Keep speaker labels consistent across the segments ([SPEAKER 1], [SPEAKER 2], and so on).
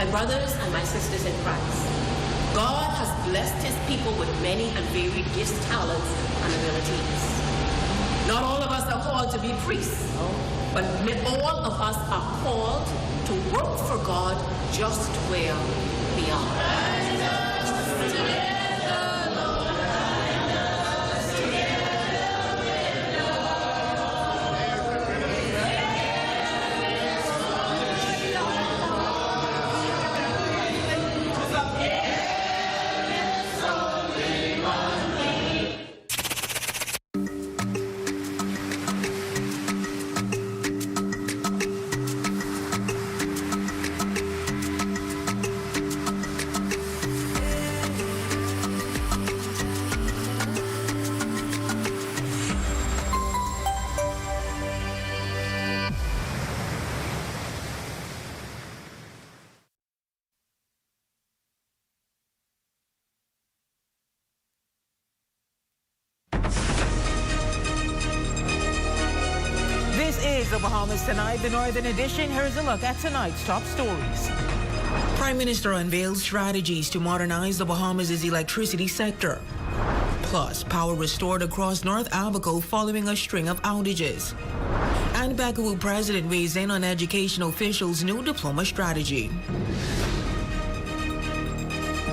[SPEAKER 1] My brothers and my sisters in Christ, God has blessed his people with many and varied gifts, talents, and abilities. Not all of us are called to be priests, but all of us are called to work for God just where we are.
[SPEAKER 2] The Bahamas Tonight, the Northern Edition. Here's a look at tonight's top stories. Prime Minister unveils strategies to modernize the Bahamas' electricity sector. Plus, power restored across North Abaco following a string of outages. And Baku President weighs in on education officials' new diploma strategy.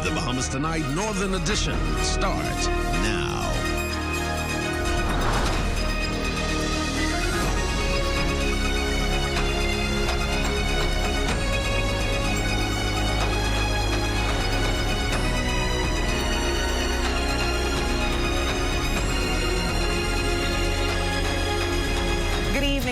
[SPEAKER 3] The Bahamas Tonight Northern Edition starts now.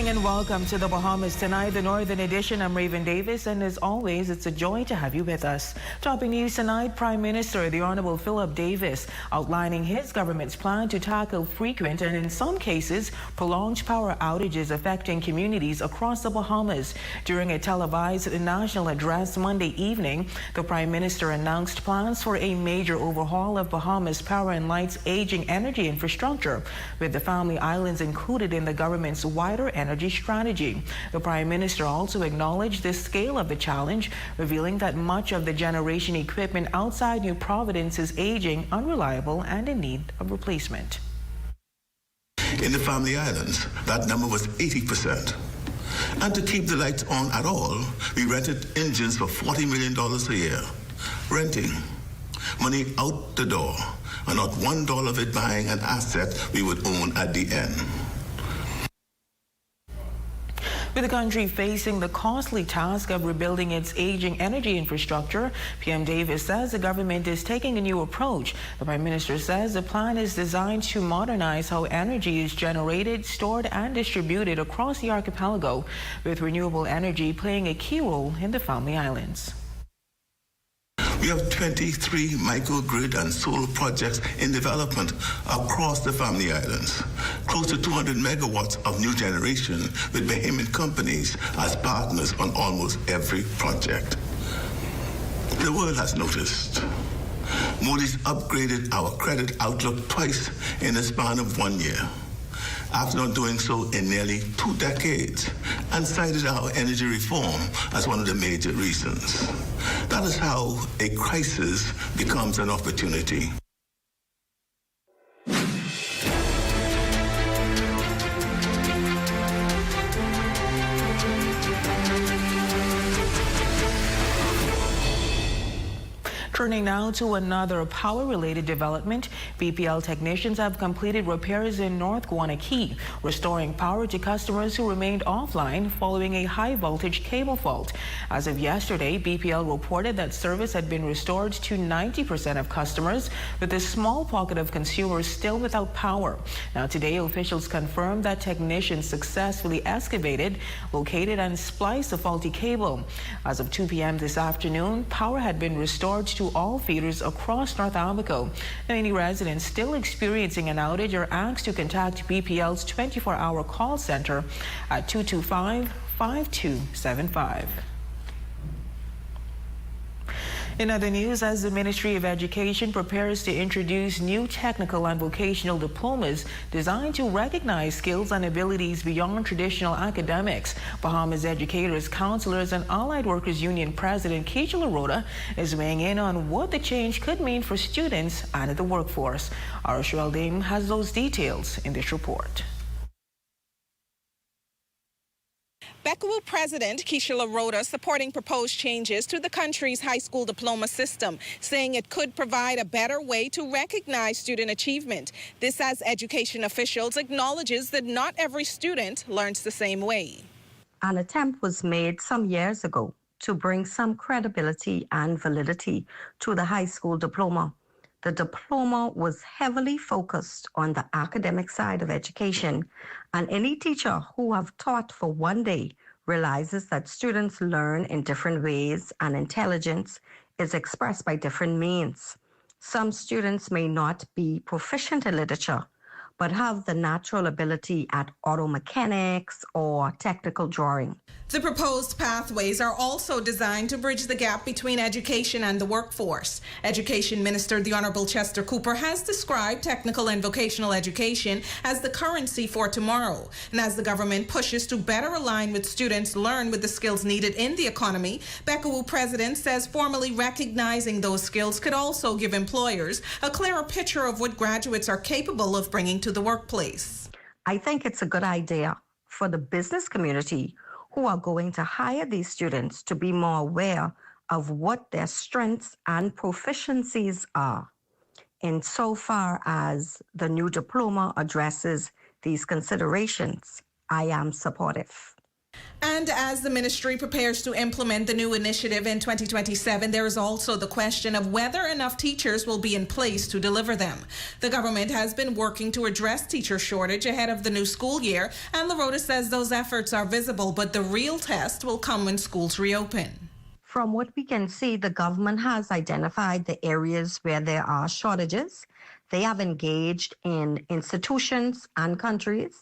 [SPEAKER 2] And welcome to the Bahamas Tonight, the Northern Edition. I'm Raven Davis, and as always, it's a joy to have you with us. Topping news tonight, Prime Minister, the Honorable Philip Davis, outlining his government's plan to tackle frequent and, in some cases, prolonged power outages affecting communities across the Bahamas. During a televised national address Monday evening, the Prime Minister announced plans for a major overhaul of Bahamas Power and Light's aging energy infrastructure, with the Family Islands included in the government's wider energy strategy. The Prime Minister also acknowledged the scale of the challenge, revealing that much of the generation equipment outside New Providence is aging, unreliable, and in need of replacement.
[SPEAKER 4] In the Family Islands, that number was 80%. And to keep the lights on at all, we rented engines for $40 million a year. Renting. Money out the door, and not $1 of it buying an asset we would own at the end.
[SPEAKER 2] With the country facing the costly task of rebuilding its aging energy infrastructure, PM Davis says the government is taking a new approach. The Prime Minister says the plan is designed to modernize how energy is generated, stored, and distributed across the archipelago, with renewable energy playing a key role in the Family Islands.
[SPEAKER 4] We have 23 microgrid and solar projects in development across the Family Islands. Close to 200 megawatts of new generation with Bahamian companies as partners on almost every project. The world has noticed. Moody's upgraded our credit outlook twice in the span of 1 year, after not doing so in nearly 2 decades, and cited our energy reform as one of the major reasons. That is how a crisis becomes an opportunity.
[SPEAKER 2] Turning now to another power-related development, BPL technicians have completed repairs in North Guanaqui, restoring power to customers who remained offline following a high-voltage cable fault. As of yesterday, BPL reported that service had been restored to 90% of customers, with a small pocket of consumers still without power. Now, today, officials confirmed that technicians successfully excavated, located, and spliced the faulty cable. As of 2 p.m. this afternoon, power had been restored to all feeders across North Abaco. Any residents still experiencing an outage are asked to contact BPL's 24-hour call center at 225-5275. In other news, as the Ministry of Education prepares to introduce new technical and vocational diplomas designed to recognize skills and abilities beyond traditional academics, Bahamas Educators, Counselors, and Allied Workers Union President Keisha Laroda is weighing in on what the change could mean for students and the workforce. Our Cheryl Dame has those details in this report.
[SPEAKER 5] BECAWU President Keisha Laroda supporting proposed changes to the country's high school diploma system, saying it could provide a better way to recognize student achievement. This, as education officials acknowledges that not every student learns the same way.
[SPEAKER 6] An attempt was made some years ago to bring some credibility and validity to the high school diploma. The diploma was heavily focused on the academic side of education, and any teacher who have taught for one day realizes that students learn in different ways and intelligence is expressed by different means. Some students may not be proficient in literature, but have the natural ability at auto mechanics or technical drawing.
[SPEAKER 5] The proposed pathways are also designed to bridge the gap between education and the workforce. Education Minister, the Honorable Chester Cooper, has described technical and vocational education as the currency for tomorrow. And as the government pushes to better align with students learn with the skills needed in the economy, BECAWU President says formally recognizing those skills could also give employers a clearer picture of what graduates are capable of bringing to the workplace.
[SPEAKER 6] I think it's a good idea for the business community who are going to hire these students to be more aware of what their strengths and proficiencies are. Insofar as the new diploma addresses these considerations, I am supportive.
[SPEAKER 5] And as the ministry prepares to implement the new initiative in 2027, there is also the question of whether enough teachers will be in place to deliver them. The government has been working to address teacher shortage ahead of the new school year, and Laroda says those efforts are visible, but the real test will come when schools reopen.
[SPEAKER 6] From what we can see, the government has identified the areas where there are shortages. They have engaged in institutions and countries.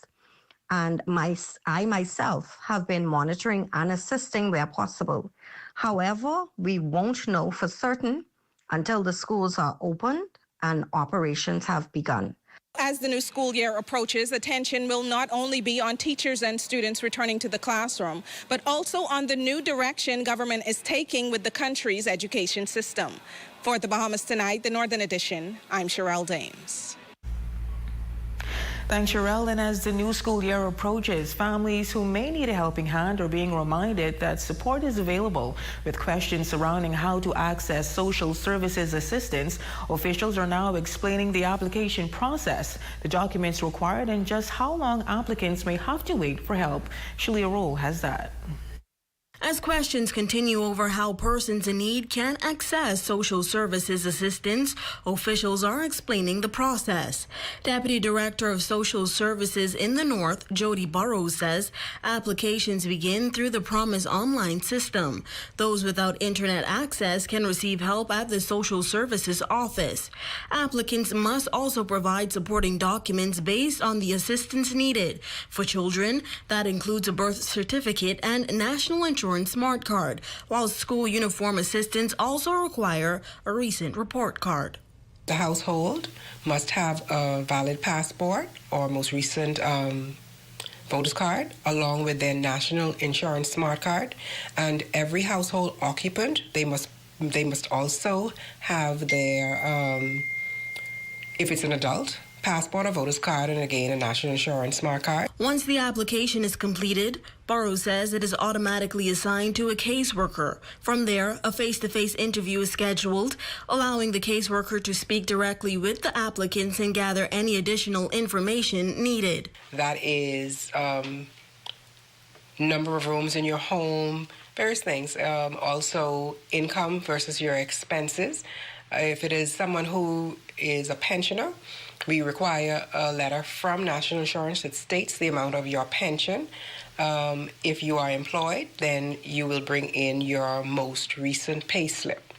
[SPEAKER 6] And I myself have been monitoring and assisting where possible. However, we won't know for certain until the schools are opened and operations have begun.
[SPEAKER 5] As the new school year approaches, attention will not only be on teachers and students returning to the classroom, but also on the new direction government is taking with the country's education system. For the Bahamas Tonight, the Northern Edition, I'm Cheryl Dames.
[SPEAKER 2] Thanks, Cheryl. And as the new school year approaches, families who may need a helping hand are being reminded that support is available. With questions surrounding how to access social services assistance, officials are now explaining the application process, the documents required, and just how long applicants may have to wait for help. Shalia Roll has that.
[SPEAKER 7] As questions continue over how persons in need can access social services assistance, officials are explaining the process. Deputy Director of Social Services in the North, Jody Burrows, says applications begin through the Promise online system. Those without internet access can receive help at the Social Services office. Applicants must also provide supporting documents based on the assistance needed. For children, that includes a birth certificate and national insurance smart card, while school uniform assistants also require a recent report card.
[SPEAKER 8] The household must have a valid passport or most recent voter's card, along with their national insurance smart card. And every household occupant, they must also have their, if it's an adult, passport or voter's card, and again a national insurance smart card.
[SPEAKER 7] Once the application is completed, Burrows says it is automatically assigned to a caseworker. From there, a face-to-face interview is scheduled, allowing the caseworker to speak directly with the applicants and gather any additional information needed.
[SPEAKER 8] That is number of rooms in your home, various things. Also income versus your expenses. If it is someone who is a pensioner, we require a letter from National Insurance that states the amount of your pension. If you are employed, then you will bring in your most recent pay slip.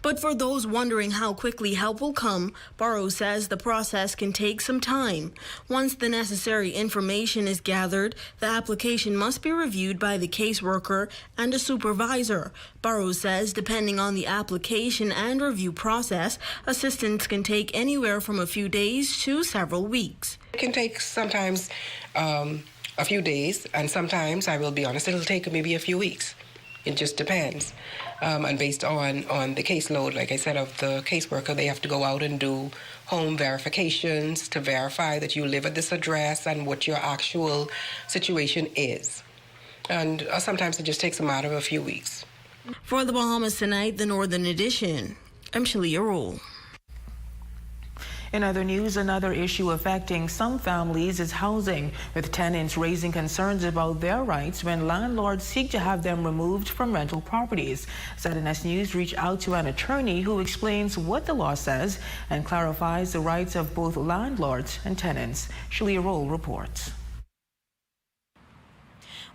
[SPEAKER 7] But for those wondering how quickly help will come, Burrows says the process can take some time. Once the necessary information is gathered, the application must be reviewed by the caseworker and a supervisor. Burrows says depending on the application and review process, assistance can take anywhere from a few days to several weeks.
[SPEAKER 8] It can take sometimes a few days, and sometimes, I will be honest, it'll take maybe a few weeks. It just depends. And based on the caseload, like I said, of the caseworker, they have to go out and do home verifications to verify that you live at this address and what your actual situation is. And sometimes it just takes a matter of a few weeks.
[SPEAKER 7] For the Bahamas Tonight, the Northern Edition, I'm Shalia Rule.
[SPEAKER 2] In other news, another issue affecting some families is housing, with tenants raising concerns about their rights when landlords seek to have them removed from rental properties. ZNS News reached out to an attorney who explains what the law says and clarifies the rights of both landlords and tenants. Shalia Roll reports.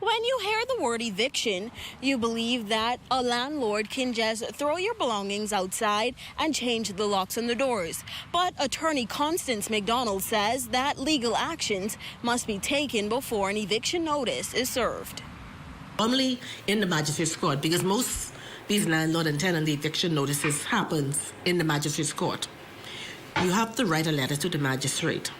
[SPEAKER 7] When you hear the word eviction, you believe that a landlord can just throw your belongings outside and change the locks on the doors. But attorney Constance McDonald says that legal actions must be taken before an eviction notice is served.
[SPEAKER 9] Normally in the magistrate's court, because most these landlord and tenant eviction notices happens in the magistrate's court. You have to write a letter to the magistrate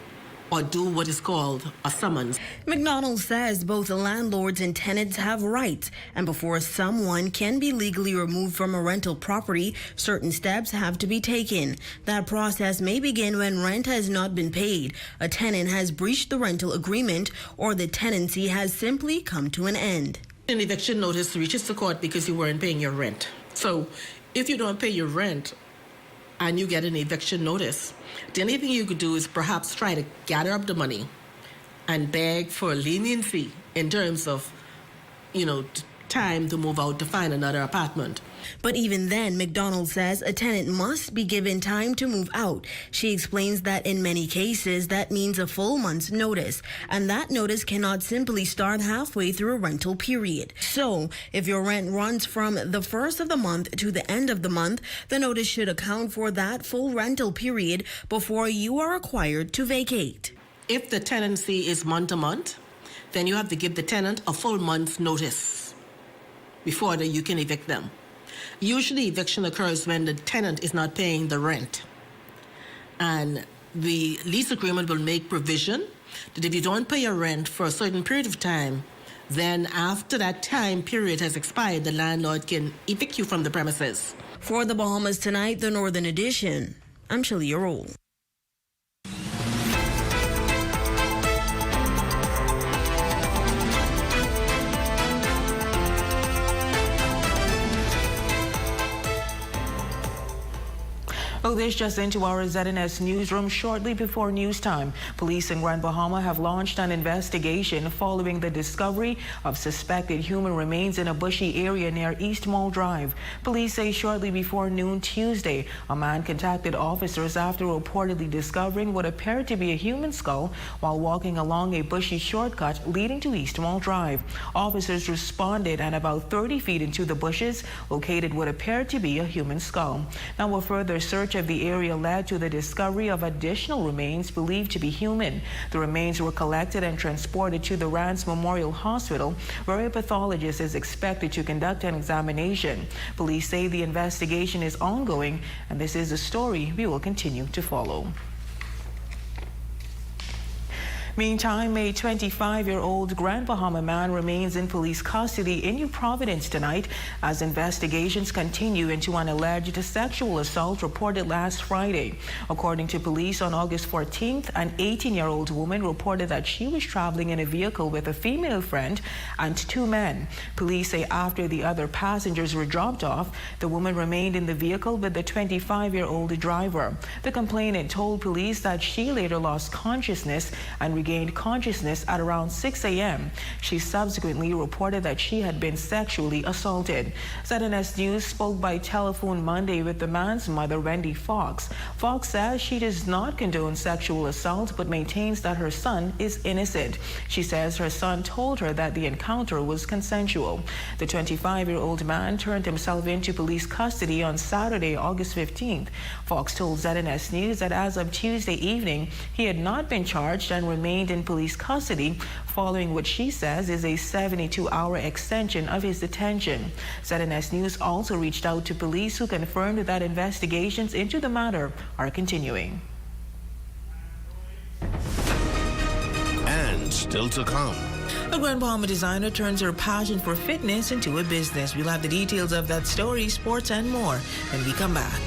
[SPEAKER 9] or do what is called a summons.
[SPEAKER 7] McDonald says both landlords and tenants have rights, and before someone can be legally removed from a rental property, certain steps have to be taken. That process may begin when rent has not been paid, a tenant has breached the rental agreement, or the tenancy has simply come to an end.
[SPEAKER 9] An eviction notice reaches the court because you weren't paying your rent. So if you don't pay your rent and you get an eviction notice, the only thing you could do is perhaps try to gather up the money and beg for leniency in terms of, time to move out to find another apartment.
[SPEAKER 7] But even then, McDonald says a tenant must be given time to move out. She explains that in many cases, that means a full month's notice, and that notice cannot simply start halfway through a rental period. So, if your rent runs from the first of the month to the end of the month, the notice should account for that full rental period before you are required to vacate.
[SPEAKER 9] If the tenancy is month to month, then you have to give the tenant a full month's notice before you can evict them. Usually eviction occurs when the tenant is not paying the rent. And the lease agreement will make provision that if you don't pay your rent for a certain period of time, then after that time period has expired, the landlord can evict you from the premises.
[SPEAKER 7] For the Bahamas Tonight, the Northern Edition, I'm Shalia Roll.
[SPEAKER 2] Oh, this just into our ZNS newsroom shortly before news time. Police in Grand Bahama have launched an investigation following the discovery of suspected human remains in a bushy area near East Mall Drive. Police say shortly before noon Tuesday, a man contacted officers after reportedly discovering what appeared to be a human skull while walking along a bushy shortcut leading to East Mall Drive. Officers responded and about 30 feet into the bushes located what appeared to be a human skull. Now, a further search of the area led to the discovery of additional remains believed to be human. The remains were collected and transported to the Rance Memorial Hospital, where a pathologist is expected to conduct an examination. Police say the investigation is ongoing, and this is a story we will continue to follow. Meantime, a 25-year-old Grand Bahama man remains in police custody in New Providence tonight as investigations continue into an alleged sexual assault reported last Friday. According to police, on August 14th, an 18-year-old woman reported that she was traveling in a vehicle with a female friend and two men. Police say after the other passengers were dropped off, the woman remained in the vehicle with the 25-year-old driver. The complainant told police that she later lost consciousness and regained consciousness at around 6 a.m. She subsequently reported that she had been sexually assaulted. ZNS News spoke by telephone Monday with the man's mother, Wendy Fox. Fox says she does not condone sexual assault but maintains that her son is innocent. She says her son told her that the encounter was consensual. The 25-year-old man turned himself into police custody on Saturday, August 15th. Fox told ZNS News that as of Tuesday evening, he had not been charged and remained in police custody following what she says is a 72-hour extension of his detention. ZNS News also reached out to police who confirmed that investigations into the matter are continuing.
[SPEAKER 3] And still to come.
[SPEAKER 2] A Grand Bahama designer turns her passion for fitness into a business. We'll have the details of that story, sports, and more when we come back.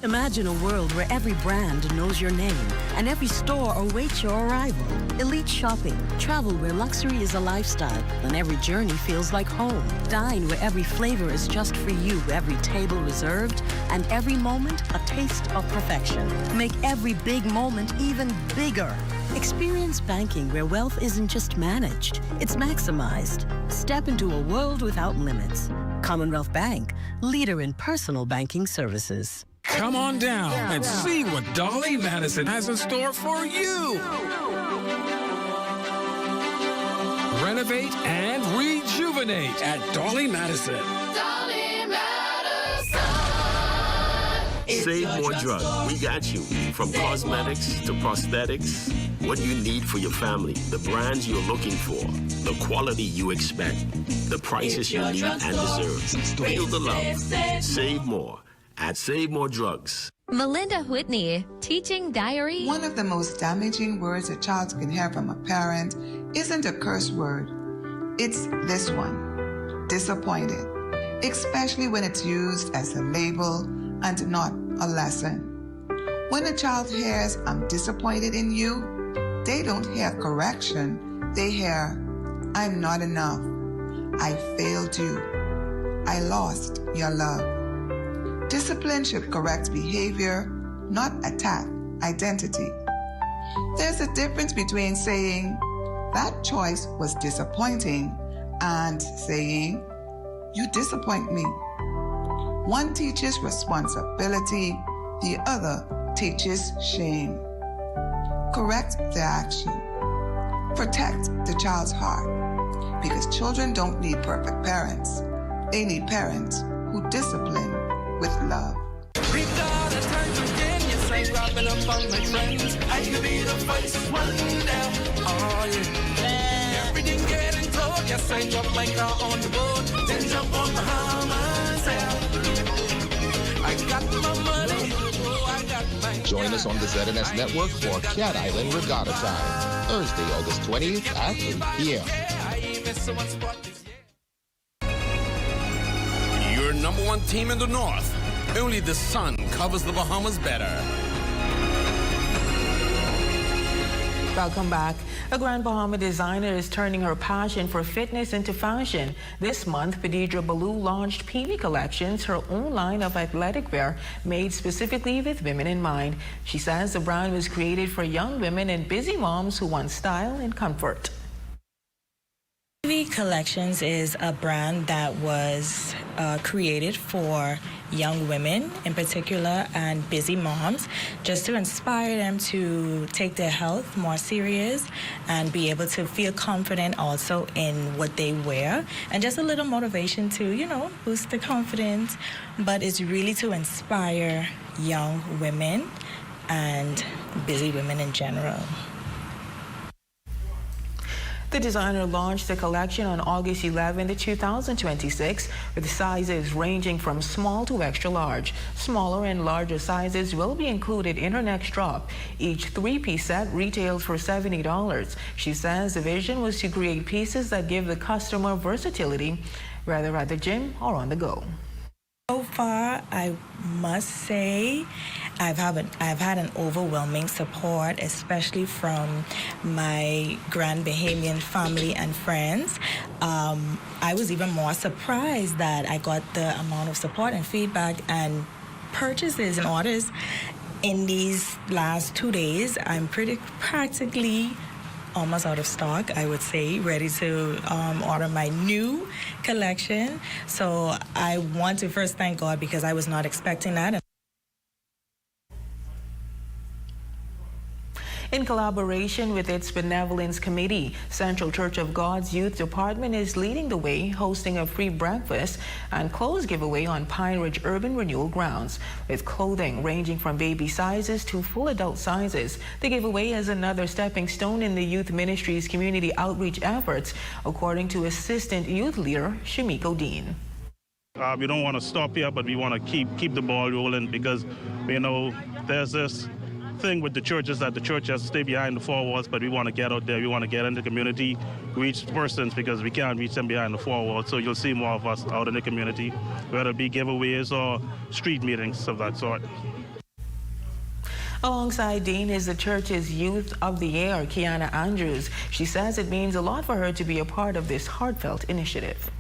[SPEAKER 10] Imagine a world where every brand knows your name and every store awaits your arrival. Elite shopping. Travel where luxury is a lifestyle and every journey feels like home. Dine where every flavor is just for you, every table reserved, and every moment a taste of perfection. Make every big moment even bigger. Experience banking where wealth isn't just managed, it's maximized. Step into a world without limits. Commonwealth Bank, leader in personal banking services.
[SPEAKER 11] Come on down and see what Dolly Madison has in store for you. Renovate and rejuvenate at Dolly Madison.
[SPEAKER 12] Dolly Madison.
[SPEAKER 13] Save more drugs. We got you. From cosmetics to prosthetics. What you need for your family. The brands you're looking for. The quality you expect. The prices you need and deserve. Feel the love. Save more at Save More Drugs.
[SPEAKER 14] Melinda Whitney, Teaching Diary.
[SPEAKER 15] One of the most damaging words a child can hear from a parent isn't a curse word. It's this one, disappointed, especially when it's used as a label and not a lesson. When a child hears, "I'm disappointed in you," they don't hear correction. They hear, "I'm not enough. I failed you. I lost your love." Discipline should correct behavior, not attack identity. There's a difference between saying, "That choice was disappointing," and saying, "You disappoint me." One teaches responsibility, the other teaches shame. Correct the action. Protect the child's heart, because children don't need perfect parents. They need parents who discipline with love.
[SPEAKER 12] Wrapping up on my friends, I could be the first one there. Oh yeah. Everything getting told, yes I drop my car on the boat, then jump on Bahamas. I got my money, oh I got my.
[SPEAKER 16] Join us on the ZNS network for Cat Island Regatta Time, Thursday, August 20th at 8 p.m.
[SPEAKER 11] Your number one team in the North. Only the sun covers the Bahamas better.
[SPEAKER 2] Welcome back. A Grand Bahama designer is turning her passion for fitness into fashion. This month, Pedidra Baloo launched PV Collections, her own line of athletic wear made specifically with women in mind. She says the brand was created for young women and busy moms who want style and comfort.
[SPEAKER 17] PV Collections is a brand that was created for young women in particular and busy moms, just to inspire them to take their health more serious and be able to feel confident also in what they wear, and just a little motivation to, you know, boost the confidence. But it's really to inspire young women and busy women in general.
[SPEAKER 2] The designer launched the collection on August 11, 2026, with sizes ranging from small to extra large. Smaller and larger sizes will be included in her next drop. Each three-piece set retails for $70. She says the vision was to create pieces that give the customer versatility, whether at the gym or on the go.
[SPEAKER 17] So far, I must say I've had an overwhelming support, especially from my Grand Bahamian family and friends. I was even more surprised that I got the amount of support and feedback and purchases and orders in these last 2 days. I'm practically almost out of stock, I would say, ready to order my new collection. So I want to first thank God because I was not expecting that.
[SPEAKER 2] In collaboration with its Benevolence Committee, Central Church of God's Youth Department is leading the way, hosting a free breakfast and clothes giveaway on Pine Ridge Urban Renewal Grounds. With clothing ranging from baby sizes to full adult sizes, the giveaway is another stepping stone in the youth ministry's community outreach efforts, according to Assistant Youth Leader Shamiko Dean.
[SPEAKER 18] We don't want to stop here, but we want to keep the ball rolling because, you know, there's this thing with the churches that the church has to stay behind the four walls, but we want to get out there. We want to get in the community, reach persons because we can't reach them behind the four walls. So you'll see more of us out in the community, whether it be giveaways or street meetings of that sort.
[SPEAKER 2] Alongside Dean is the church's Youth of the Year, Kiana Andrews. She says it means a lot for her to be a part of this heartfelt initiative.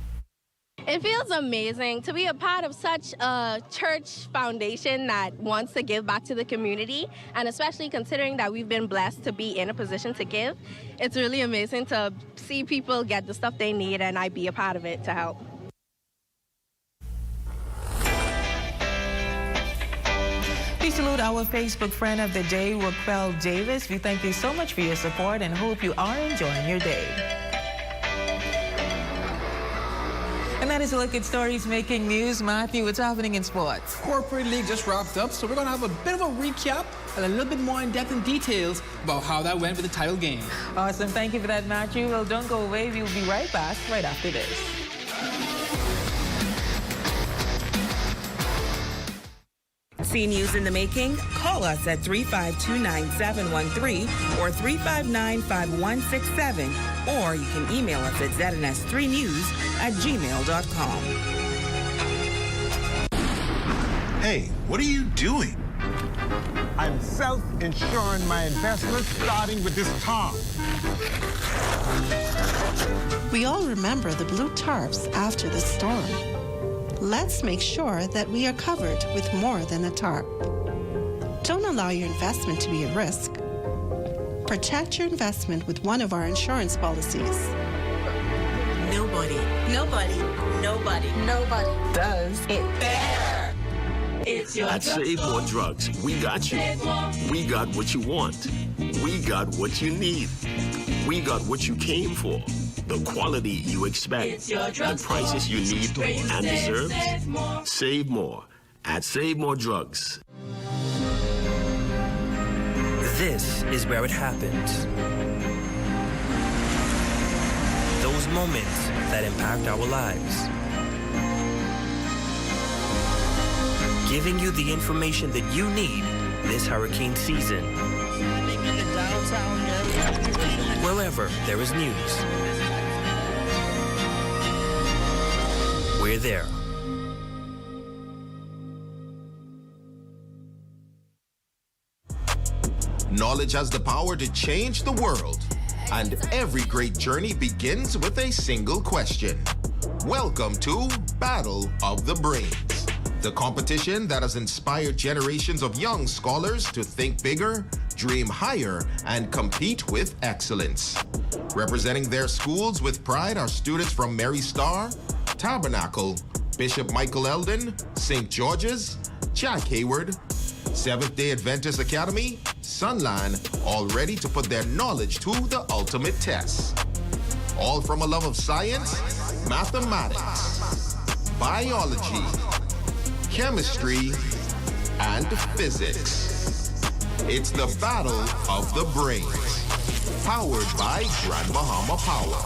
[SPEAKER 19] It feels amazing to be a part of such a church foundation that wants to give back to the community, and especially considering that we've been blessed to be in a position to give. It's really amazing to see people get the stuff they need and I be a part of it to help.
[SPEAKER 2] We salute our Facebook friend of the day, Raquel Davis. We thank you so much for your support and hope you are enjoying your day. And that is a look at stories making news. Matthew, what's happening in sports?
[SPEAKER 20] Corporate League just wrapped up, so we're going to have a bit of a recap and a little bit more in-depth in details about how that went with the title game.
[SPEAKER 2] Awesome. Thank you for that, Matthew. Well, don't go away. We'll be right back right after this.
[SPEAKER 21] See news in the making? Call us at 352-9713 or 359-5167, or you can email us at zns3news@gmail.com.
[SPEAKER 22] Hey, what are you doing?
[SPEAKER 23] I'm self-insuring my investments, starting with this tarp.
[SPEAKER 24] We all remember the blue tarps after the storm. Let's make sure that we are covered with more than a tarp. Don't allow your investment to be at risk. Protect your investment with one of our insurance policies.
[SPEAKER 21] Nobody does it better. It's your
[SPEAKER 13] At Save More Drugs, we got you. We got what you want. We got what you need. We got what you came for. The quality you expect. The prices you need and deserve. Save more at Save More Drugs.
[SPEAKER 25] This is where it happens. Those moments that impact our lives. Giving you the information that you need this hurricane season. Wherever there is news, we're there.
[SPEAKER 16] Knowledge has the power to change the world, and every great journey begins with a single question. Welcome to Battle of the Brains, the competition that has inspired generations of young scholars to think bigger, dream higher, and compete with excellence. Representing their schools with pride are students from Mary Star, Tabernacle, Bishop Michael Eldon, St. George's, Jack Hayward, Seventh-day Adventist Academy, Sunland, all ready to put their knowledge to the ultimate test. All from a love of science, mathematics, biology, chemistry, and physics. It's the Battle of the Brains, powered by Grand Bahama Power.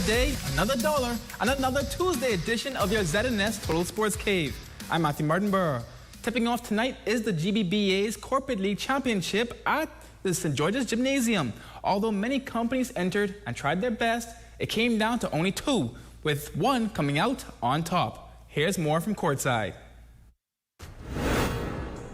[SPEAKER 20] day, another dollar, and another Tuesday edition of your ZNS Total Sports Cave. I'm Matthew Martinborough. Tipping off tonight is the GBBA's Corporate League Championship at the St. George's Gymnasium. Although many companies entered and tried their best, it came down to only two, with one coming out on top. Here's more from courtside.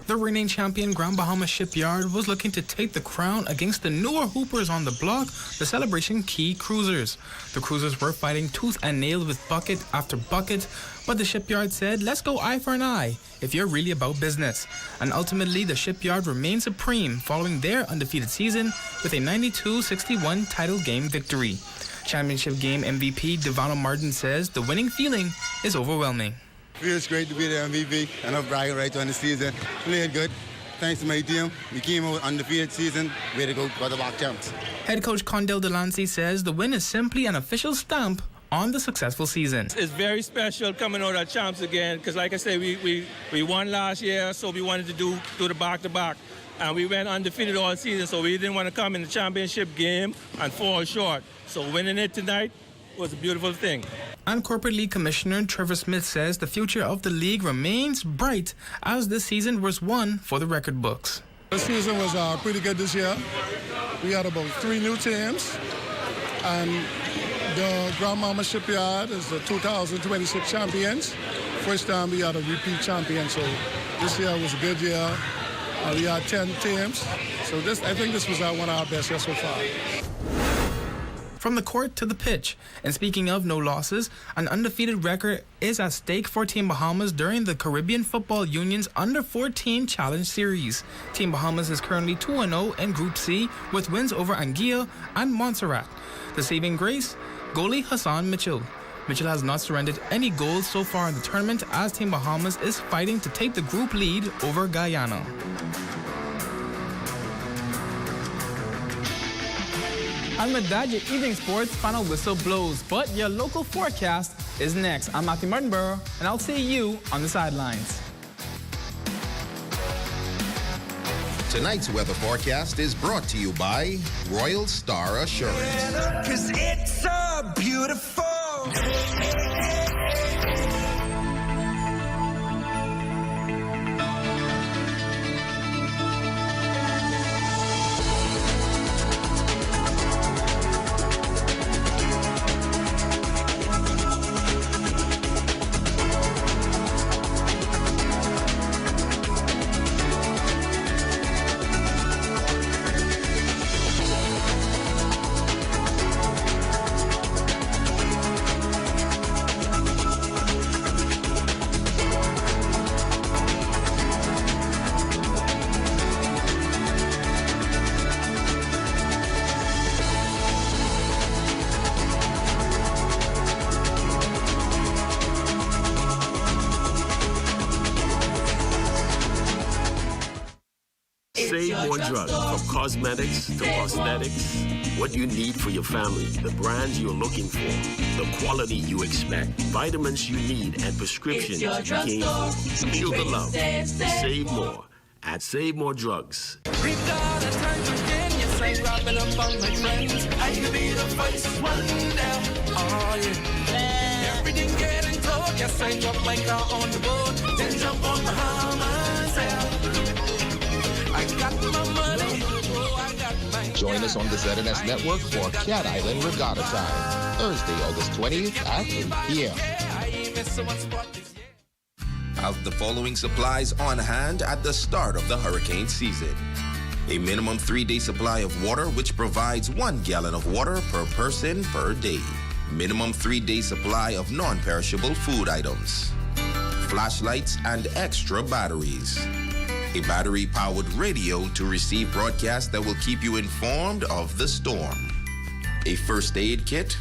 [SPEAKER 20] The reigning champion Grand Bahama Shipyard was looking to take the crown against the newer hoopers on the block, the Celebration Key Cruisers. The Cruisers were fighting tooth and nail with bucket after bucket, but the Shipyard said, let's go eye for an eye if you're really about business. And ultimately, the Shipyard remained supreme following their undefeated season with a 92-61 title game victory. Championship game MVP Devano Martin says the winning feeling is overwhelming.
[SPEAKER 1] Feels great to be the MVP. And I'm bragging right on the season. Played good. Thanks to my team. We came out undefeated season. Way to go, quarterback champs.
[SPEAKER 20] Head coach Condell Delancey says the win is simply an official stamp on the successful season.
[SPEAKER 4] It's very special coming out as champs again because, like I said, we won last year, so we wanted to do the back-to-back. And we went undefeated all season, so we didn't want to come in the championship game and fall short. So winning it tonight was a beautiful thing.
[SPEAKER 20] And Corporate League Commissioner Trevor Smith says the future of the league remains bright as this season was one for the record books.
[SPEAKER 5] The season was pretty good this year. We had about 3 new teams, and the Grand Bahama Shipyard is the 2026 champions. First time we had a repeat champion, so this year was a good year. We had 10 teams, so I think this was one of our best years so far.
[SPEAKER 20] From the court to the pitch. And speaking of no losses, an undefeated record is at stake for Team Bahamas during the Caribbean Football Union's Under-14 Challenge Series. Team Bahamas is currently 2-0 in Group C with wins over Anguilla and Montserrat. The saving grace, goalie Hassan Mitchell. Mitchell has not surrendered any goals so far in the tournament as Team Bahamas is fighting to take the group lead over Guyana. And with that, your evening sports final whistle blows. But your local forecast is next. I'm Matthew Martinborough, and I'll see you on the sidelines.
[SPEAKER 16] Tonight's weather forecast is brought to you by Royal Star Assurance.
[SPEAKER 12] 'Cause it's so beautiful.
[SPEAKER 13] Save more drugs, from cosmetics to prosthetics. What you need for your family, the brands you're looking for, the quality you expect, vitamins you need, and prescriptions you came for. Feel the love. Save more at Save More Drugs.
[SPEAKER 12] Wrapping up all my friends. I could be the first one there. Oh, yeah. Everything getting told. Yes, I drop my car on the boat. Then jump on Bahamas. I got my money. Oh, I got my.
[SPEAKER 16] Join us on the ZNS Network for Cat Island Regatta Time, Thursday, August 20th at 8 p.m. Have the following supplies on hand at the start of the hurricane season. A minimum 3-day supply of water, which provides 1 gallon of water per person per day. Minimum 3-day supply of non-perishable food items. Flashlights and extra batteries. A battery-powered radio to receive broadcasts that will keep you informed of the storm. A first aid kit.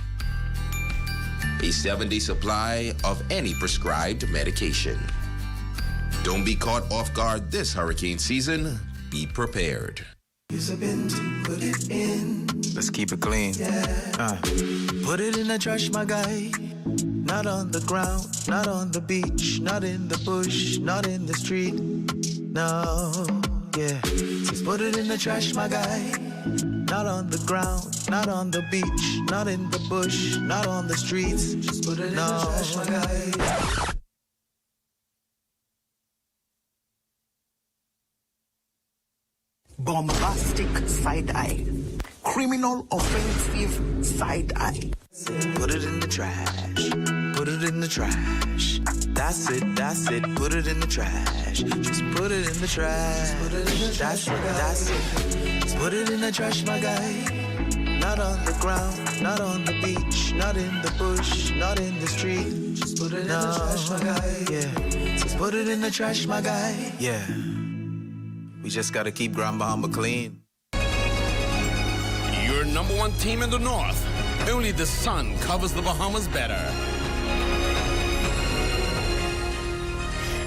[SPEAKER 16] A 7-day supply of any prescribed medication. Don't be caught off guard this hurricane season. Be prepared.
[SPEAKER 12] Put it in.
[SPEAKER 6] Let's keep it clean.
[SPEAKER 12] Yeah. Put it in the trash, my guy. Not on the ground, not on the beach, not in the bush, not in the street. No, yeah. Just put it in the trash, my guy.
[SPEAKER 3] not on the ground, not on the beach, not in the bush, not on the streets. Just put it in the trash, my guy.
[SPEAKER 6] Bombastic side-eye. Criminal offensive side-eye.
[SPEAKER 3] Put it in the trash. Put it in the trash. That's it, put it in the trash. Just put it in the trash. That's it. Just put it in the trash, my guy. Not on the ground, not on the beach, not in the bush, not in the street. Just put it in the trash, my guy. Yeah. Just put it in the trash, my guy. Yeah. We just gotta keep Grand Bahama clean.
[SPEAKER 11] Your number one team in the North. Only the sun covers the Bahamas better.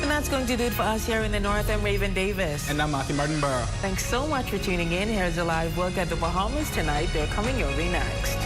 [SPEAKER 2] And that's going to do it for us here in the North. I'm Raven Davis.
[SPEAKER 20] And I'm Matthew Martinborough.
[SPEAKER 2] Thanks so much for tuning in. Here's a live look at the Bahamas tonight. They're coming your way next.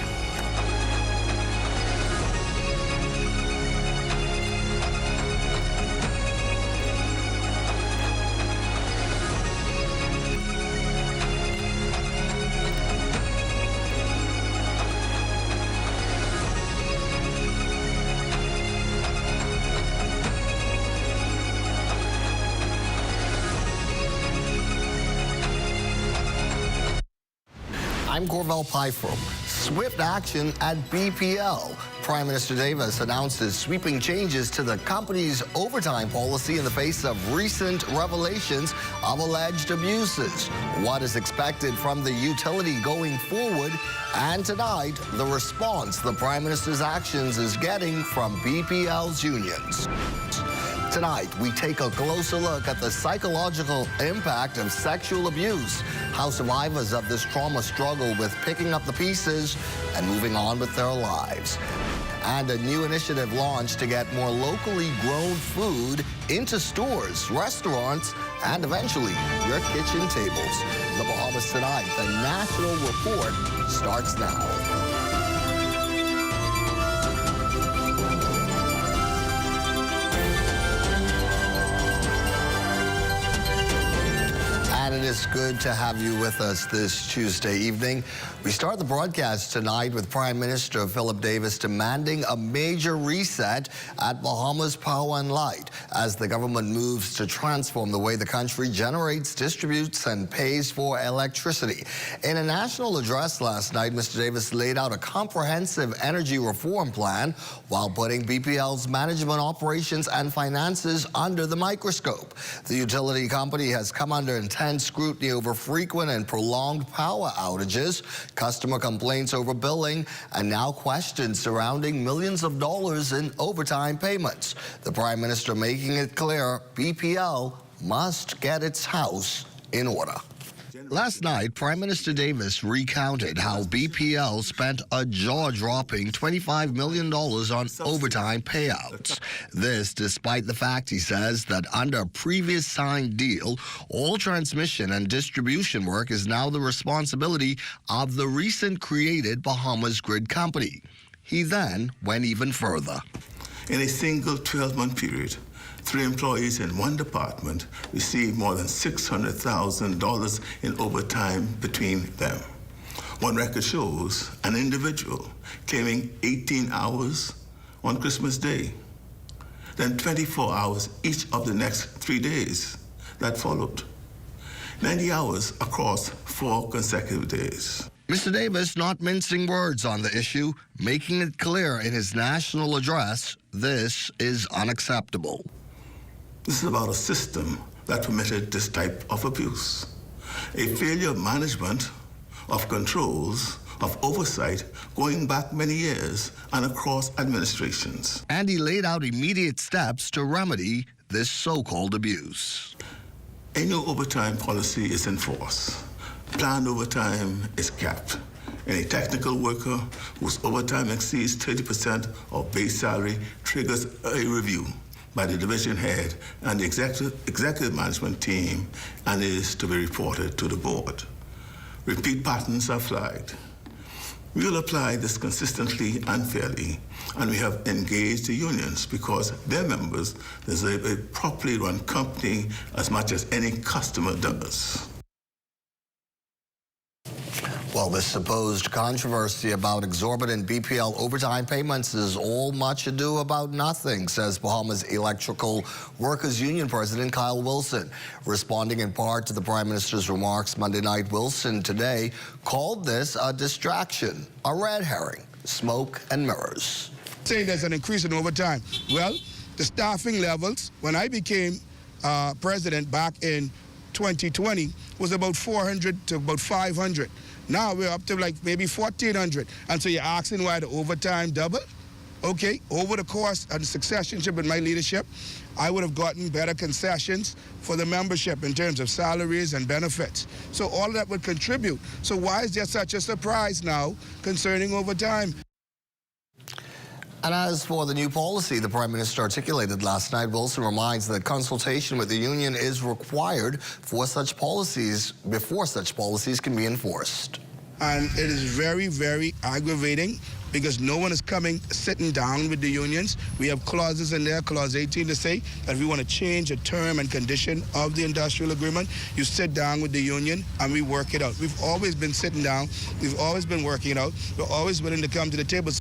[SPEAKER 7] I'm Gorville Pyfrom. Swift action at BPL. Prime Minister Davis announces sweeping changes to the company's overtime policy in the face of recent revelations of alleged abuses. What is expected from the utility going forward? And tonight, the response the Prime Minister's actions is getting from BPL's unions. Tonight, we take a closer look at the psychological impact of sexual abuse, how survivors of this trauma struggle with picking up the pieces and moving on with their lives. And a new initiative launched to get more locally grown food into stores, restaurants, and eventually your kitchen tables. The Bahamas Tonight, the national report starts now. And it is good to have you with us this Tuesday evening. We start the broadcast tonight with Prime Minister Philip Davis demanding a major reset at Bahamas Power and Light as the government moves to transform the way the country generates, distributes, and pays for electricity. In a national address last night, Mr. Davis laid out a comprehensive energy reform plan while putting BPL's management, operations, and finances under the microscope. The utility company has come under intense scrutiny over frequent and prolonged power outages, customer complaints over billing, and now questions surrounding millions of dollars in overtime payments. The Prime Minister making it clear BPL must get its house in order. Last night, Prime Minister Davis recounted how BPL spent a jaw-dropping $25 million on overtime payouts. This despite the fact, he says, that under a previous signed deal, all transmission and distribution work is now the responsibility of the recent created Bahamas Grid Company. He then went even further.
[SPEAKER 8] In a single 12-month period, 3 employees in one department received more than $600,000 in overtime between them. One record shows an individual claiming 18 hours on Christmas Day, then 24 hours each of the next 3 days that followed. 90 hours across 4 consecutive days.
[SPEAKER 7] Mr. Davis not mincing words on the issue, making it clear in his national address, this is unacceptable.
[SPEAKER 8] This is about a system that permitted this type of abuse. A failure of management, of controls, of oversight going back many years and across administrations.
[SPEAKER 7] And he laid out immediate steps to remedy this so-called abuse.
[SPEAKER 8] A new overtime policy is in force. Planned overtime is capped. Any technical worker whose overtime exceeds 30% of base salary triggers a review by the division head and the executive management team, and is to be reported to the board. Repeat patterns are flagged. We will apply this consistently and fairly, and we have engaged the unions because their members deserve a properly run company as much as any customer does.
[SPEAKER 7] Well, this supposed controversy about exorbitant BPL overtime payments is all much ado about nothing, says Bahamas Electrical Workers Union President Kyle Wilson. Responding in part to the Prime Minister's remarks Monday night, Wilson today called this a distraction, a red herring, smoke and mirrors.
[SPEAKER 9] Saying there's an increase in overtime. Well, the staffing levels, when I became president back in 2020, was about 400 to about 500. Now we're up to like maybe 1,400. And so you're asking why the overtime doubled? Okay, over the course of the successionship in my leadership, I would have gotten better concessions for the membership in terms of salaries and benefits. So all of that would contribute. So why is there such a surprise now concerning overtime?
[SPEAKER 7] And as for the new policy the Prime Minister articulated last night, Wilson reminds that consultation with the union is required for such policies before such policies can be enforced.
[SPEAKER 9] And it is very, very aggravating because no one is sitting down with the unions. We have clauses in there, clause 18, to say that if we want to change a term and condition of the industrial agreement, you sit down with the union and we work it out. We've always been sitting down. We've always been working it out. We're always willing to come to the table.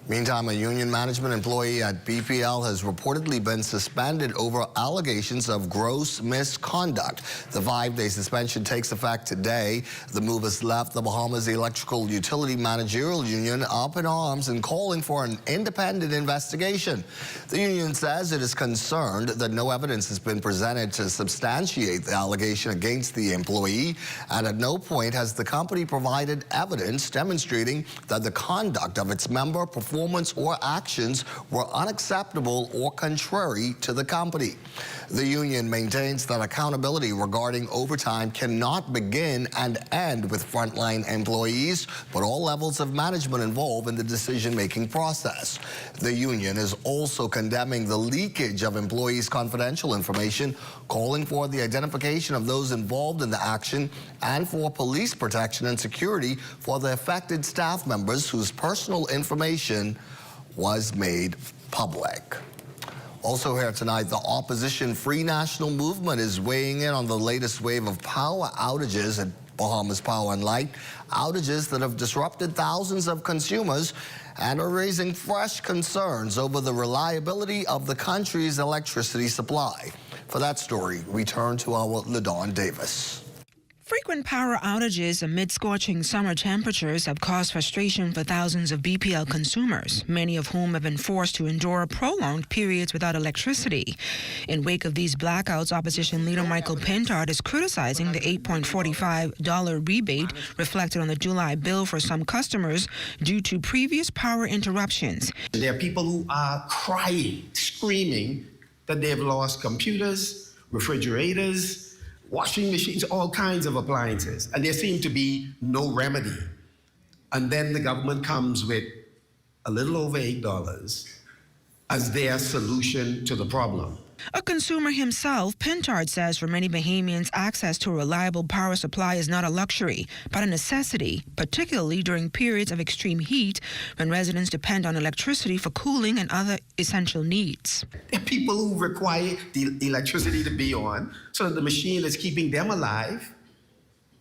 [SPEAKER 7] Meantime, a union management employee at BPL has reportedly been suspended over allegations of gross misconduct. The 5-day suspension takes effect today. The move has left the Bahamas Electrical Utility Managerial Union up in arms and calling for an independent investigation. The union says it is concerned that no evidence has been presented to substantiate the allegation against the employee, and at no point has the company provided evidence demonstrating that the conduct of its member, performance or actions were unacceptable or contrary to the company. The union maintains that accountability regarding overtime cannot begin and end with frontline employees, but all levels of management involved in the decision-making process. The union is also condemning the leakage of employees' confidential information, calling for the identification of those involved in the action and for police protection and security for the affected staff members whose personal information was made public. Also here tonight, the opposition Free National Movement is weighing in on the latest wave of power outages at Bahamas Power and Light, outages that have disrupted thousands of consumers and are raising fresh concerns over the reliability of the country's electricity supply. For that story, we turn to our LaDawn Davis.
[SPEAKER 10] Frequent power outages amid scorching summer temperatures have caused frustration for thousands of BPL consumers, many of whom have been forced to endure prolonged periods without electricity. In wake of these blackouts, opposition leader Michael Pintard is criticizing the $8.45 rebate reflected on the July bill for some customers due to previous power interruptions.
[SPEAKER 14] There are people who are crying, screaming that they've lost computers, refrigerators, washing machines, all kinds of appliances, and there seemed to be no remedy. And then the government comes with a little over $8 as their solution to the problem.
[SPEAKER 10] A consumer himself, Pintard says for many Bahamians, access to a reliable power supply is not a luxury, but a necessity, particularly during periods of extreme heat when residents depend on electricity for cooling and other essential needs.
[SPEAKER 14] There are people who require the electricity to be on so that the machine that's keeping them alive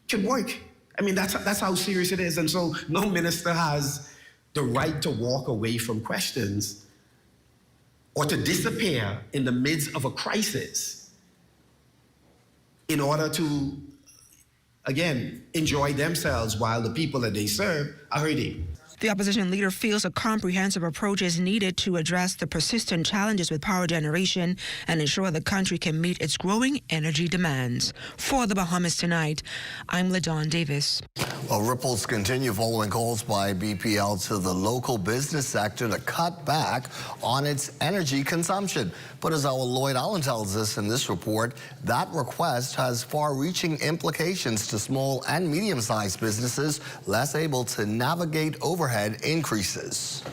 [SPEAKER 14] can work. I mean, that's how serious it is. And so no minister has the right to walk away from questions or to disappear in the midst of a crisis in order to, again, enjoy themselves while the people that they serve are hurting.
[SPEAKER 10] The opposition leader feels a comprehensive approach is needed to address the persistent challenges with power generation and ensure the country can meet its growing energy demands. For the Bahamas Tonight, I'm LaDawn Davis.
[SPEAKER 7] Well, ripples continue following calls by BPL to the local business sector to cut back on its energy consumption. But as our Lloyd Allen tells us in this report, that request has far-reaching implications to small and medium-sized businesses less able to navigate overhead increases.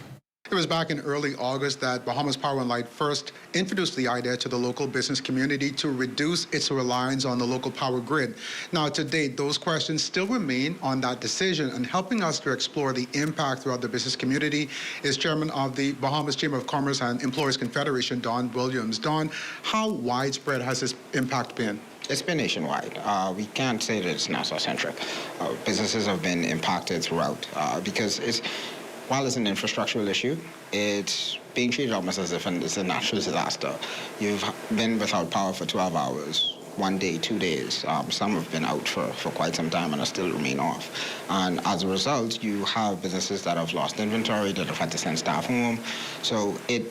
[SPEAKER 15] It was back in early August that Bahamas Power and Light first introduced the idea to the local business community to reduce its reliance on the local power grid. Now, to date, those questions still remain on that decision, and helping us to explore the impact throughout the business community is Chairman of the Bahamas Chamber of Commerce and Employers Confederation, Don Williams. Don, how widespread has this impact been?
[SPEAKER 17] It's been nationwide. We can't say that it's Nassau-centric. Businesses have been impacted throughout because while it's an infrastructural issue, it's being treated almost as if it's a natural disaster. You've been without power for 12 hours. 1 day, 2 days. Some have been out for quite some time and are still remain off. And as a result, you have businesses that have lost inventory, that have had to send staff home. So it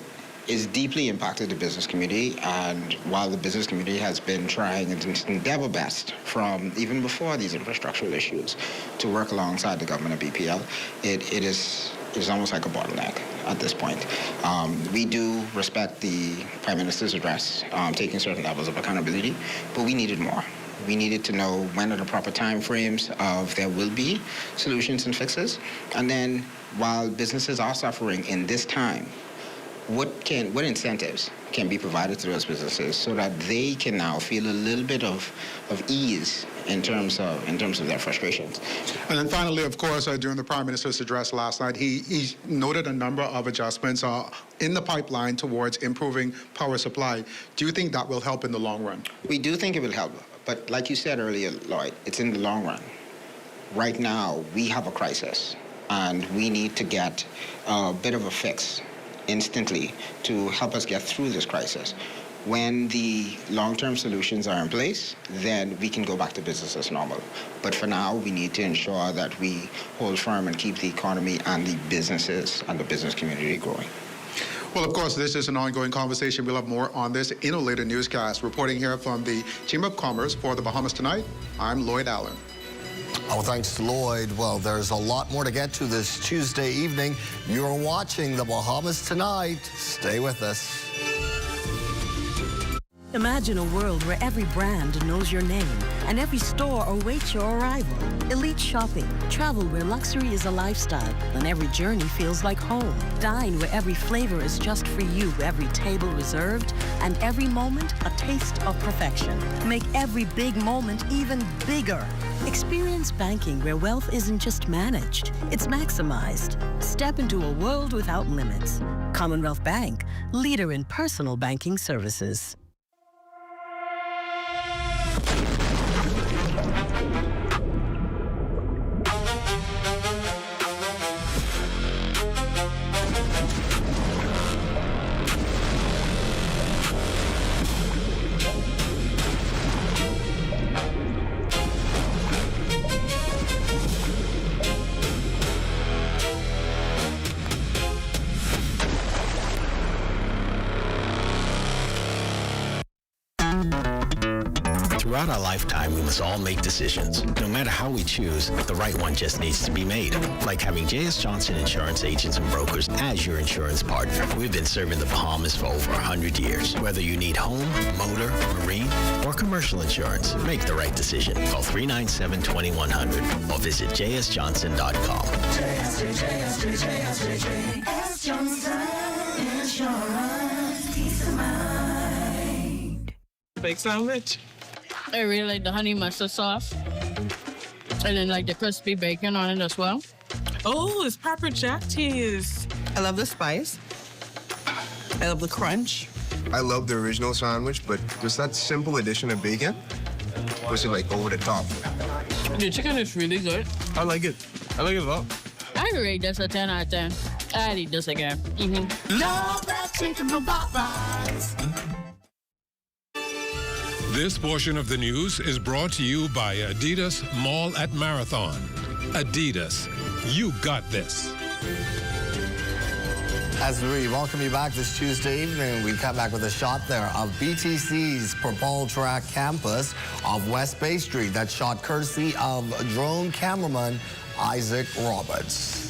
[SPEAKER 17] is deeply impacted the business community. And while the business community has been trying its endeavor best from even before these infrastructural issues to work alongside the government of BPL, it is almost like a bottleneck at this point. We do respect the Prime Minister's address, taking certain levels of accountability, but we needed more. We needed to know when are the proper time frames of there will be solutions and fixes. And then while businesses are suffering in this time, what incentives can be provided to those businesses so that they can now feel a little bit of ease in terms of their frustrations.
[SPEAKER 15] And then finally, of course, during the Prime Minister's address last night, he noted a number of adjustments in the pipeline towards improving power supply. Do you think that will help in the long run?
[SPEAKER 17] We do think it will help, but like you said earlier, Lloyd, it's in the long run. Right now, we have a crisis, and we need to get a bit of a fix instantly to help us get through this crisis. When the long-term solutions are in place, then we can go back to business as normal. But for now, we need to ensure that we hold firm and keep the economy and the businesses and the business community growing.
[SPEAKER 15] Well, of course, this is an ongoing conversation. We'll have more on this in a later newscast. Reporting here from the Chamber of Commerce for the Bahamas Tonight, I'm Lloyd Allen.
[SPEAKER 7] Oh, thanks to Lloyd. Well, there's a lot more to get to this Tuesday evening. You're watching the Bahamas Tonight. Stay with us.
[SPEAKER 18] Imagine a world where every brand knows your name and every store awaits your arrival. Elite shopping, travel where luxury is a lifestyle and every journey feels like home. Dine where every flavor is just for you, every table reserved, and every moment a taste of perfection. Make every big moment even bigger. Experience banking where wealth isn't just managed, it's maximized. Step into a world without limits. Commonwealth Bank, leader in personal banking services.
[SPEAKER 19] Throughout our lifetime, we must all make decisions. No matter how we choose, the right one just needs to be made. Like having J.S. Johnson Insurance Agents and Brokers as your insurance partner. We've been serving the Bahamas for over 100 years. Whether you need home, motor, marine, or commercial insurance, make the right decision. Call 397-2100 or visit jsjohnson.com.
[SPEAKER 12] JS Johnson Insurance, peace of mind.
[SPEAKER 22] Baked sandwich. I really like the honey mustard sauce. And then like the crispy bacon on it as well.
[SPEAKER 23] Oh, it's pepper jack cheese. I love the spice. I love the crunch.
[SPEAKER 26] I love the original sandwich, but just that simple addition of bacon was like over the top.
[SPEAKER 22] The chicken is really good.
[SPEAKER 26] I like it. I like it a lot.
[SPEAKER 22] I rate this a 10 out of 10. I'd eat this again.
[SPEAKER 12] Love that chicken from Popeyes.
[SPEAKER 27] This portion of the news is brought to you by Adidas Mall at Marathon. Adidas, you got this.
[SPEAKER 7] As we welcome you back this Tuesday evening, we come back with a shot there of BTC's Purple Track campus of West Bay Street. That shot courtesy of drone cameraman Isaac Roberts.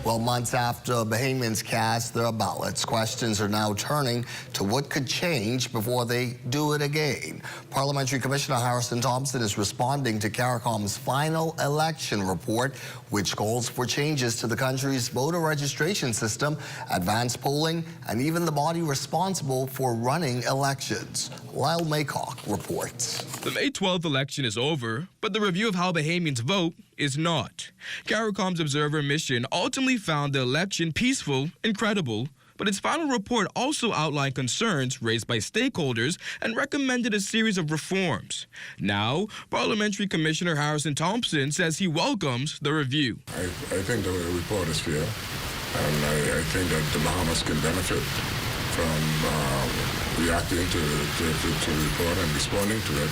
[SPEAKER 7] Well, months after Bahamians cast their ballots, questions are now turning to what could change before they do it again. Parliamentary Commissioner Harrison Thompson is responding to CARICOM's final election report, which calls for changes to the country's voter registration system, advanced polling, and even the body responsible for running elections. Lyle Maycock reports.
[SPEAKER 28] The May 12th election is over, but the review of how Bahamians vote is not. CARICOM's observer mission ultimately found the election peaceful and credible, but its final report also outlined concerns raised by stakeholders and recommended a series of reforms. Now, Parliamentary Commissioner Harrison Thompson says he welcomes the review.
[SPEAKER 1] I think the report is fair, and I think that the Bahamas can benefit from reacting to the report and responding to it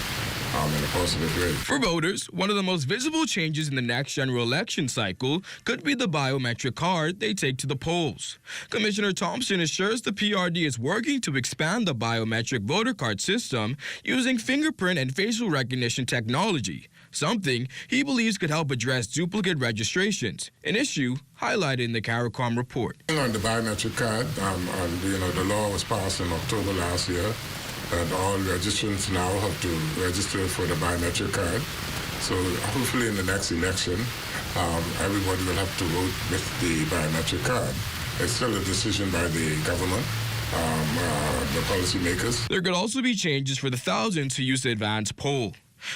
[SPEAKER 1] in a positive way.
[SPEAKER 28] For voters, one of the most visible changes in the next general election cycle could be the biometric card they take to the polls. Commissioner Thompson assures the PRD is working to expand the biometric voter card system using fingerprint and facial recognition technology, something he believes could help address duplicate registrations, an issue highlighted in the CARICOM report.
[SPEAKER 1] On the biometric card, the law was passed in October last year, and all registrants now have to register for the biometric card. So hopefully in the next election, everybody will have to vote with the biometric card. It's still a decision by the government, the policymakers.
[SPEAKER 28] There could also be changes for the thousands who use the advanced poll.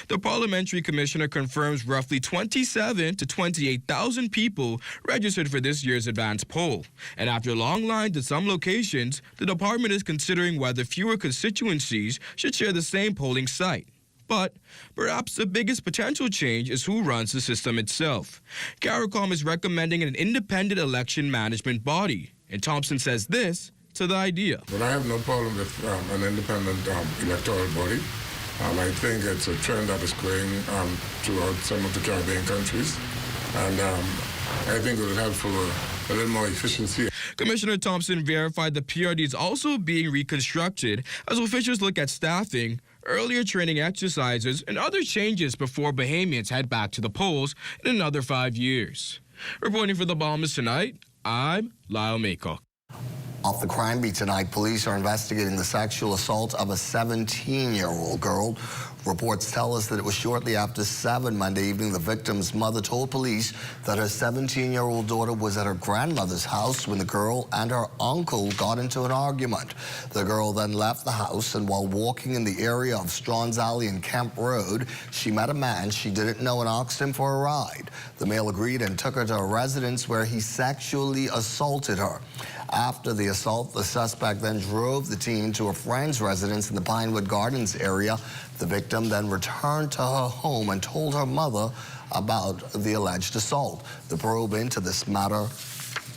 [SPEAKER 28] The parliamentary commissioner confirms roughly 27,000 to 28,000 people registered for this year's advanced poll. And after long lines at some locations, the department is considering whether fewer constituencies should share the same polling site. But perhaps the biggest potential change is who runs the system itself. CARICOM is recommending an independent election management body. And Thompson says this to the idea.
[SPEAKER 1] But I have no problem with an independent electoral body. I think it's a trend that is going throughout some of the Caribbean countries, and I think it would help for a little more efficiency.
[SPEAKER 28] Commissioner Thompson verified the PRD is also being reconstructed as officials look at staffing, earlier training exercises, and other changes before Bahamians head back to the polls in another 5 years. Reporting for the Bahamas Tonight, I'm Lyle Maycock.
[SPEAKER 7] Off the crime beat tonight, police are investigating the sexual assault of a 17-year-old girl. Reports tell us that it was shortly after 7 Monday evening the victim's mother told police that her 17-year-old daughter was at her grandmother's house when the girl and her uncle got into an argument. The girl then left the house, and while walking in the area of Straughns Alley and Kemp Road, she met a man she didn't know and asked him for a ride. The male agreed and took her to a residence where he sexually assaulted her. After the assault, the suspect then drove the teen to a friend's residence in the Pinewood Gardens area. The victim then returned to her home and told her mother about the alleged assault. The probe into this matter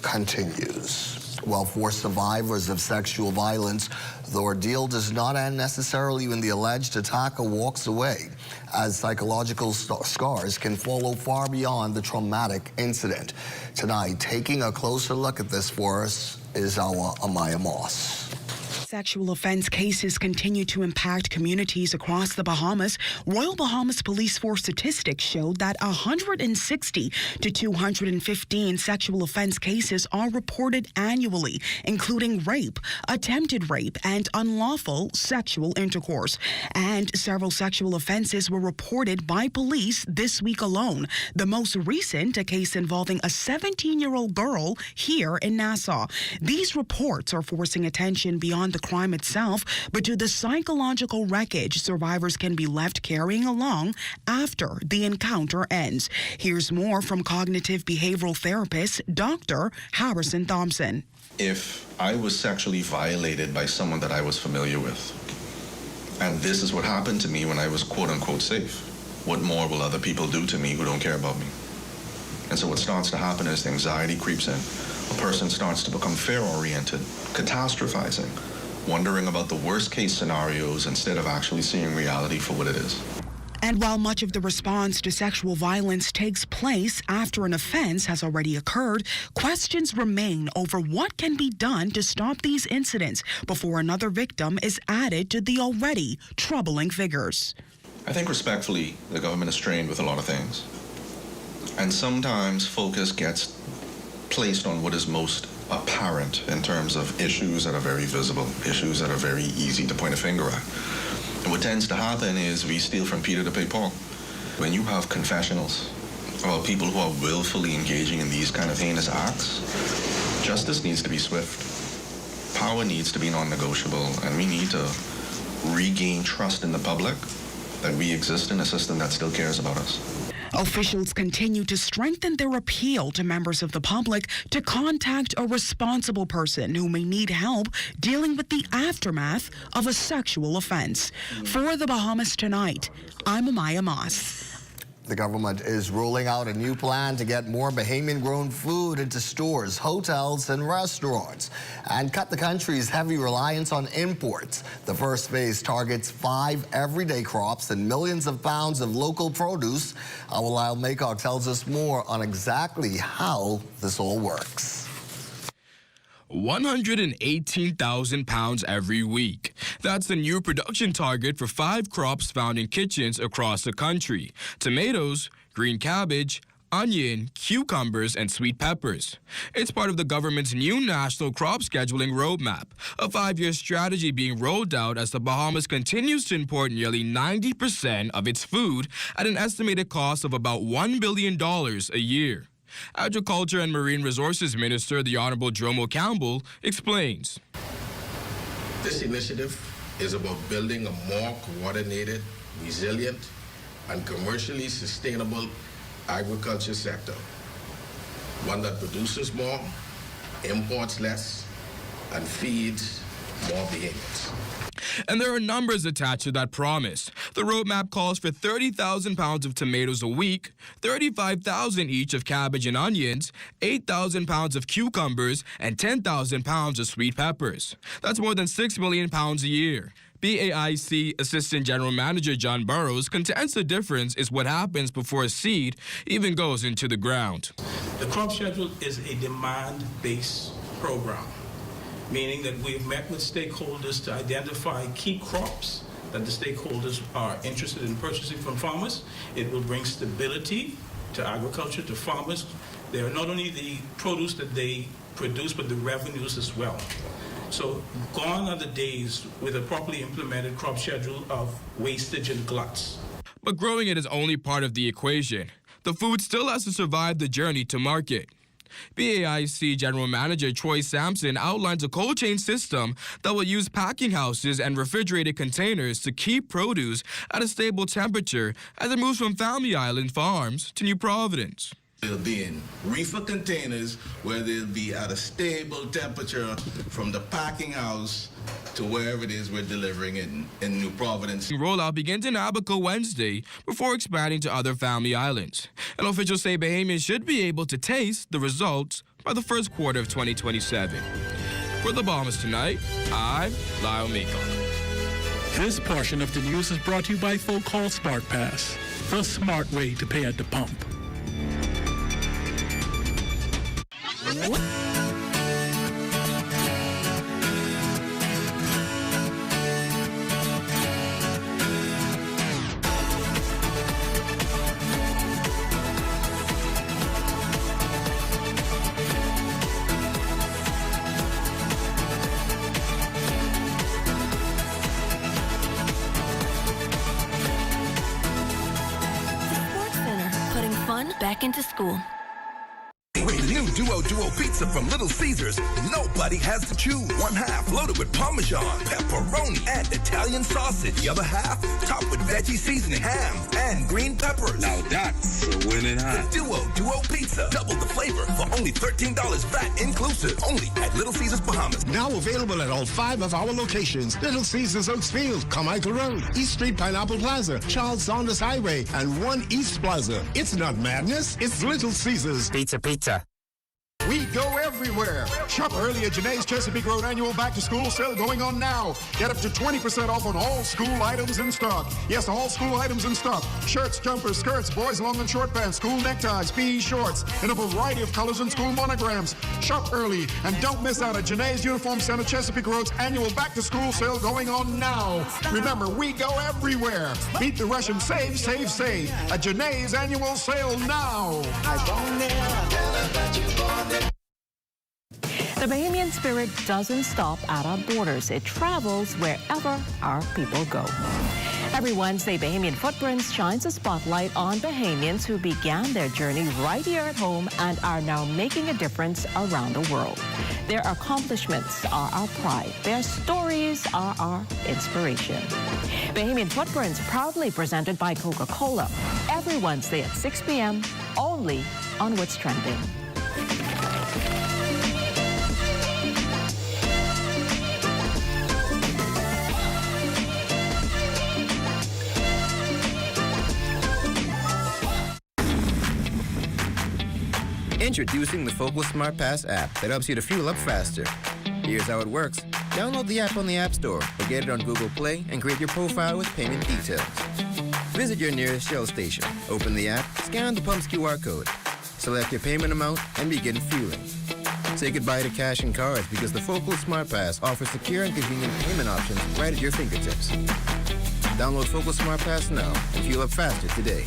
[SPEAKER 7] continues. Well, for survivors of sexual violence, the ordeal does not end necessarily when the alleged attacker walks away, as psychological scars can follow far beyond the traumatic incident. Tonight, taking a closer look at this for us is our Amaya Moss.
[SPEAKER 4] Sexual offense cases continue to impact communities across the Bahamas. Royal Bahamas Police Force statistics showed that 160 to 215 sexual offense cases are reported annually, including rape, attempted rape, and unlawful sexual intercourse. And several sexual offenses were reported by police this week alone. The most recent, a case involving a 17-year-old girl here in Nassau. These reports are forcing attention beyond the crime itself, but to the psychological wreckage survivors can be left carrying along after the encounter ends. Here's more from cognitive behavioral therapist Dr. Harrison Thompson.
[SPEAKER 5] If I was sexually violated by someone that I was familiar with, and this is what happened to me when I was quote-unquote safe, what more will other people do to me who don't care about me? And so what starts to happen is the anxiety creeps in. A person starts to become fear-oriented, catastrophizing, wondering about the worst-case scenarios instead of actually seeing reality for what it is.
[SPEAKER 4] And while much of the response to sexual violence takes place after an offense has already occurred, questions remain over what can be done to stop these incidents before another victim is added to the already troubling figures.
[SPEAKER 5] I think respectfully, the government is strained with a lot of things. And sometimes focus gets placed on what is most apparent in terms of issues that are very visible, issues that are very easy to point a finger at. And what tends to happen is we steal from Peter to pay Paul. When you have confessionals about people who are willfully engaging in these kind of heinous acts, justice needs to be swift. Power needs to be non-negotiable, and we need to regain trust in the public that we exist in a system that still cares about us.
[SPEAKER 4] Officials continue to strengthen their appeal to members of the public to contact a responsible person who may need help dealing with the aftermath of a sexual offense. For the Bahamas Tonight, I'm Amaya Moss.
[SPEAKER 7] The government is rolling out a new plan to get more Bahamian-grown food into stores, hotels, and restaurants, and cut the country's heavy reliance on imports. The first phase targets 5 everyday crops and millions of pounds of local produce. Our Lyle Maycock tells us more on exactly how this all works.
[SPEAKER 28] 118,000 pounds every week. That's the new production target for 5 crops found in kitchens across the country: tomatoes, green cabbage, onion, cucumbers, and sweet peppers. It's part of the government's new National Crop Scheduling Roadmap, a 5-year strategy being rolled out as the Bahamas continues to import nearly 90% of its food at an estimated cost of about $1 billion a year. Agriculture and Marine Resources Minister, the Honorable Jomo Campbell, explains.
[SPEAKER 3] This initiative is about building a more coordinated, resilient, and commercially sustainable agriculture sector, one that produces more, imports less, and feeds more Bahamians.
[SPEAKER 28] And there are numbers attached to that promise. The roadmap calls for 30,000 pounds of tomatoes a week, 35,000 each of cabbage and onions, 8,000 pounds of cucumbers, and 10,000 pounds of sweet peppers. That's more than 6 million pounds a year. BAIC Assistant General Manager John Burrows contends the difference is what happens before a seed even goes into the ground.
[SPEAKER 6] The crop schedule is a demand-based program, meaning that we've met with stakeholders to identify key crops that the stakeholders are interested in purchasing from farmers. It will bring stability to agriculture, to farmers. They are not only the produce that they produce, but the revenues as well. So gone are the days with a properly implemented crop schedule of wastage and gluts.
[SPEAKER 28] But growing it is only part of the equation. The food still has to survive the journey to market. BAIC General Manager Troy Sampson outlines a cold chain system that will use packing houses and refrigerated containers to keep produce at a stable temperature as it moves from Family Island farms to New Providence.
[SPEAKER 3] They'll be in reefer containers where they'll be at a stable temperature from the packing house to wherever it is we're delivering in New Providence.
[SPEAKER 28] The rollout begins in Abaco Wednesday before expanding to other Family Islands. And officials say Bahamians should be able to taste the results by the first quarter of 2027. For the Bahamas Tonight, I'm Lyle Maycock.
[SPEAKER 11] This portion of the news is brought to you by Folk Call Smart Pass, the smart way to pay at the pump.
[SPEAKER 13] Back into school.
[SPEAKER 16] With the new Duo Pizza from Little Caesars, nobody has to choose. One half loaded with Parmesan, pepperoni, and Italian sausage. The other half topped with veggie seasoning, ham, and green peppers. Now that's a winning hand. The Duo Pizza, double the flavor for only $13 VAT inclusive. Only at Little Caesars Bahamas.
[SPEAKER 21] Now available at all 5 of our locations: Little Caesars Oaksfield, Carmichael Road, East Street Pineapple Plaza, Charles Saunders Highway, and 1 East Plaza. It's not madness, it's Little Caesars.
[SPEAKER 24] Pizza.
[SPEAKER 25] We go everywhere. Shop early at Janae's Chesapeake Road annual back-to-school sale going on now. Get up to 20% off on all school items in stock. Yes, all school items in stock. Shirts, jumpers, skirts, boys' long and short pants, school neckties, PE shorts, and a variety of colors and school monograms. Shop early and don't miss out at Janae's Uniform Center Chesapeake Road's annual back-to-school sale going on now. Remember, we go everywhere. Beat the rush and save at Janae's annual sale now.
[SPEAKER 2] The The Bahamian spirit doesn't stop at our borders. It travels wherever our people go. Every Wednesday, Bahamian Footprints shines a spotlight on Bahamians who began their journey right here at home and are now making a difference around the world. Their accomplishments are our pride. Their stories are our inspiration. Bahamian Footprints, proudly presented by Coca-Cola, every Wednesday at 6 p.m., only on What's Trending.
[SPEAKER 8] Introducing the Focal Smart Pass app that helps you to fuel up faster. Here's how it works. Download the app on the App Store or get it on Google Play and create your profile with payment details. Visit your nearest Shell station. Open the app, scan the pump's QR code, select your payment amount, and begin fueling. Say goodbye to cash and cards because the Focal Smart Pass offers secure and convenient payment options right at your fingertips. Download Focal Smart Pass now and fuel up faster today.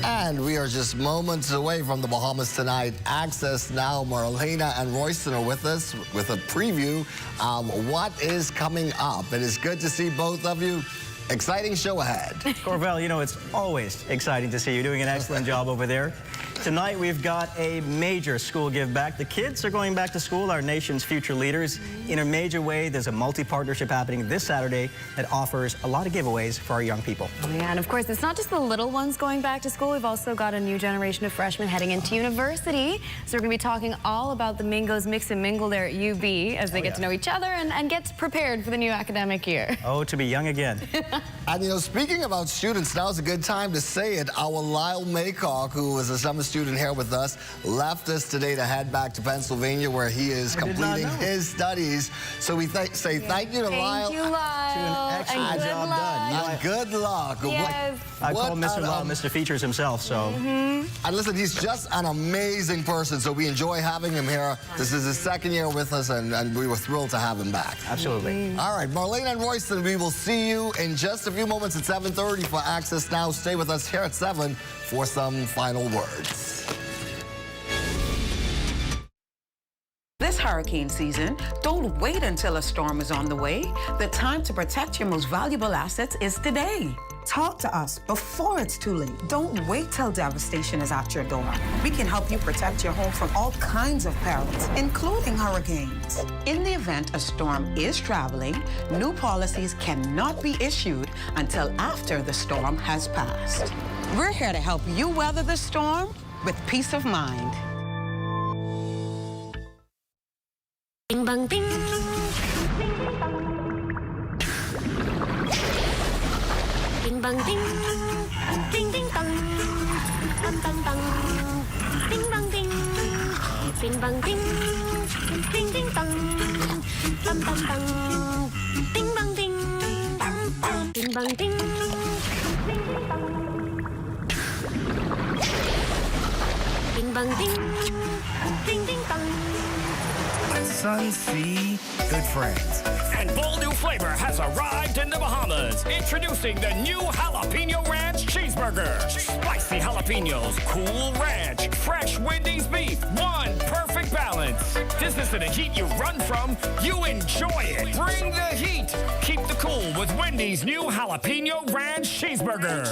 [SPEAKER 7] And we are just moments away from the Bahamas Tonight. Access Now. Marlena and Royston are with us with a preview of what is coming up. It is good to see both of you. Exciting show ahead.
[SPEAKER 9] Corvell, you know, it's always exciting to see you doing an excellent job over there. Tonight, we've got a major school give back. The kids are going back to school, our nation's future leaders. In a major way, there's a multi-partnership happening this Saturday that offers a lot of giveaways for our young people.
[SPEAKER 10] Oh, yeah, and of course, it's not just the little ones going back to school. We've also got a new generation of freshmen heading into university. So we're going to be talking all about the Mingos Mix and Mingle there at UB as they get to know each other and get prepared for the new academic year.
[SPEAKER 9] Oh, to be young again.
[SPEAKER 7] And, you know, speaking about students, now's a good time to say it. Our Lyle Maycock, who was a summer student here with us, left us today to head back to Pennsylvania where he is completing his studies. So we say thank you to Lyle.
[SPEAKER 10] Thank you, Lyle.
[SPEAKER 9] An excellent job done. You know,
[SPEAKER 7] and good luck.
[SPEAKER 10] Yes.
[SPEAKER 9] I call Mr. Lyle Mr. Features himself, so.
[SPEAKER 7] And listen, he's just an amazing person, so we enjoy having him here. This is his second year with us, and we were thrilled to have him back.
[SPEAKER 9] Absolutely.
[SPEAKER 7] All right, Marlena and Royston, we will see you in just a few moments at 7:30 for Access Now. Stay with us here at 7 for some final words.
[SPEAKER 13] This hurricane season, don't wait until a storm is on the way. The time to protect your most valuable assets is today.
[SPEAKER 14] Talk to us before it's too late. Don't wait till devastation is at your door. We can help you protect your home from all kinds of perils, including hurricanes.
[SPEAKER 13] In the event a storm is traveling, new policies cannot be issued until after the storm has passed. We're here to help you weather the storm with peace of mind.
[SPEAKER 17] Bing bang bing. Bing bang bing. Bing bing bang. Bang bang bang. Bing bang bing. Bing bang bing. Bing bing bang. Bang bang bang. Bing bang bing. Bing bang bing. Bing bang bing. Bing bing bang.
[SPEAKER 20] Sunsea, good friends.
[SPEAKER 24] And bold new flavor has arrived in the Bahamas. Introducing the new Jalapeno Ranch Cheeseburger. Spicy jalapenos, cool ranch, fresh Wendy's beef. One perfect balance. This isn't a heat you run from, you enjoy it. Bring the heat. Keep the cool with Wendy's new Jalapeno Ranch Cheeseburger.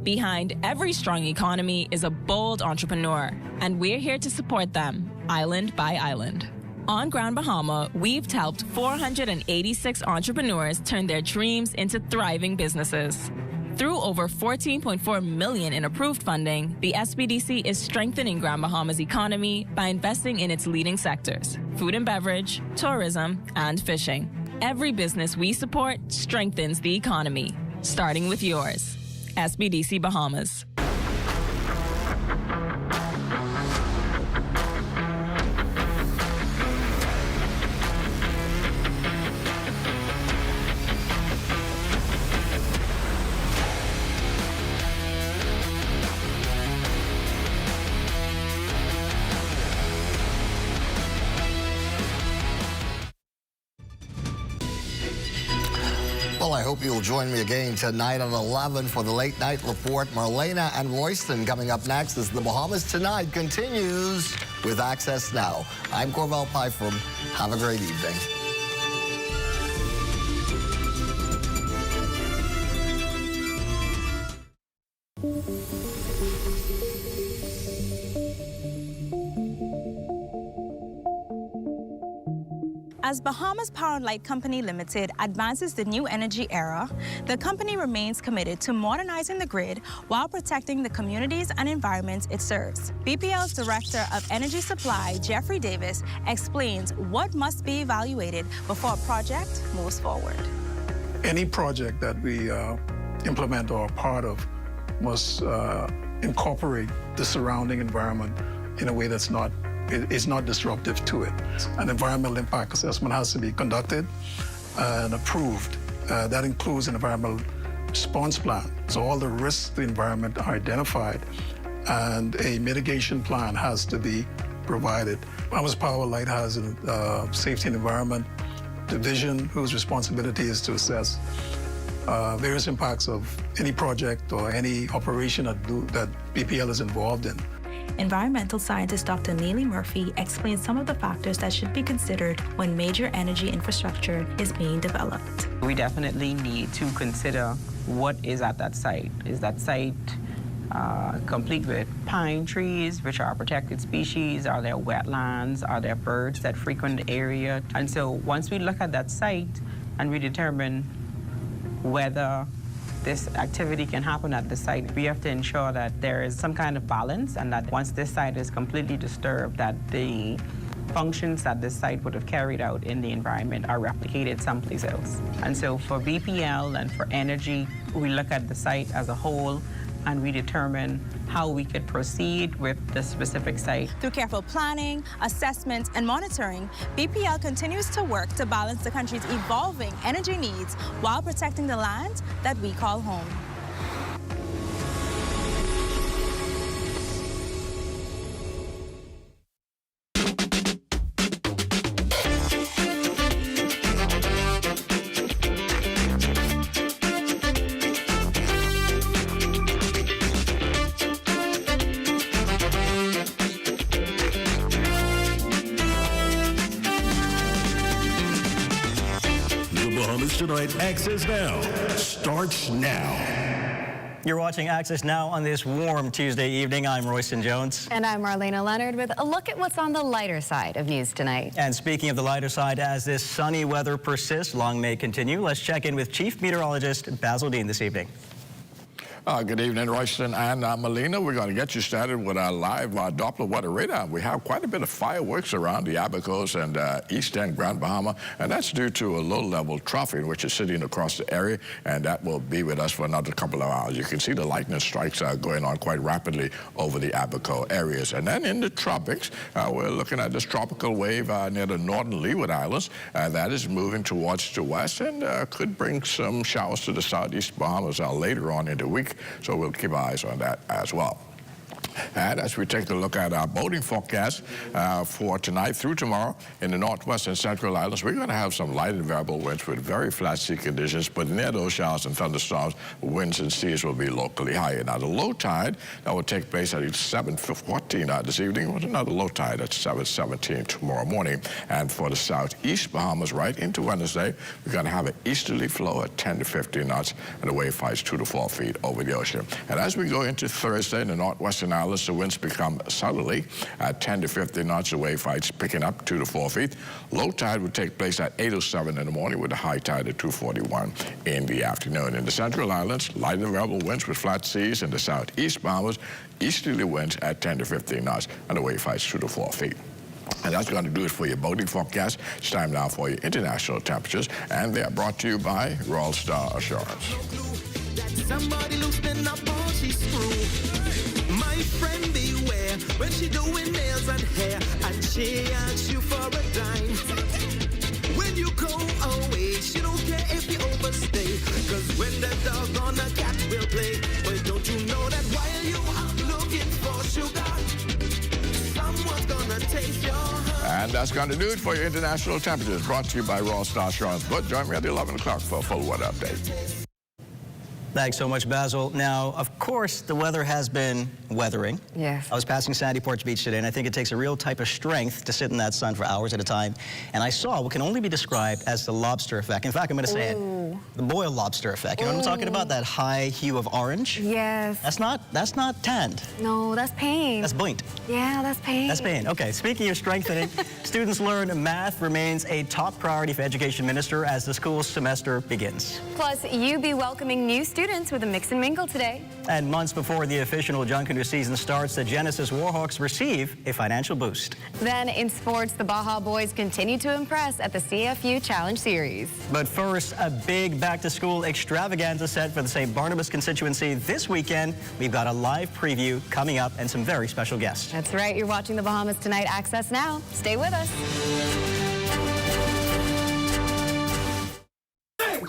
[SPEAKER 29] Behind every strong economy is a bold entrepreneur, and we're here to support them, island by island. On Grand Bahama, we've helped 486 entrepreneurs turn their dreams into thriving businesses. Through over $14.4 million in approved funding, the SBDC is strengthening Grand Bahama's economy by investing in its leading sectors: food and beverage, tourism, and fishing. Every business we support strengthens the economy, starting with yours. SBDC Bahamas.
[SPEAKER 7] Well, I hope you'll join me again tonight at 11 for the Late Night Report. Marlena and Royston coming up next as the Bahamas Tonight continues with Access Now. I'm Corvell Pyfrom. Have a great evening.
[SPEAKER 1] As Bahamas Power and Light Company Limited advances the new energy era, the company remains committed to modernizing the grid while protecting the communities and environments it serves. BPL's Director of Energy Supply, Jeffrey Davis, explains what must be evaluated before a project moves forward.
[SPEAKER 25] Any project that we implement or are part of must incorporate the surrounding environment in a way that's not disruptive to it. An environmental impact assessment has to be conducted and approved. That includes an environmental response plan. So all the risks to the environment are identified and a mitigation plan has to be provided. Bahamas Power Light has a safety and environment division whose responsibility is to assess various impacts of any project or any operation that BPL is involved in.
[SPEAKER 1] Environmental scientist Dr. Neely Murphy explains some of the factors that should be considered when major energy infrastructure is being developed.
[SPEAKER 12] We definitely need to consider what is at that site. Is that site complete with pine trees, which are protected species? Are there wetlands? Are there birds that frequent the area? And so once we look at that site and we determine whether this activity can happen at the site, we have to ensure that there is some kind of balance and that once this site is completely disturbed, that the functions that this site would have carried out in the environment are replicated someplace else. And so for BPL and for energy, we look at the site as a whole and we determine how we could proceed with the specific site.
[SPEAKER 1] Through careful planning, assessment, and monitoring, BPL continues to work to balance the country's evolving energy needs while protecting the land that we call home.
[SPEAKER 15] Tonight, Access Now starts now.
[SPEAKER 9] You're watching Access Now on this warm Tuesday evening. I'm Royston Jones.
[SPEAKER 10] And I'm Marlena Leonard with a look at what's on the lighter side of news tonight.
[SPEAKER 9] And speaking of the lighter side, as this sunny weather persists, long may continue, let's check in with Chief Meteorologist Basil Dean this evening.
[SPEAKER 18] Good evening, Royston and Melina. We're going to get you started with our live Doppler weather radar. We have quite a bit of fireworks around the Abacos and East End Grand Bahama, and that's due to a low-level trough which is sitting across the area, and that will be with us for another couple of hours. You can see the lightning strikes going on quite rapidly over the Abaco areas. And then in the tropics, we're looking at this tropical wave near the northern Leeward Islands. That is moving towards the west and could bring some showers to the southeast Bahamas later on in the week. So we'll keep our eyes on that as well. And as we take a look at our boating forecast for tonight through tomorrow in the northwest and central islands, we're going to have some light and variable winds with very flat sea conditions, but near those showers and thunderstorms, winds and seas will be locally higher. Now, the low tide that will take place at 7:14 this evening with another low tide at 7:17 tomorrow morning. And for the southeast Bahamas right into Wednesday, we're going to have an easterly flow at 10 to 15 knots and the wave heights 2 to 4 feet over the ocean. And as we go into Thursday in the northwestern islands, the winds become southerly at 10 to 15 knots, the wave heights picking up 2 to 4 feet. Low tide would take place at 8:07 in the morning with a high tide at 2:41 in the afternoon. In the central islands, light and variable winds with flat seas. In the southeast Bahamas, easterly winds at 10 to 15 knots and the wave heights 2 to 4 feet. And that's going to do it for your boating forecast. It's time now for your international temperatures, and they are brought to you by Royal Star Assurance.
[SPEAKER 19] Somebody loosening up all she screw. My friend beware when she doing nails and hair and she asks you for a dime. When you go away, she don't care if you overstay, cause when the dog on the cat will play. But don't you know that while you are looking for sugar, someone's gonna taste your heart.
[SPEAKER 18] And that's going to do it for your international temperatures, brought to you by Raw Star Insurance. But join me at 11 o'clock for a full weather update.
[SPEAKER 9] Thanks so much, Basil. Now, of course, the weather has been weathering.
[SPEAKER 10] Yes.
[SPEAKER 9] I was passing Sandy Porch Beach today, and I think it takes a real type of strength to sit in that sun for hours at a time. And I saw what can only be described as the lobster effect. In fact, I'm going to say it, the boiled lobster effect. You know what I'm talking about? That high hue of orange?
[SPEAKER 10] Yes.
[SPEAKER 9] That's not tanned.
[SPEAKER 10] No, that's pain.
[SPEAKER 9] That's blinked.
[SPEAKER 10] Yeah, that's pain.
[SPEAKER 9] That's pain. Okay, speaking of strengthening, students learn math remains a top priority for Education Minister as the school semester begins.
[SPEAKER 10] Plus, you be welcoming new students with a mix and mingle today.
[SPEAKER 9] And months before the official Junkanoo season starts, the Genesis Warhawks receive a financial boost.
[SPEAKER 10] Then in sports, the Baja boys continue to impress at the CFU Challenge Series.
[SPEAKER 9] But first, a big back-to-school extravaganza set for the St. Barnabas constituency this weekend. We've got a live preview coming up and some very special guests.
[SPEAKER 10] That's right. You're watching the Bahamas Tonight. Access now. Stay with us.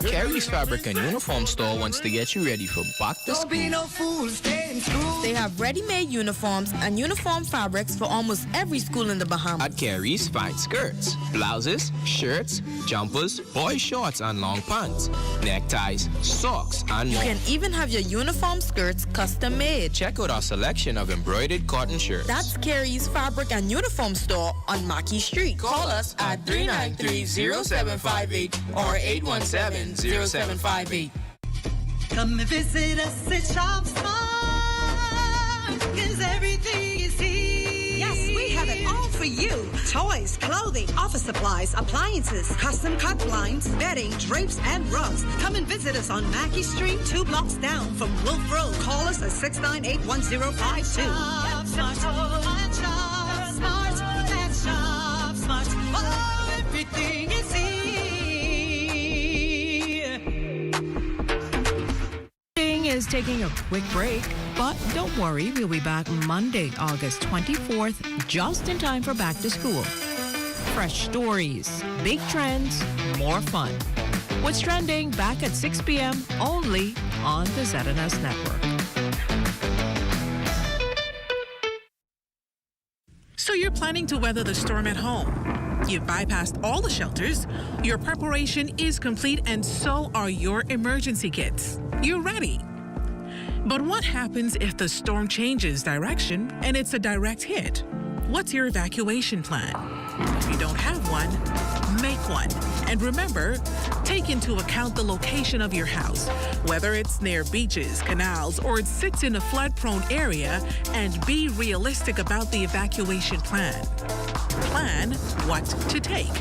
[SPEAKER 3] Carrie's Fabric and Uniform Store wants to get you ready for back to school.
[SPEAKER 4] Don't be no fool, stay in school. They have ready-made uniforms and uniform fabrics for almost every school in the Bahamas.
[SPEAKER 3] At Carrie's, find skirts, blouses, shirts, jumpers, boy shorts and long pants, neckties, socks, and more.
[SPEAKER 4] You can even have your uniform skirts custom made.
[SPEAKER 3] Check out our selection of embroidered cotton shirts.
[SPEAKER 4] That's Carrie's Fabric and Uniform Store on Mackey Street. Call us at 393-0758 or 817-0758.
[SPEAKER 5] Come and visit us at Shop Smart, 'cause everything is here.
[SPEAKER 6] Yes, we have it all for you. Toys, clothing, office supplies, appliances, custom cut blinds, bedding, drapes, and rugs. Come and visit us on Mackey Street, 2 blocks down from Wolf Road. Call us at 698-1052.
[SPEAKER 5] Shop Smart, Shop Smart, that's Shop Smart. Oh, everything is here.
[SPEAKER 22] Is taking a quick break, but don't worry, we'll be back Monday, August 24th, just in time for back to school. Fresh stories, big trends, more fun. What's trending back at 6 p.m. only on the ZNS network.
[SPEAKER 23] So you're planning to weather the storm at home. You've bypassed all the shelters, your preparation is complete, and so are your emergency kits. You're ready. But what happens if the storm changes direction and it's a direct hit? What's your evacuation plan? If you don't have one, make one. And remember, take into account the location of your house, whether it's near beaches, canals, or it sits in a flood-prone area, and be realistic about the evacuation plan. Plan what to take.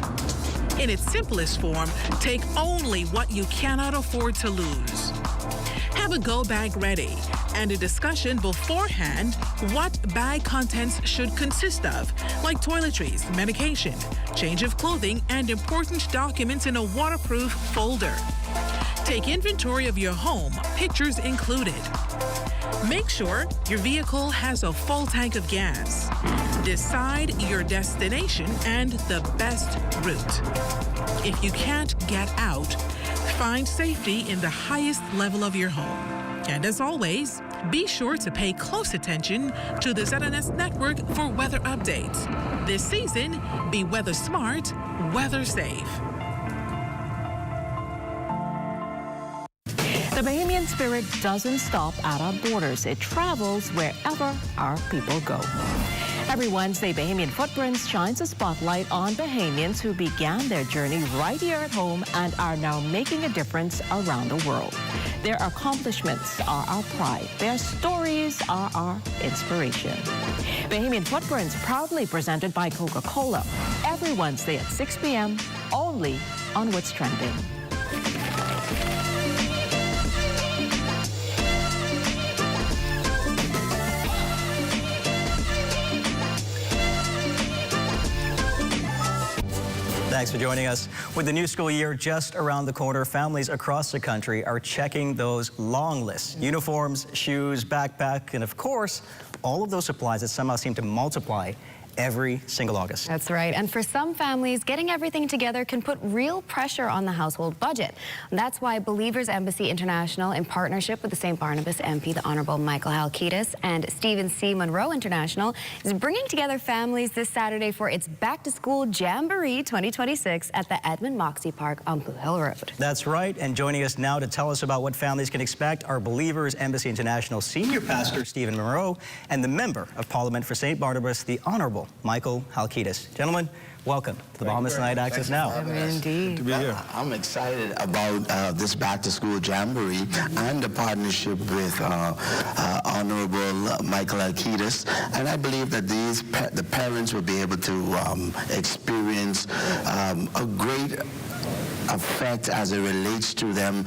[SPEAKER 23] In its simplest form, take only what you cannot afford to lose. Have a go bag ready and a discussion beforehand what bag contents should consist of, like toiletries, medication, change of clothing, and important documents in a waterproof folder. Take inventory of your home, pictures included. Make sure your vehicle has a full tank of gas. Decide your destination and the best route. If you can't get out, find safety in the highest level of your home. And as always, be sure to pay close attention to the ZNS network for weather updates. This season, be weather smart, weather safe.
[SPEAKER 22] The Bahamian spirit doesn't stop at our borders. It travels wherever our people go. Every Wednesday, Bahamian Footprints shines a spotlight on Bahamians who began their journey right here at home and are now making a difference around the world. Their accomplishments are our pride. Their stories are our inspiration. Bahamian Footprints, proudly presented by Coca-Cola, every Wednesday at 6 p.m., only on What's Trending.
[SPEAKER 9] Thanks for joining us. With the new school year just around the corner, families across the country are checking those long lists. Uniforms, shoes, backpack, and of course, all of those supplies that somehow seem to multiply every single August.
[SPEAKER 10] That's right. And for some families, getting everything together can put real pressure on the household budget. That's why Believers Embassy International, in partnership with the St. Barnabas MP, the Honorable Michael Halkitis, and Stephen C. Monroe International, is bringing together families this Saturday for its Back to School Jamboree 2026 at the Edmund Moxie Park on Blue Hill Road.
[SPEAKER 9] That's right. And joining us now to tell us about what families can expect are Believers Embassy International Senior Pastor Stephen Monroe and the Member of Parliament for St. Barnabas, the Honorable Michael Halkitis. Gentlemen, welcome to the Bahamas Tonight Access Now.
[SPEAKER 10] Indeed.
[SPEAKER 2] To be here. I'm excited about this Back to School Jamboree and the partnership with Honorable Michael Halkitis. And I believe that the parents will be able to experience a great effect as it relates to them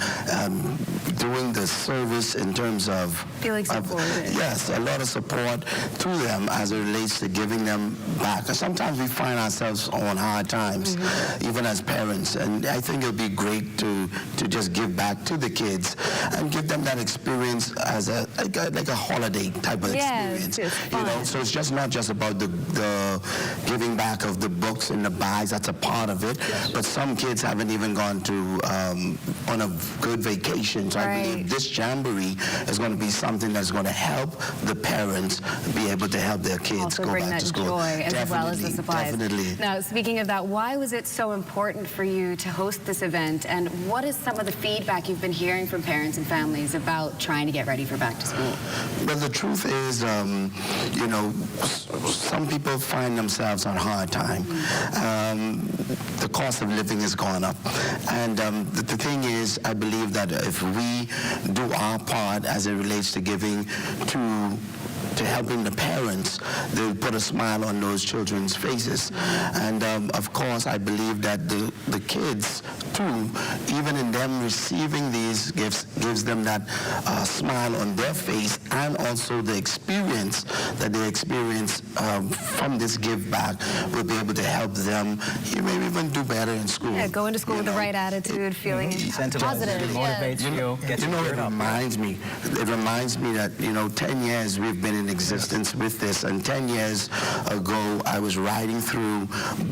[SPEAKER 2] doing the service in terms of
[SPEAKER 10] feeling supported.
[SPEAKER 2] Yes, a lot of support to them as it relates to giving them back. Sometimes we find ourselves on hard times, even as parents, and I think it'll be great to just give back to the kids and give them that experience as like a holiday type of experience. You know, so it's just not just about the giving back of the books and the bags. That's a part of it, but some kids haven't even gone to on a good vacation. So I believe this jamboree is going to be something that's going to help the parents be able to help their kids
[SPEAKER 10] also
[SPEAKER 2] go
[SPEAKER 10] bring
[SPEAKER 2] back
[SPEAKER 10] that
[SPEAKER 2] to school.
[SPEAKER 10] joy as well as the supplies.
[SPEAKER 2] Definitely.
[SPEAKER 10] Now, speaking of that, why was it so important for you to host this event, and what is some of the feedback you've been hearing from parents and families about trying to get ready for back to school?
[SPEAKER 2] Well, the truth is, you know, some people find themselves on hard time. The cost of living has gone up. And the thing is, I believe that if we do our part as it relates to giving to helping the parents, they'll put a smile on those children's faces. And of course, I believe that the kids, too, even in them receiving these gifts, gives them that smile on their face, and also the experience that they experience from this give back will be able to help them maybe even do better in school.
[SPEAKER 10] Yeah, go into school with the right attitude, feeling positive.
[SPEAKER 9] Motivates you, gets
[SPEAKER 2] you know, it reminds me that, you know, 10 years we've been in existence with this, and 10 years ago I was riding through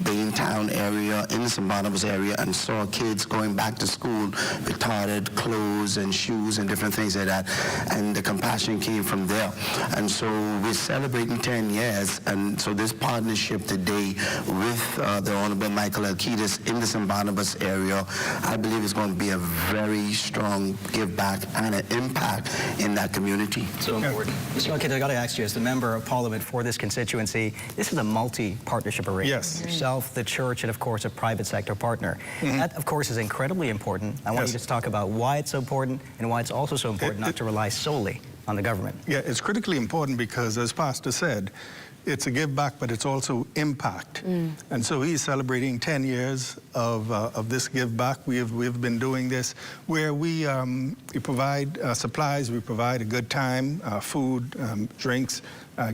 [SPEAKER 2] Baintown area, in the St. Barnabas area, and saw kids going back to school with tattered clothes and shoes and different things like that, and the compassion came from there. And so we're celebrating 10 years, and so this partnership today with the Honorable Michael Halkitis in the St. Barnabas area, I believe is going to be a very strong give back and an impact in that community.
[SPEAKER 9] So important. Mr. Halkitis, I got to ask you, as the Member of Parliament for this constituency, this is a multi-partnership arrangement.
[SPEAKER 25] Yes.
[SPEAKER 9] Yourself, the church, and of course a private sector partner. That, of course, is incredibly important. I want you to talk about why it's so important and why it's also so important not to rely solely on the government.
[SPEAKER 25] Yeah, it's critically important because, as Pastor said, it's a give back, but it's also impact. And so he's celebrating 10 years of this give back. We've been doing this where we provide supplies, we provide a good time, food, drinks,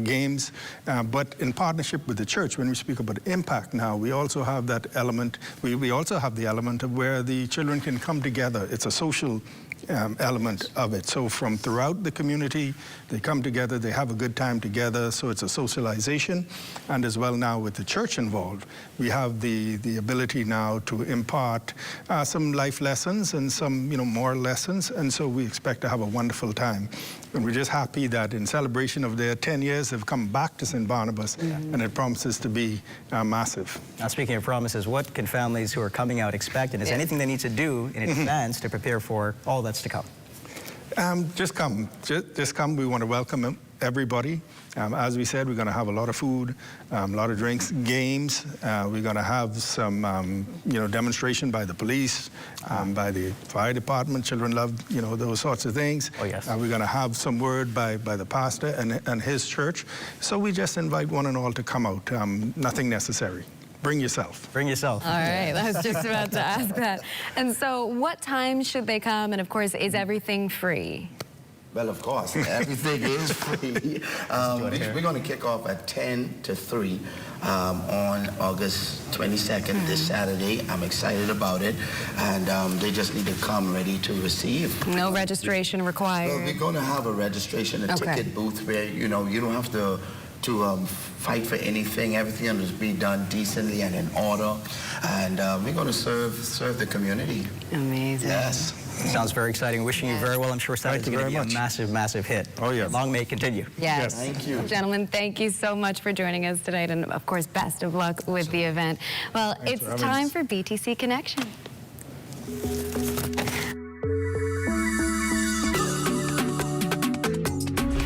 [SPEAKER 25] games, but in partnership with the church. When we speak about impact now, we also have that element. We also have the element of where the children can come together. It's a social element of it. So from throughout the community, they come together, they have a good time together, so it's a socialization. And as well now with the church involved, we have the ability now to impart some life lessons and some, you know, moral lessons, and so we expect to have a wonderful time. And we're just happy that in celebration of their 10 years, they've come back to St. Barnabas, and it promises to be massive.
[SPEAKER 9] Now, speaking of promises, what can families who are coming out expect, and is anything they need to do in advance to prepare for all that's to come?
[SPEAKER 25] Just come. Just come. We want to welcome everybody. As we said, we're going to have a lot of food, a lot of drinks, games. We're going to have some, you know, demonstration by the police, by the fire department. Children love, you know, those sorts of things.
[SPEAKER 9] Oh, yes.
[SPEAKER 25] We're going to have some word by the pastor and his church. So we just invite one and all to come out. Nothing necessary. Bring yourself.
[SPEAKER 9] Bring yourself.
[SPEAKER 10] All right, I was just about to ask that. And so what time should they come? And of course, is everything free?
[SPEAKER 2] Well, of course, everything is free. We're going to kick off at 10 to 3 on August 22nd, this Saturday. I'm excited about it, and they just need to come ready to receive.
[SPEAKER 10] No registration required?
[SPEAKER 2] Well, we're going to have a registration, a ticket booth where, you know, you don't have to to fight for anything. Everything will be done decently and in order, and we're going to serve the community.
[SPEAKER 10] Amazing.
[SPEAKER 2] Yes.
[SPEAKER 9] Sounds very exciting. Wishing you very well. I'm sure Saturday's going to be a massive, massive hit.
[SPEAKER 18] Oh, yeah.
[SPEAKER 9] Long may it continue.
[SPEAKER 10] Yes.
[SPEAKER 2] Thank you.
[SPEAKER 10] Gentlemen, thank you so much for joining us tonight, and of course, best of luck with the event. Well, it's time for BTC Connection.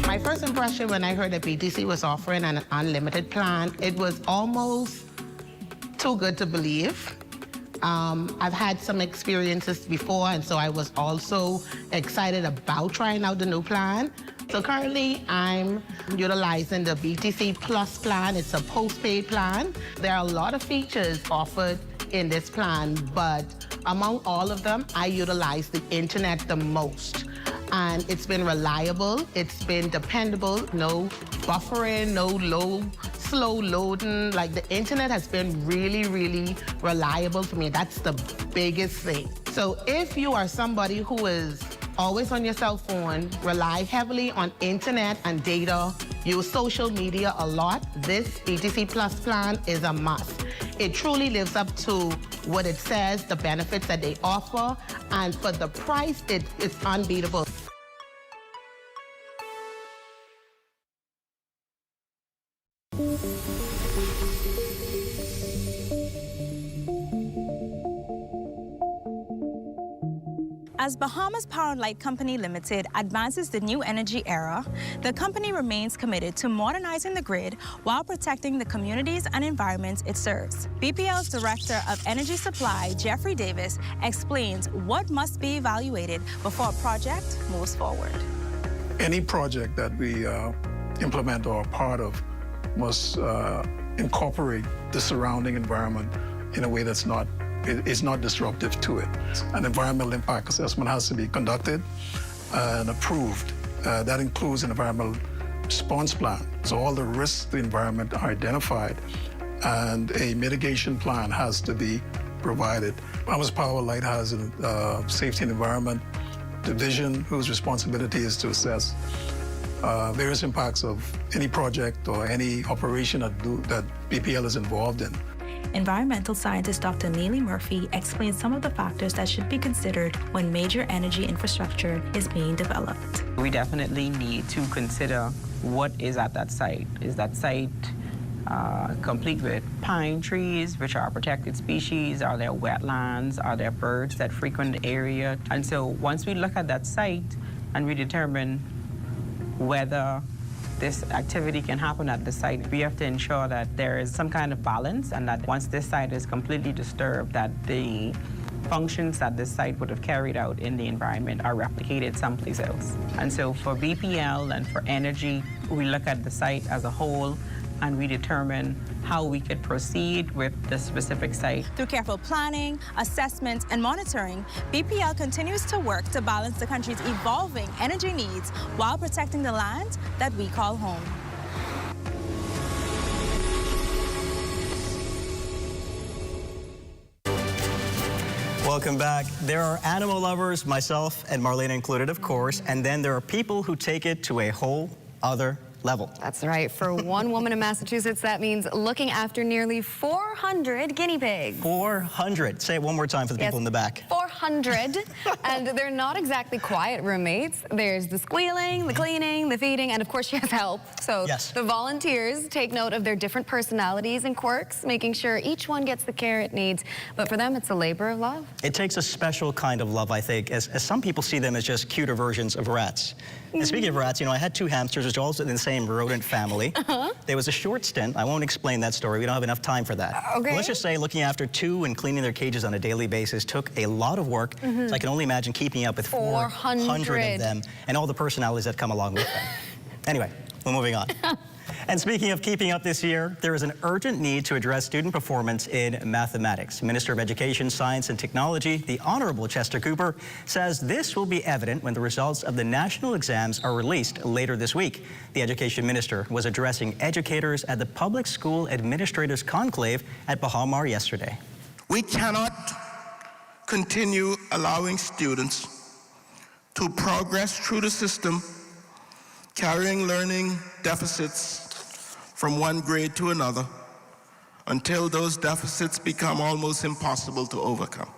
[SPEAKER 8] My first impression when I heard that BTC was offering an unlimited plan, it was almost too good to believe. I've had some experiences before, and so I was also excited about trying out the new plan. So currently, I'm utilizing the BTC Plus plan. It's a postpaid plan. There are a lot of features offered in this plan, but among all of them, I utilize the internet the most. And it's been reliable, it's been dependable, no buffering, no slow loading. Like, the internet has been really, really reliable for me. That's the biggest thing. So if you are somebody who is always on your cell phone, rely heavily on internet and data, use social media a lot, this BTC Plus plan is a must. It truly lives up to what it says, the benefits that they offer, and for the price, it's unbeatable.
[SPEAKER 1] As Bahamas Power and Light Company Limited advances the new energy era, the company remains committed to modernizing the grid while protecting the communities and environments it serves. BPL's Director of Energy Supply, Jeffrey Davis, explains what must be evaluated before a project moves forward.
[SPEAKER 11] Any project that we implement or are part of must incorporate the surrounding environment in a way that's not disruptive to it. An environmental impact assessment has to be conducted and approved. That includes an environmental response plan. So all the risks to the environment are identified, and a mitigation plan has to be provided. Bahamas Power and Light has a safety and environment division whose responsibility is to assess various impacts of any project or any operation that BPL is involved in.
[SPEAKER 1] Environmental scientist Dr. Neely Murphy explains some of the factors that should be considered when major energy infrastructure is being developed.
[SPEAKER 12] We definitely need to consider what is at that site. Is that site complete with pine trees, which are protected species? Are there wetlands? Are there birds that frequent the area? And so once we look at that site and we determine whether this activity can happen at the site, we have to ensure that there is some kind of balance, and that once this site is completely disturbed, that the functions that this site would have carried out in the environment are replicated someplace else. And so for BPL and for energy, we look at the site as a whole and we determine how we could proceed with the specific site.
[SPEAKER 1] Through careful planning, assessments, and monitoring, BPL continues to work to balance the country's evolving energy needs while protecting the land that we call home.
[SPEAKER 9] Welcome back. There are animal lovers, myself and Marlena included, of course, and then there are people who take it to a whole other level.
[SPEAKER 10] That's right. For one woman in Massachusetts, that means looking after nearly 400 guinea pigs.
[SPEAKER 9] 400. Say it one more time for the people in the back.
[SPEAKER 10] 400. And they're not exactly quiet roommates. There's the squealing, the cleaning, the feeding, and of course she has help. So the volunteers take note of their different personalities and quirks, making sure each one gets the care it needs. But for them, it's a labor of love.
[SPEAKER 9] It takes a special kind of love, I think, as some people see them as just cuter versions of rats. And speaking of rats, you know, I had two hamsters, which are also in the same rodent family. There was a short stint. I won't explain that story. We don't have enough time for that.
[SPEAKER 10] Okay.
[SPEAKER 9] But let's just say looking after two and cleaning their cages on a daily basis took a lot of work. So I can only imagine keeping up with 400 of them and all the personalities that come along with them. Anyway, we're moving on. And speaking of keeping up this year, there is an urgent need to address student performance in mathematics. Minister of Education, Science and Technology, the Honorable Chester Cooper, says this will be evident when the results of the national exams are released later this week. The Education Minister was addressing educators at the Public School Administrators Conclave at Bahamar yesterday.
[SPEAKER 13] We cannot continue allowing students to progress through the system carrying learning deficits from one grade to another until those deficits become almost impossible to overcome.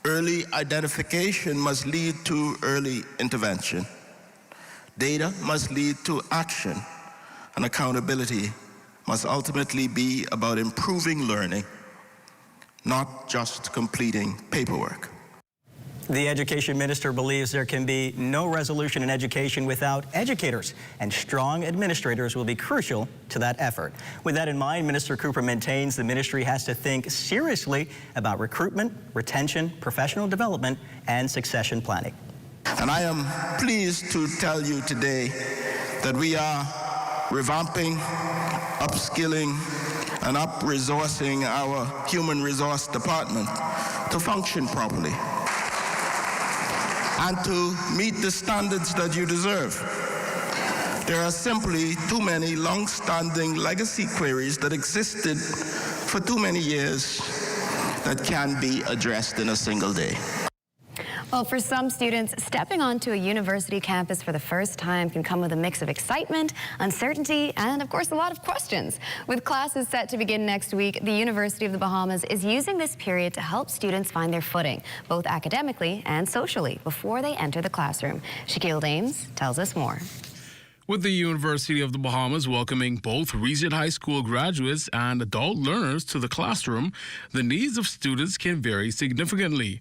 [SPEAKER 13] Early identification must lead to early intervention. Data must lead to action, and accountability must ultimately be about improving learning, not just completing paperwork.
[SPEAKER 9] The education minister believes there can be no resolution in education without educators, and strong administrators will be crucial to that effort. With that in mind, Minister Cooper maintains the ministry has to think seriously about recruitment, retention, professional development, and succession planning.
[SPEAKER 13] And I am pleased to tell you today that we are revamping, upskilling, and up-resourcing our human resource department to function properly and to meet the standards that you deserve. There are simply too many long-standing legacy queries that existed for too many years that can be addressed in a single day.
[SPEAKER 10] Well, for some students, stepping onto a university campus for the first time can come with a mix of excitement, uncertainty, and of course, a lot of questions. With classes set to begin next week, the University of the Bahamas is using this period to help students find their footing, both academically and socially, before they enter the classroom. Shaquille Dames tells us more.
[SPEAKER 14] With the University of the Bahamas welcoming both recent high school graduates and adult learners to the classroom, the needs of students can vary significantly.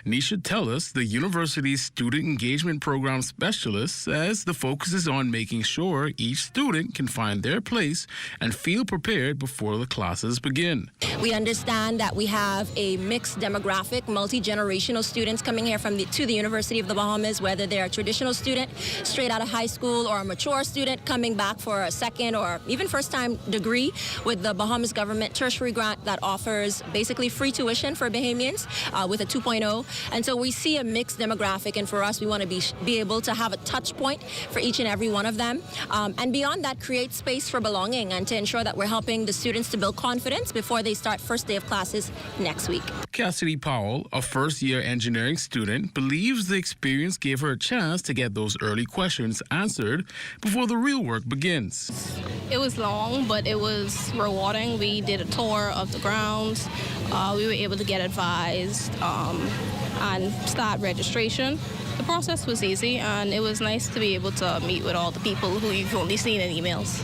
[SPEAKER 14] Nisha Tellis, the university's student engagement program specialist, says the focus is on making sure each student can find their place and feel prepared before the classes begin.
[SPEAKER 16] We understand that we have a mixed demographic, multi-generational students coming here to the University of the Bahamas, whether they're a traditional student straight out of high school or a mature student coming back for a second or even first-time degree with the Bahamas government tertiary grant that offers basically free tuition for Bahamians with a 2.0. And so we see a mixed demographic, and for us, we want to be able to have a touch point for each and every one of them. And beyond that, create space for belonging and to ensure that we're helping the students to build confidence before they start first day of classes next week.
[SPEAKER 14] Cassidy Powell, a first-year engineering student, believes the experience gave her a chance to get those early questions answered before the real work begins.
[SPEAKER 17] It was long, but it was rewarding. We did a tour of the grounds. We were able to get advised and start registration. The process was easy, and it was nice to be able to meet with all the people who you've only seen in emails.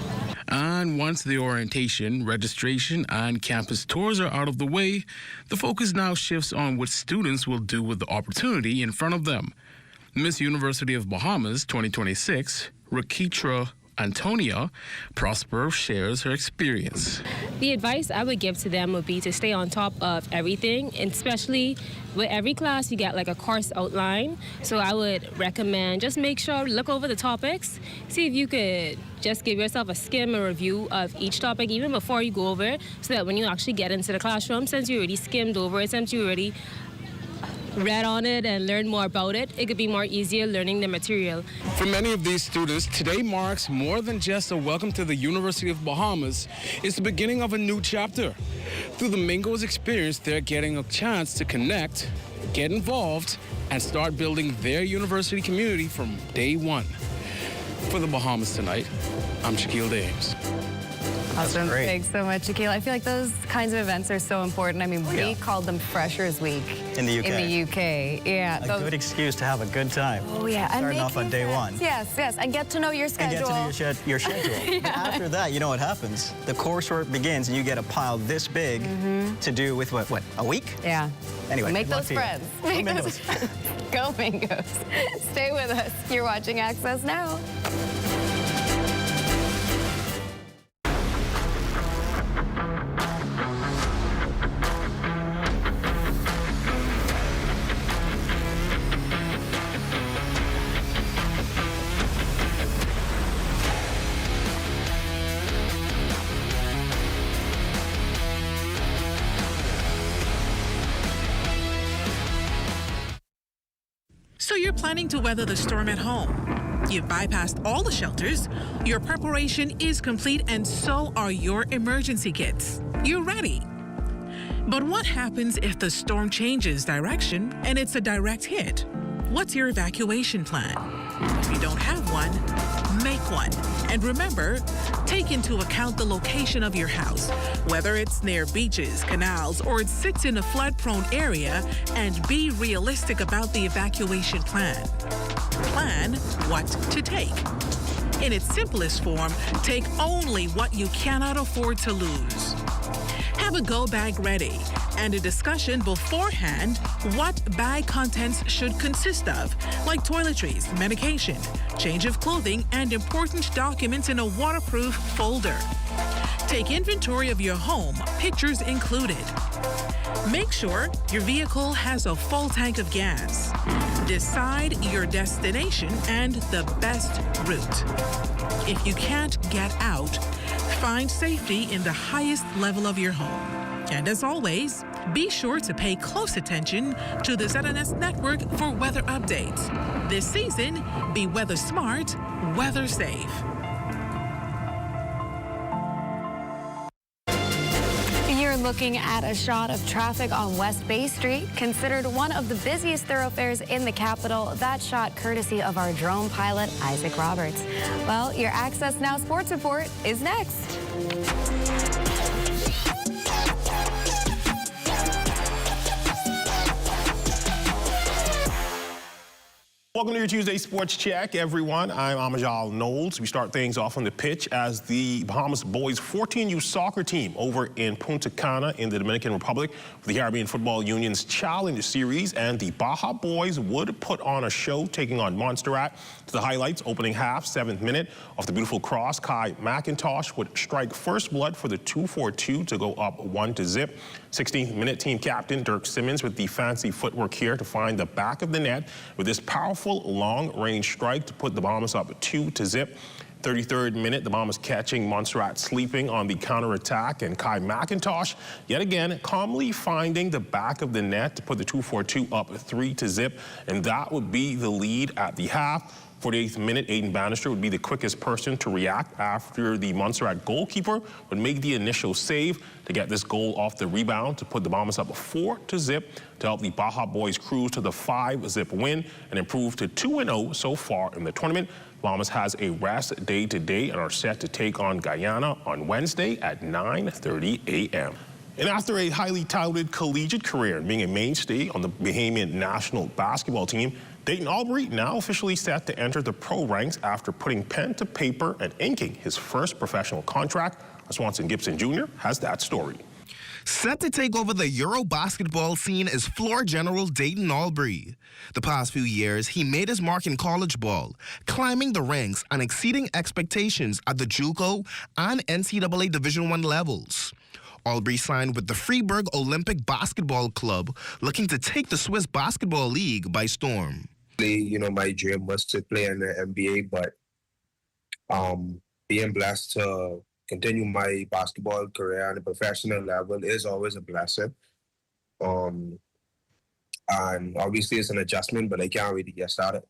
[SPEAKER 14] And once the orientation, registration, and campus tours are out of the way, the focus now shifts on what students will do with the opportunity in front of them. Miss University of Bahamas 2026, Rakitra Antonia Prosper shares her experience.
[SPEAKER 20] The advice I would give to them would be to stay on top of everything, and especially with every class you get like a course outline. So I would recommend just make sure, look over the topics, see if you could just give yourself a skim and review of each topic even before you go over it, so that when you actually get into the classroom, since you already skimmed over it, since you already read on it and learn more about it, it could be more easier learning the material.
[SPEAKER 14] For many of these students, today marks more than just a welcome to the University of Bahamas. It's the beginning of a new chapter. Through the Mingos experience, they're getting a chance to connect, get involved, and start building their university community from day one. For the Bahamas Tonight, I'm Shaquille Dames.
[SPEAKER 10] Awesome. Thanks so much, Shaquille. I feel like those kinds of events are so important. I mean, we called them Freshers Week.
[SPEAKER 9] In the UK.
[SPEAKER 10] In the UK, yeah.
[SPEAKER 9] A good excuse to have a good time.
[SPEAKER 10] Oh, yeah.
[SPEAKER 9] Starting off on day one.
[SPEAKER 10] Yes, yes. And get to know your schedule.
[SPEAKER 9] And get to know your schedule. But after that, you know what happens? The coursework begins, and you get a pile this big to do with what, a week?
[SPEAKER 10] Yeah.
[SPEAKER 9] Anyway,
[SPEAKER 10] make those friends. Make those friends. Go Mingos. Stay with us. You're watching Access Now.
[SPEAKER 23] So you're planning to weather the storm at home. You've bypassed all the shelters. Your preparation is complete, and so are your emergency kits. You're ready. But what happens if the storm changes direction and it's a direct hit? What's your evacuation plan? If you don't have one, make take one. And remember, take into account the location of your house, whether it's near beaches, canals, or it sits in a flood-prone area, and be realistic about the evacuation plan. Plan what to take. In its simplest form, take only what you cannot afford to lose. Have a go bag ready and a discussion beforehand what bag contents should consist of, like toiletries, medication, change of clothing, and important documents in a waterproof folder. Take inventory of your home, pictures included. Make sure your vehicle has a full tank of gas. Decide your destination and the best route. If you can't get out, find safety in the highest level of your home. And as always, be sure to pay close attention to the ZNS network for weather updates. This season, be weather smart, weather safe.
[SPEAKER 10] You're looking at a shot of traffic on West Bay Street, considered one of the busiest thoroughfares in the capital. That shot courtesy of our drone pilot, Isaac Roberts. Well, your Access Now Sports Report is next.
[SPEAKER 7] Welcome to your Tuesday Sports Check, everyone. I'm Amajal Knowles. We start things off on the pitch as the Bahamas boys 14U soccer team over in Punta Cana in the Dominican Republic for the Caribbean Football Union's Challenge Series, and the Baja boys would put on a show taking on Montserrat. To the highlights, opening half, 7th minute, off the beautiful cross, Kai McIntosh would strike first blood for the 2-4-2 to go up 1-0. 16th minute, team captain Dirk Simmons with the fancy footwork here to find the back of the net with this powerful long-range strike to put the Bahamas up 2-0. 33rd minute, the Bahamas catching Montserrat sleeping on the counterattack, and Kai McIntosh yet again calmly finding the back of the net to put the 2-4-2 up 3-0, and that would be the lead at the half. 48th minute, Aiden Bannister would be the quickest person to react after the Montserrat goalkeeper would make the initial save to get this goal off the rebound to put the Bahamas up 4-0 to help the Baja boys cruise to the 5-0 win and improve to 2-0 so far in the tournament. Bahamas has a rest day today and are set to take on Guyana on Wednesday at 9:30 a.m. And after a highly touted collegiate career and being a mainstay on the Bahamian national basketball team, Dayton Albury now officially set to enter the pro ranks after putting pen to paper and inking his first professional contract. Swanson Gibson Jr. has that story.
[SPEAKER 15] Set to take over the Euro basketball scene is floor general Dayton Albury. The past few years, he made his mark in college ball, climbing the ranks and exceeding expectations at the JUCO and NCAA Division I levels. Albury signed with the Freiburg Olympic Basketball Club, looking to take the Swiss Basketball League by storm.
[SPEAKER 19] You know, my dream was to play in the NBA, but being blessed to continue my basketball career on a professional level is always a blessing. And obviously it's an adjustment, but I can't really get started.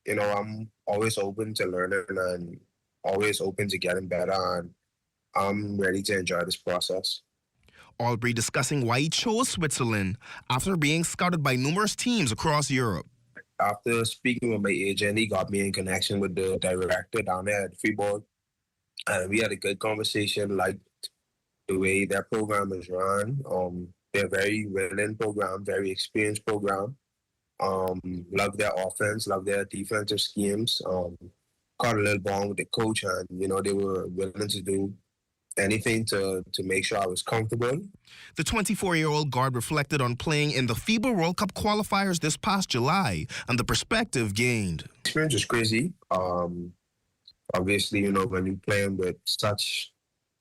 [SPEAKER 19] You know, I'm always open to learning and always open to getting better, and I'm ready to enjoy this process.
[SPEAKER 15] Albury discussing why he chose Switzerland after being scouted by numerous teams across Europe.
[SPEAKER 19] After speaking with my agent, he got me in connection with the director down there at Freiburg. And we had a good conversation, like the way their program is run. They're a very winning program, very experienced program. Love their offense, love their defensive schemes. Caught a little bond with the coach, and, you know, they were willing to do anything to make sure I was comfortable.
[SPEAKER 15] The 24-year-old guard reflected on playing in the FIBA World Cup qualifiers this past July and the perspective gained.
[SPEAKER 19] Experience was crazy. Obviously, you know, when you're playing with such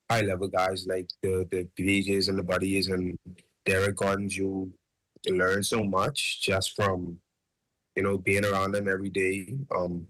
[SPEAKER 19] high-level guys like the BJs and the Buddies and Derek Gordons, you learn so much just from, you know, being around them every day,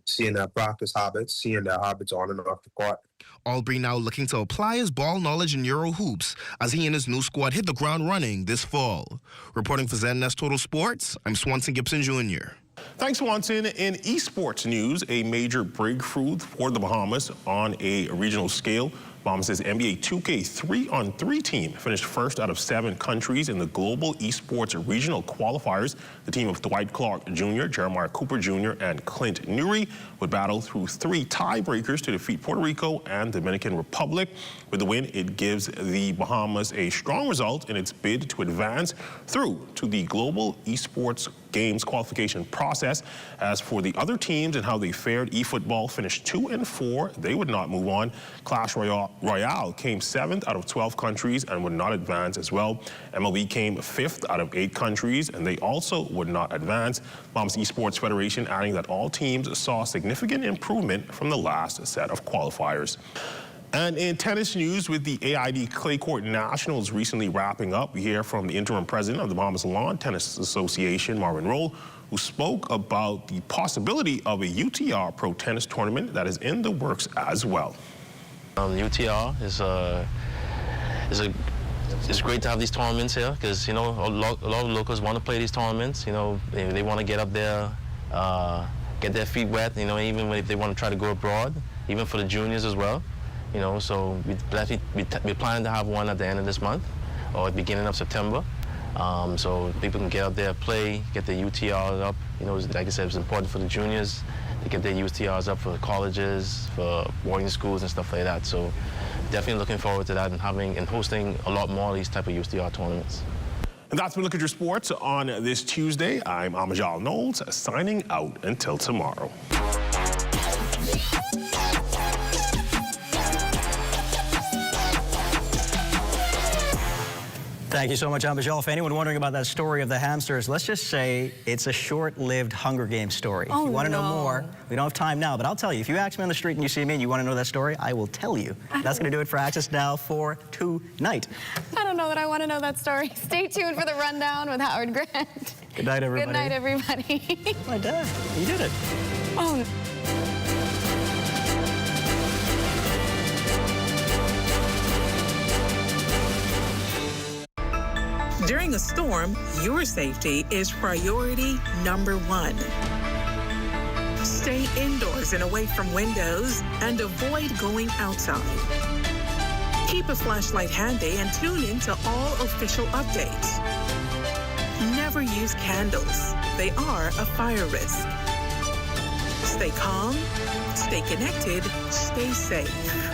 [SPEAKER 19] seeing their practice habits, seeing their habits on and off the court.
[SPEAKER 15] Albury now looking to apply his ball knowledge in Euro hoops as he and his new squad hit the ground running this fall. Reporting for ZNS Total Sports, I'm Swanson Gibson Jr.
[SPEAKER 7] Thanks, Swanson. In esports news, a major breakthrough for the Bahamas on a regional scale. Bahamas' NBA 2K 3-on-3 team finished first out of 7 countries in the Global Esports Regional Qualifiers. The team of Dwight Clark Jr., Jeremiah Cooper Jr., and Clint Newry would battle through 3 tiebreakers to defeat Puerto Rico and Dominican Republic. With the win, it gives the Bahamas a strong result in its bid to advance through to the Global Esports Games qualification process. As for the other teams and how they fared, eFootball finished 2-4. They would not move on. Clash Royale came 7th out of 12 countries and would not advance as well. MLB came 5th out of 8 countries, and they also would not advance. Bahamas Esports Federation adding that all teams saw significant improvement from the last set of qualifiers. And in tennis news, with the AID Clay Court Nationals recently wrapping up, we hear from the interim president of the Bahamas Lawn Tennis Association, Marvin Roll, who spoke about the possibility of a UTR Pro Tennis tournament that is in the works as well.
[SPEAKER 3] UTR it's great to have these tournaments here because, you know, a lot of locals want to play these tournaments. You know, they want to get up there, get their feet wet, you know, even if they want to try to go abroad, even for the juniors as well. You know, so we're planning to have one at the end of this month or at the beginning of September. So people can get up there, play, get their UTRs up. You know, like I said, it's important for the juniors to get their UTRs up for colleges, for boarding schools and stuff like that. So definitely looking forward to that and hosting a lot more of these type of UTR tournaments.
[SPEAKER 7] And that's been Look at Your Sports on this Tuesday. I'm Amajal Knowles, signing out until tomorrow.
[SPEAKER 9] Thank you so much, Amajal. For anyone wondering about that story of the hamsters, let's just say it's a short-lived Hunger Games story. If you want to know more, we don't have time now, but I'll tell you. If you ask me on the street and you see me and you want to know that story, I will tell you. That's going to do it for Access Now for tonight.
[SPEAKER 10] I don't know that I want to know that story. Stay tuned for the rundown with Howard Grant.
[SPEAKER 9] Good night, everybody.
[SPEAKER 10] Good night, everybody.
[SPEAKER 9] My dad, you did it.
[SPEAKER 10] Oh.
[SPEAKER 23] During a storm, your safety is priority #1. Stay indoors and away from windows and avoid going outside. Keep a flashlight handy and tune in to all official updates. Never use candles. They are a fire risk. Stay calm, stay connected, stay safe.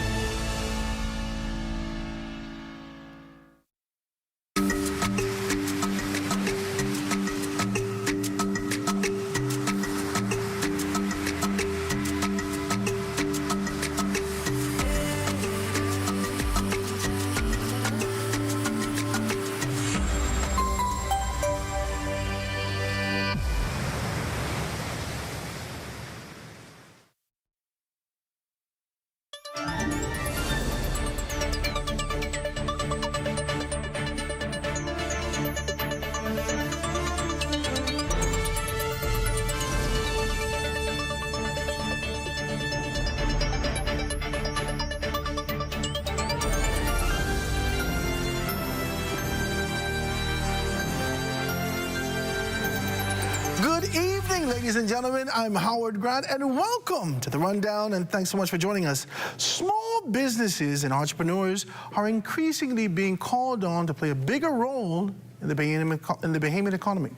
[SPEAKER 4] Good evening, ladies and gentlemen. I'm Howard Grant, and welcome to the Rundown, and thanks so much for joining us. Small businesses and entrepreneurs are increasingly being called on to play a bigger role in the Bahamian economy.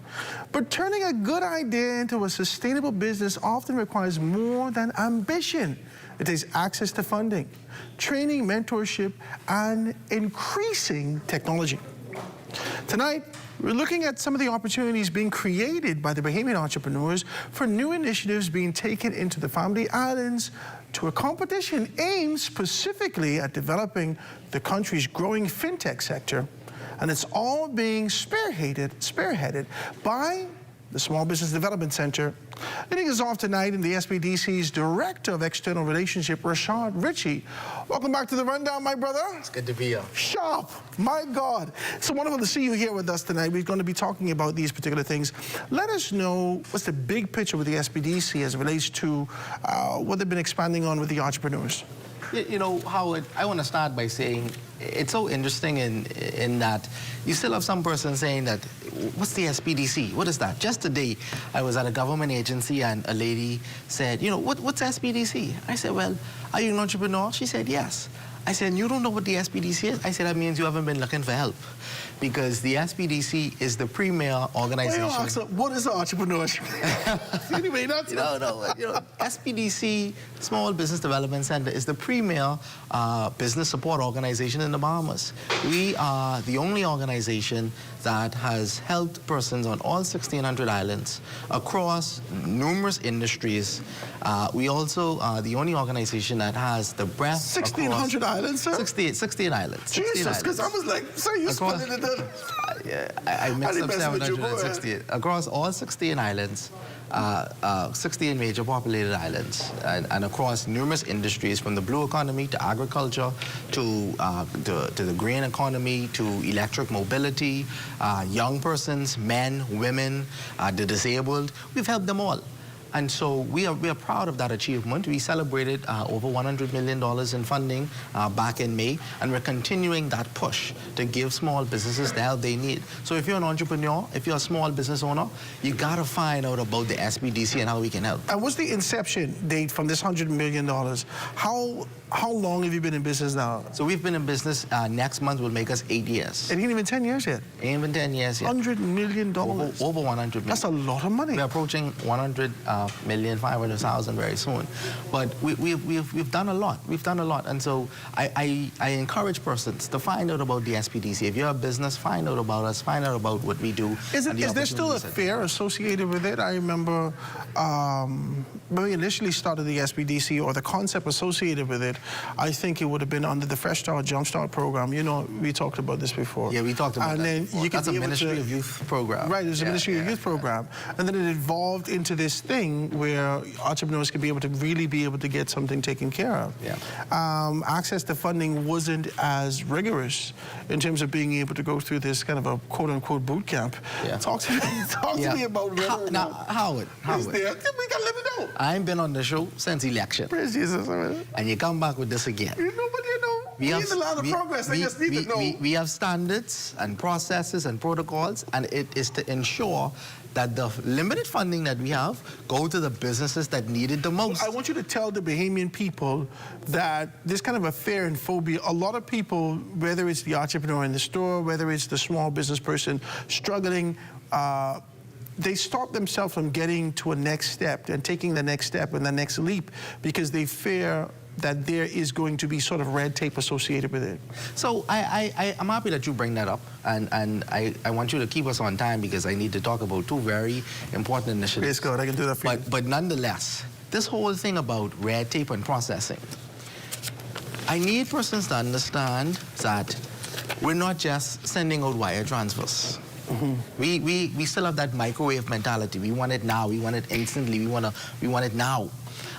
[SPEAKER 4] But turning a good idea into a sustainable business often requires more than ambition. It takes access to funding, training, mentorship, and increasing technology. Tonight, we're looking at some of the opportunities being created by the Bahamian entrepreneurs for new initiatives being taken into the Family Islands to a competition aimed specifically at developing the country's growing fintech sector. And it's all being spearheaded by the Small Business Development Center. Leading us off tonight in the SBDC's Director of External Relationship, Rashad Ritchie. Welcome back to the Rundown, my brother.
[SPEAKER 6] It's good to be here.
[SPEAKER 4] Sharp, my God. It's wonderful to see you here with us tonight. We're going to be talking about these particular things. Let us know what's the big picture with the SBDC as it relates to what they've been expanding on with the entrepreneurs.
[SPEAKER 6] You know, Howard, I want to start by saying it's so interesting in that you still have some person saying that, what's the SBDC? What is that? Just today, I was at a government agency and a lady said, you know, what's SBDC? I said, well, are you an entrepreneur? She said, yes. I said, you don't know what the SPDC is? I said, that means you haven't been looking for help. Because the SPDC is the premier organization.
[SPEAKER 4] What is entrepreneurship? Anyway, that's
[SPEAKER 6] SPDC, Small Business Development Center, is the premier business support organization in the Bahamas. We are the only organization that has helped persons on all 1,600 islands across numerous industries. We also are the only organization that has the breadth
[SPEAKER 4] 1,600 islands, sir?
[SPEAKER 6] 16 islands.
[SPEAKER 4] Jesus, because I was like, sir, you're spelling it down.
[SPEAKER 6] I mixed up 768. Across all 16 islands, 16 major populated islands, and across numerous industries, from the blue economy to agriculture to the green economy to electric mobility, young persons, men, women, the disabled. We've helped them all. And so we are proud of that achievement. We celebrated over $100 million in funding back in May, and we're continuing that push to give small businesses the help they need. So if you're an entrepreneur, if you're a small business owner, you gotta find out about the SPDC and how we can help.
[SPEAKER 4] And what's the inception date from this $100 million? How long have you been in business now?
[SPEAKER 6] So we've been in business, next month will make us 8 years.
[SPEAKER 4] It ain't even 10 years yet?
[SPEAKER 6] Ain't even 10 years yet.
[SPEAKER 4] $100 million?
[SPEAKER 6] Over 100 million.
[SPEAKER 4] That's a lot of money.
[SPEAKER 6] We're approaching 100,500,000 very soon. But we've done a lot. We've done a lot. And so I encourage persons to find out about the SPDC. If you're a business, find out about us, find out about what we do.
[SPEAKER 4] Is there still a fair associated with it? I remember when we initially started the SPDC, or the concept associated with it, I think it would have been under the Fresh Start, Jump Start program. You know, we talked about this before.
[SPEAKER 6] Yeah, we talked about
[SPEAKER 4] and
[SPEAKER 6] that
[SPEAKER 4] then
[SPEAKER 6] before.
[SPEAKER 4] You
[SPEAKER 6] That's a Ministry of Youth program.
[SPEAKER 4] Right, it was a Ministry of Youth program. And then it evolved into this thing where entrepreneurs could be able to really get something taken care of.
[SPEAKER 6] Yeah.
[SPEAKER 4] Access to funding wasn't as rigorous in terms of being able to go through this kind of a quote-unquote boot camp.
[SPEAKER 6] Yeah.
[SPEAKER 4] Talk to me about whether
[SPEAKER 6] now, Howard.
[SPEAKER 4] We got to let it know.
[SPEAKER 6] I ain't been on the show since election.
[SPEAKER 4] Praise Jesus.
[SPEAKER 6] And you come back with this again.
[SPEAKER 4] You know, but you know, we need a lot of progress. I just need to know.
[SPEAKER 6] We have standards and processes and protocols, and it is to ensure that the limited funding that we have go to the businesses that need it the most.
[SPEAKER 4] I want you to tell the Bahamian people that there's kind of a fear and phobia. A lot of people, whether it's the entrepreneur in the store, whether it's the small business person struggling, they stop themselves from getting to a next step and taking the next step and the next leap because they fear that there is going to be sort of red tape associated with it.
[SPEAKER 6] So I'm happy that you bring that up, and I want you to keep us on time because I need to talk about two very important initiatives.
[SPEAKER 4] Yes, God, I can do that for you.
[SPEAKER 6] But nonetheless, this whole thing about red tape and processing, I need persons to understand that we're not just sending out wire transfers. We still have that microwave mentality. We want it now. We want it instantly. We want it now.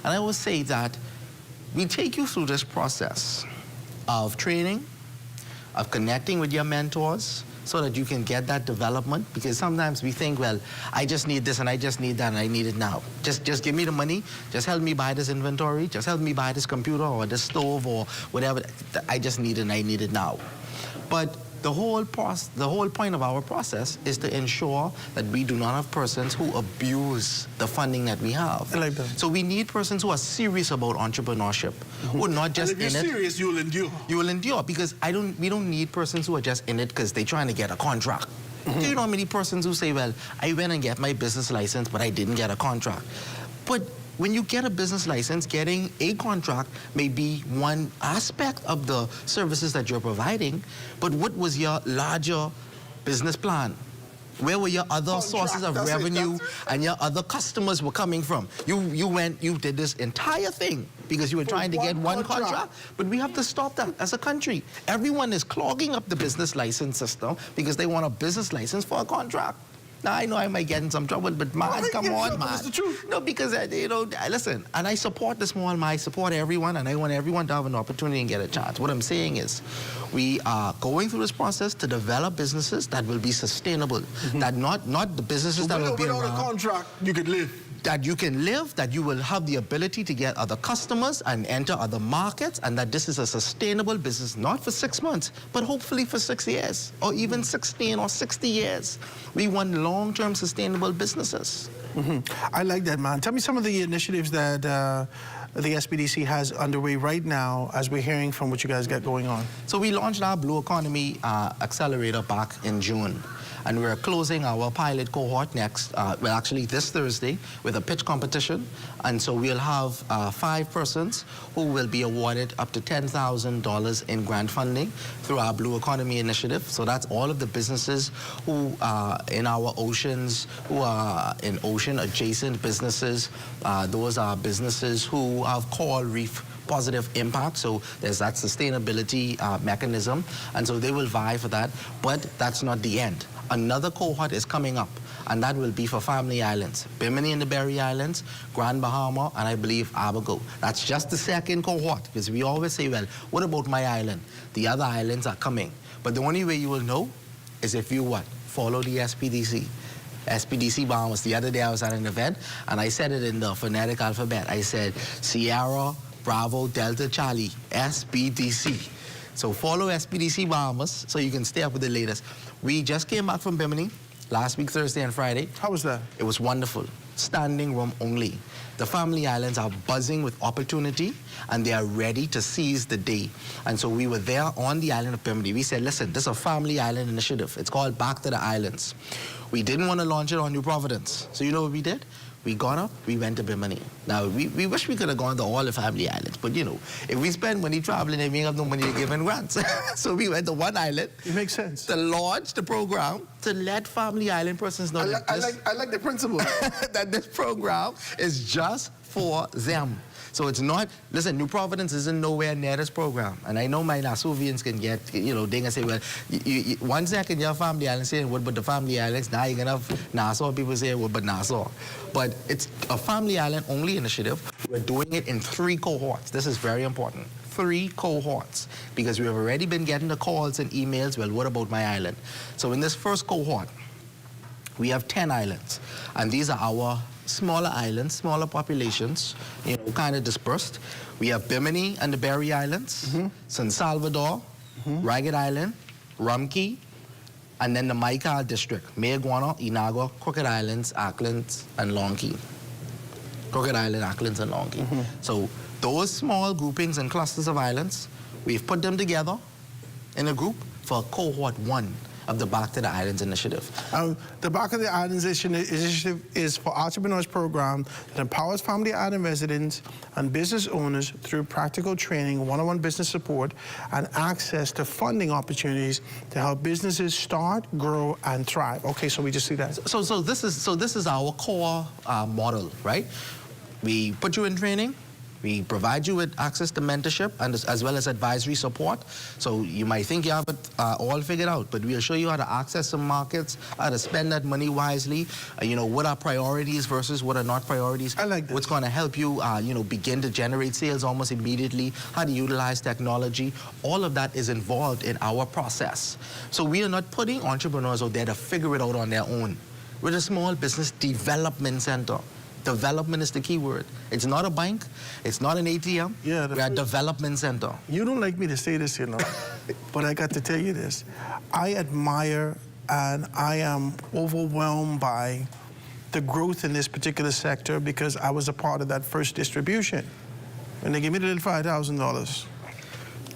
[SPEAKER 6] And I always say that we take you through this process of training, of connecting with your mentors, so that you can get that development. Because sometimes we think, well, I just need this and I just need that and I need it now. Just give me the money. Just help me buy this inventory. Just help me buy this computer or this stove or whatever. I just need it and I need it now. But the whole point of our process is to ensure that we do not have persons who abuse the funding that we have.
[SPEAKER 4] I like that.
[SPEAKER 6] So we need persons who are serious about entrepreneurship, who are not just
[SPEAKER 4] and if you're serious, you'll endure.
[SPEAKER 6] You will endure, because we don't need persons who are just in it because they're trying to get a contract. Do you know how many persons who say, well, I went and get my business license, but I didn't get a contract? But when you get a business license, getting a contract may be one aspect of the services that you're providing, but what was your larger business plan? Where were your other sources of revenue and your other customers were coming from? You did this entire thing because you were trying to get one contract, but we have to stop that as a country. Everyone is clogging up the business license system because they want a business license for a contract. Now, I know I might get in some trouble, but man, come on, man.
[SPEAKER 4] It's the truth.
[SPEAKER 6] No, because, listen, and I support the small man, I support everyone, and I want everyone to have an opportunity and get a chance. What I'm saying is, we are going through this process to develop businesses that will be sustainable, that not the businesses that will be around.
[SPEAKER 4] Without a contract, you could live.
[SPEAKER 6] That you can live, that you will have the ability to get other customers and enter other markets, and that this is a sustainable business, not for 6 months, but hopefully for 6 years, or even 16 or 60 years. We want long-term sustainable businesses.
[SPEAKER 4] I like that, man. Tell me some of the initiatives that that the SBDC has underway right now as we're hearing from what you guys got going on?
[SPEAKER 6] So we launched our Blue Economy Accelerator back in June. And we're closing our pilot cohort next, well, actually this Thursday, with a pitch competition. And so we'll have 5 persons who will be awarded up to $10,000 in grant funding through our Blue Economy initiative. So that's all of the businesses who are in our oceans, who are in ocean-adjacent businesses. Those are businesses who have coral reef positive impact, so there's that sustainability mechanism, and so they will vie for that, but that's not the end. Another cohort is coming up, and that will be for family islands, Bimini and the Berry Islands, Grand Bahama, and I believe Abaco. That's just the second cohort, because we always say, well, what about my island? The other islands are coming, but the only way you will know is if you what? Follow the SPDC. SPDC Bahamas. The other day I was at an event, and I said it in the phonetic alphabet. I said, Sierra, Bravo, Delta, Charlie, SPDC. So follow SPDC Bahamas so you can stay up with the latest. We just came back from Bimini last week, Thursday and Friday.
[SPEAKER 4] How was that?
[SPEAKER 6] It was wonderful. Standing room only. The family islands are buzzing with opportunity and they are ready to seize the day. And so we were there on the island of Bimini. We said, listen, this is a family island initiative. It's called Back to the Islands. We didn't want to launch it on New Providence. So you know what we did? We got up, we went to Bimini. Now, we wish we could have gone to all the family islands, but you know, if we spend money traveling, then we have no money to give in grants. So we went to one island.
[SPEAKER 4] It makes sense.
[SPEAKER 6] To launch the program, to let family island persons know
[SPEAKER 4] I like the principle.
[SPEAKER 6] that this program is just for them. So it's not, listen, New Providence isn't nowhere near this program. And I know my Nassauvians can get, you know, they can say, well, you 1 second your family island saying, what but the family islands? Now you're going to have Nassau people saying, what but Nassau? But it's a family island only initiative. We're doing it in 3 cohorts. This is very important. 3 cohorts, because we have already been getting the calls and emails, well, what about my island? So in this first cohort, we have 10 islands. And these are our smaller islands, smaller populations, you know, kind of dispersed. We have Bimini and the Berry Islands, San Salvador, Ragged Island, Rumkey, and then the Maikal District, Mayaguana, Inagua, Crooked Islands, Auckland, and Long Key. Crooked Island, Auckland, and Long Key. So those small groupings and clusters of islands, we've put them together in a group for cohort 1 of the Back to the Islands initiative.
[SPEAKER 4] The Back to the Islands initiative is for entrepreneurs program that empowers family island residents and business owners through practical training, one-on-one business support, and access to funding opportunities to help businesses start, grow, and thrive. Okay, so we just see that.
[SPEAKER 6] So this is our core model, right? We put you in training. We provide you with access to mentorship and as well as advisory support. So you might think you have it all figured out, but we'll show you how to access some markets, how to spend that money wisely, you know, what are priorities versus what are not priorities.
[SPEAKER 4] I like this.
[SPEAKER 6] What's going to help you, you know, begin to generate sales almost immediately, how to utilize technology. All of that is involved in our process. So we are not putting entrepreneurs out there to figure it out on their own. We're a small business development center. Development is the key word. It's not a bank. It's not an ATM.
[SPEAKER 4] Yeah,
[SPEAKER 6] we're a development center.
[SPEAKER 4] You don't like me to say this, you know, but I got to tell you this. I admire and I am overwhelmed by the growth in this particular sector because I was a part of that first distribution. And they gave me the little $5,000.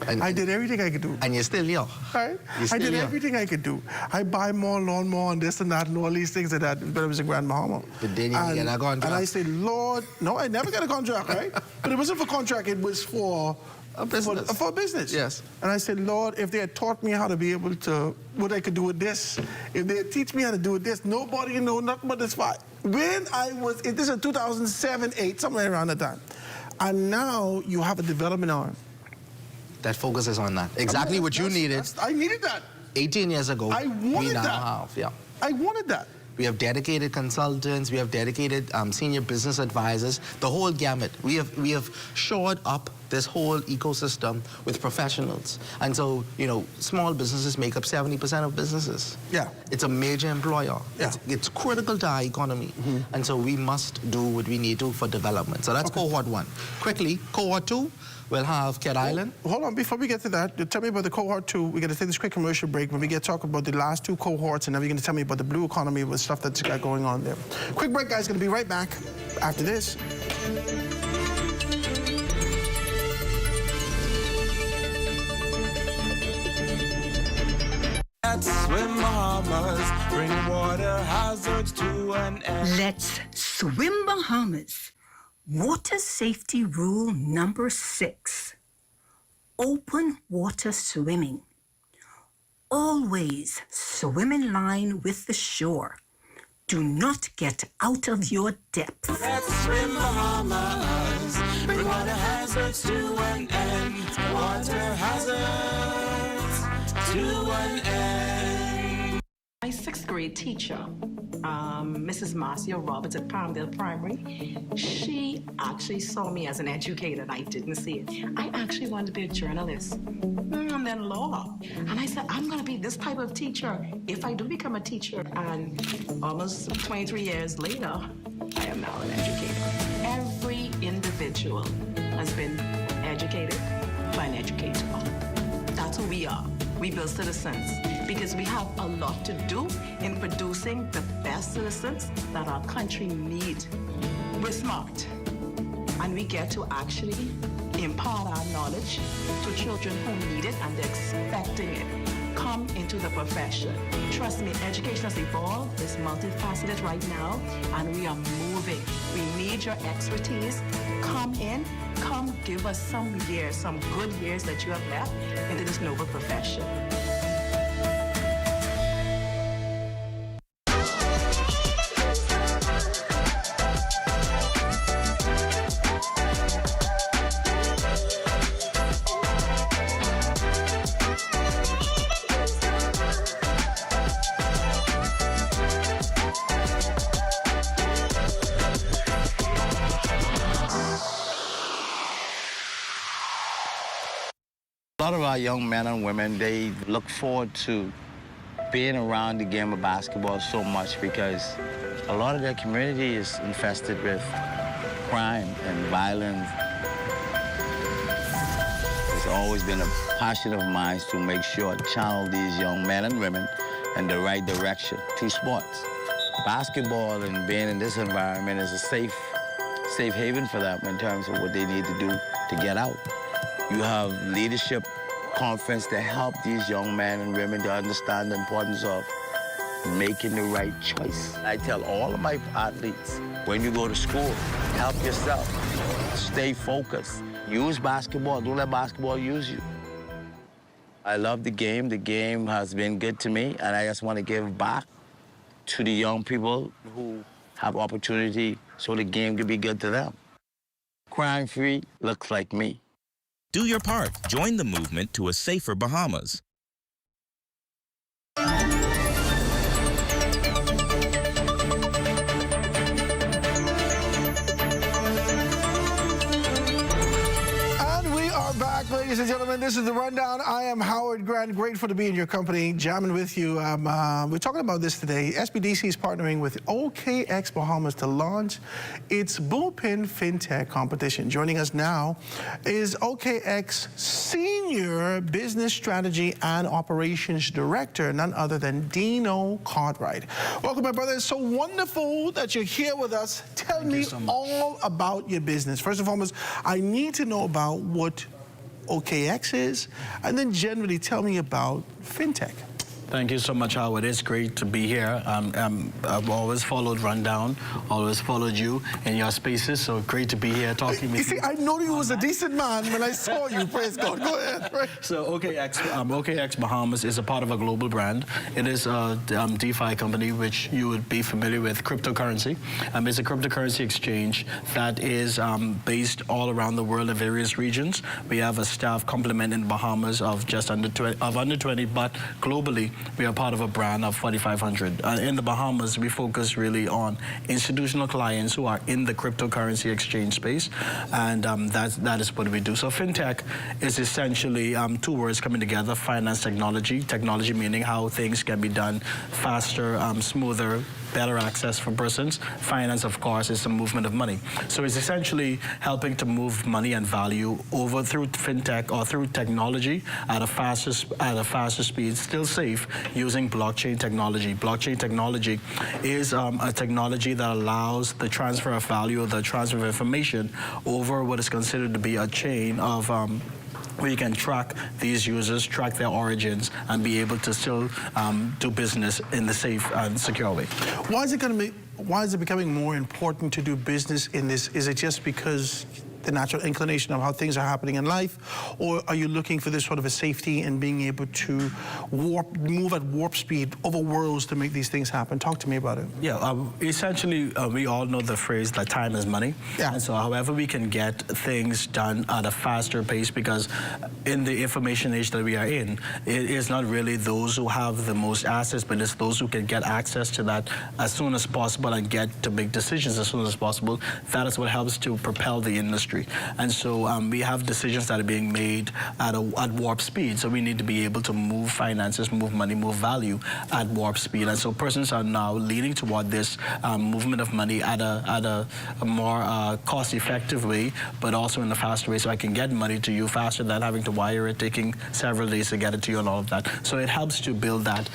[SPEAKER 4] I did everything I could do.
[SPEAKER 6] And you're still here.
[SPEAKER 4] Right? I did everything I could do. I buy more lawnmower and this and that and all these things and that, but it was in Grand Bahama.
[SPEAKER 6] But then you get a contract.
[SPEAKER 4] And I said, Lord, no, I never got a contract, right? But it wasn't for contract, it was for
[SPEAKER 6] a business.
[SPEAKER 4] For a business.
[SPEAKER 6] Yes.
[SPEAKER 4] And I said, Lord, if they had taught me how to be able to, what I could do with this, if they had teach me how to do with this, nobody know nothing but this fight. When I was, this is 2007, 8, somewhere around that time. And now you have a development arm
[SPEAKER 6] that focuses on that. Exactly what you needed.
[SPEAKER 4] I needed that.
[SPEAKER 6] 18 years ago.
[SPEAKER 4] I wanted
[SPEAKER 6] we now
[SPEAKER 4] that.
[SPEAKER 6] have, yeah.
[SPEAKER 4] I wanted that.
[SPEAKER 6] We have dedicated consultants. We have dedicated senior business advisors. The whole gamut. We have shored up this whole ecosystem with professionals. And so, you know, small businesses make up 70% of businesses.
[SPEAKER 4] Yeah.
[SPEAKER 6] It's a major employer.
[SPEAKER 4] Yeah.
[SPEAKER 6] It's critical to our economy. And so we must do what we need to for development. So that's cohort 1. Quickly, cohort 2. We'll have Cat Island.
[SPEAKER 4] Hold on, before we get to that, tell me about the cohort 2. We're going to take this quick commercial break. When we get to talk about the last 2 cohorts, and then we're going to tell me about the blue economy with stuff that's got going on there. Quick break, guys. Going to be right back after this.
[SPEAKER 5] Let's swim Bahamas, bring water hazards to an end.
[SPEAKER 21] Let's swim Bahamas. Water safety rule number 6. Open water swimming. Always swim in line with the shore. Do not get out of your depth.
[SPEAKER 5] Let's swim Bahamas, bring water hazards to an end. Water hazards to an end.
[SPEAKER 22] My 6th grade teacher, Mrs. Marcia Roberts at Palmdale Primary, she actually saw me as an educator, and I didn't see it. I actually wanted to be a journalist, and then law. And I said, I'm going to be this type of teacher if I do become a teacher. And almost 23 years later, I am now an educator. Every individual has been educated by an educator. That's who we are. We build citizens because we have a lot to do in producing the best citizens that our country needs. We're smart, and we get to actually impart our knowledge to children who need it and they're expecting it. Come into the profession. Trust me, education has evolved. It's multifaceted right now, and we are moving. We need your expertise. Come in. Come give us some years, some good years that you have left into this noble profession.
[SPEAKER 24] A lot of our young men and women, they look forward to being around the game of basketball so much because a lot of their community is infested with crime and violence. It's always been a passion of mine to make sure to channel these young men and women in the right direction to sports. Basketball and being in this environment is a safe haven for them in terms of what they need to do to get out. You have leadership conference to help these young men and women to understand the importance of making the right choice. I tell all of my athletes, when you go to school, help yourself. Stay focused. Use basketball. Don't let basketball use you. I love the game. The game has been good to me, and I just want to give back to the young people who have opportunity so the game can be good to them. Crime-free looks like me.
[SPEAKER 25] Do your part. Join the movement to a safer Bahamas.
[SPEAKER 4] Ladies and gentlemen, this is The Rundown. I am Howard Grant, grateful to be in your company, jamming with you. We're talking about this today. SBDC is partnering with OKX Bahamas to launch its Bullpen FinTech competition. Joining us now is OKX Senior Business Strategy and Operations Director, none other than Dino Cartwright. Welcome, my brother. It's so wonderful that you're here with us. Tell me all about your business. First and foremost, I need to know about what OKX is, and then generally tell me about FinTech.
[SPEAKER 26] Thank you so much, Howard. It's great to be here. I've always followed Rundown, always followed you in your spaces, so great to be here talking with you.
[SPEAKER 4] You see, I know you was a decent man when I saw you. Praise God. Go ahead. Right.
[SPEAKER 26] So OKX Bahamas is a part of a global brand. It is a DeFi company, which you would be familiar with, cryptocurrency. It's a cryptocurrency exchange that is based all around the world in various regions. We have a staff complement in Bahamas of just under 20, but globally, we are part of a brand of 4,500. In the Bahamas, we focus really on institutional clients who are in the cryptocurrency exchange space, and that is what we do. So FinTech is essentially two words coming together: finance technology. Technology meaning how things can be done faster, smoother, better access for persons. Finance, of course, is the movement of money. So it's essentially helping to move money and value over through FinTech or through technology at a faster speed, still safe, using blockchain technology. Blockchain technology is a technology that allows the transfer of value or the transfer of information over what is considered to be a chain of we can track these users, track their origins, and be able to still do business in the safe and secure way.
[SPEAKER 4] Why is it becoming more important to do business in this? Is it just because the natural inclination of how things are happening in life, or are you looking for this sort of a safety and being able to move at warp speed over worlds to make these things happen? Talk to me about it.
[SPEAKER 26] Yeah, essentially, we all know the phrase that time is money.
[SPEAKER 4] Yeah.
[SPEAKER 26] And so however we can get things done at a faster pace, because in the information age that we are in, it is not really those who have the most assets, but it's those who can get access to that as soon as possible and get to make decisions as soon as possible. That is what helps to propel the industry. And so we have decisions that are being made at warp speed. So we need to be able to move finances, move money, move value at warp speed. And so persons are now leaning toward this movement of money at a more cost-effective way, but also in a faster way, so I can get money to you faster than having to wire it, taking several days to get it to you and all of that. So it helps to build that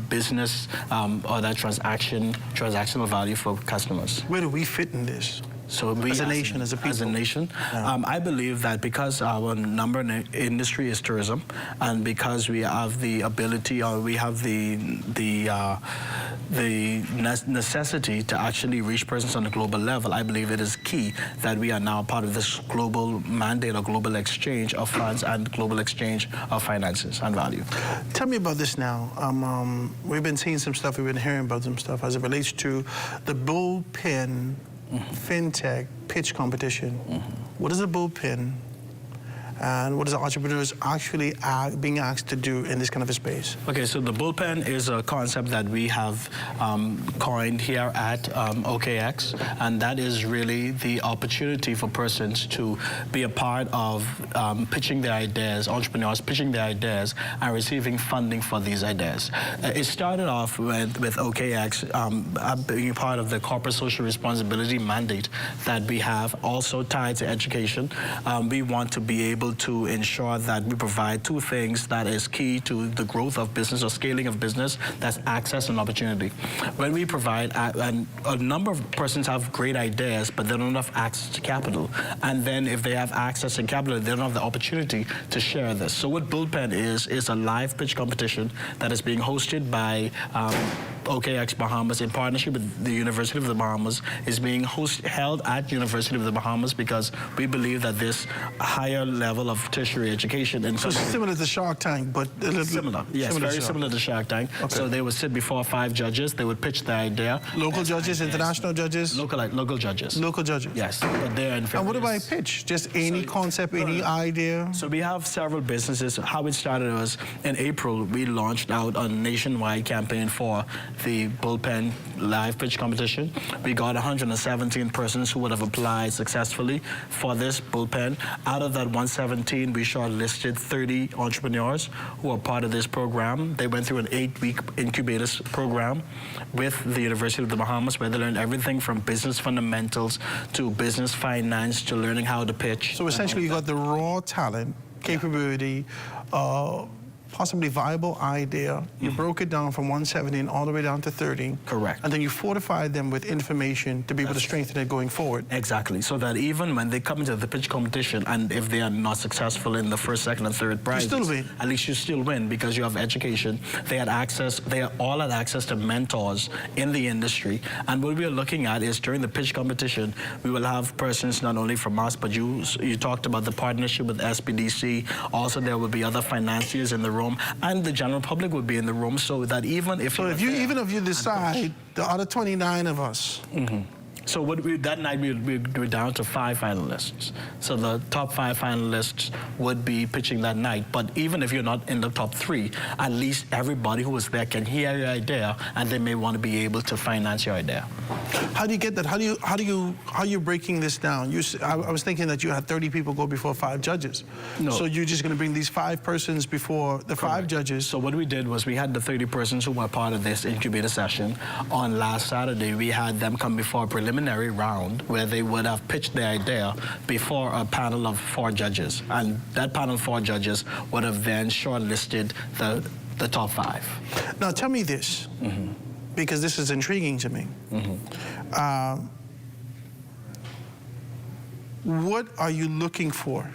[SPEAKER 26] business or that transactional value for customers.
[SPEAKER 4] Where do we fit in this?
[SPEAKER 26] So we,
[SPEAKER 4] as a nation, as a people?
[SPEAKER 26] As a nation, I believe that because our number in industry is tourism, and because we have the ability, or we have the necessity to actually reach persons on a global level, I believe it is key that we are now part of this global mandate or global exchange of funds and global exchange of finances and value.
[SPEAKER 4] Tell me about this now. We've been seeing some stuff, we've been hearing about some stuff as it relates to the bullpen fintech pitch competition. What is a bullpen, and what is the entrepreneurs actually being asked to do in this kind of a space?
[SPEAKER 26] Okay, so the bullpen is a concept that we have coined here at OKX, and that is really the opportunity for persons to be a part of pitching their ideas, entrepreneurs pitching their ideas and receiving funding for these ideas. It started off with OKX being part of the corporate social responsibility mandate that we have, also tied to education. We want to be able to ensure that we provide two things that is key to the growth of business or scaling of business, that's access and opportunity. When we provide, and a number of persons have great ideas, but they don't have access to capital. And then if they have access to capital, they don't have the opportunity to share this. So what Bullpen is a live pitch competition that is being hosted by OKX Bahamas in partnership with the University of the Bahamas. Is being held at University of the Bahamas because we believe that this higher level of tertiary education and
[SPEAKER 4] so similar to Shark Tank, but a little
[SPEAKER 26] similar. Yes, very similar to Shark Tank. Okay. So they would sit before 5 judges. They would pitch their idea.
[SPEAKER 4] Local judges, international judges.
[SPEAKER 26] Local judges.
[SPEAKER 4] Local judges.
[SPEAKER 26] Yes, but they're in.
[SPEAKER 4] And what do I pitch? Just any concept, any idea?
[SPEAKER 26] So we have several businesses. How it started was in April. We launched out a nationwide campaign for the Bullpen live pitch competition. We got 117 persons who would have applied successfully for this Bullpen. Out of that 117, we shortlisted 30 entrepreneurs who are part of this program. They went through an 8-week incubator program with the University of the Bahamas, where they learned everything from business fundamentals to business finance to learning how to pitch.
[SPEAKER 4] So essentially, you got the raw talent, capability, possibly viable idea. You broke it down from 117 all the way down to 30.
[SPEAKER 26] Correct.
[SPEAKER 4] And then you fortified them with information to be able to strengthen it going forward.
[SPEAKER 26] Exactly. So that even when they come into the pitch competition, and if they are not successful in the first, second, and third prizes,
[SPEAKER 4] you still win.
[SPEAKER 26] At least you still win because you have education. They all had access to mentors in the industry. And what we are looking at is during the pitch competition, we will have persons not only from us, but you talked about the partnership with SPDC. Also, there will be other financiers in the room, and the general public would be in the room, so that even if
[SPEAKER 4] you decide the other 29 of us.
[SPEAKER 26] So that night we're down to 5 finalists. So the top 5 finalists would be pitching that night. But even if you're not in the top 3, at least everybody who was there can hear your idea, and they may want to be able to finance your idea.
[SPEAKER 4] How do you get that? How are you breaking this down? I was thinking that you had 30 people go before 5 judges.
[SPEAKER 26] No.
[SPEAKER 4] So you're just going to bring these 5 persons before the 5 judges.
[SPEAKER 26] So what we did was we had the 30 persons who were part of this incubator session. On last Saturday, we had them come before a preliminary round where they would have pitched their idea before a panel of 4 judges. And that panel of 4 judges would have then shortlisted the top 5.
[SPEAKER 4] Now tell me this, because this is intriguing to me. What are you looking for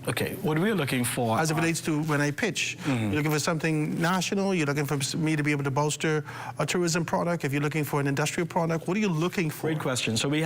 [SPEAKER 26] Okay, what we're looking for...
[SPEAKER 4] As it relates to when I pitch, you're looking for something national, you're looking for me to be able to bolster a tourism product, if you're looking for an industrial product, what are you looking for?
[SPEAKER 26] Great question. So we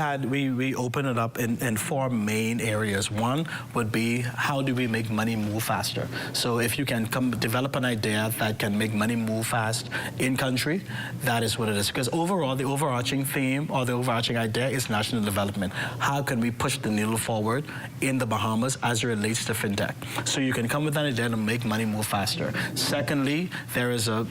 [SPEAKER 26] open it up in 4 main areas. One would be, how do we make money move faster? So if you can develop an idea that can make money move fast in country, that is what it is. Because overall, the overarching theme or the overarching idea is national development. How can we push the needle forward in the Bahamas as it relates to fintech? So you can come with an idea to make money move faster. Secondly, there is a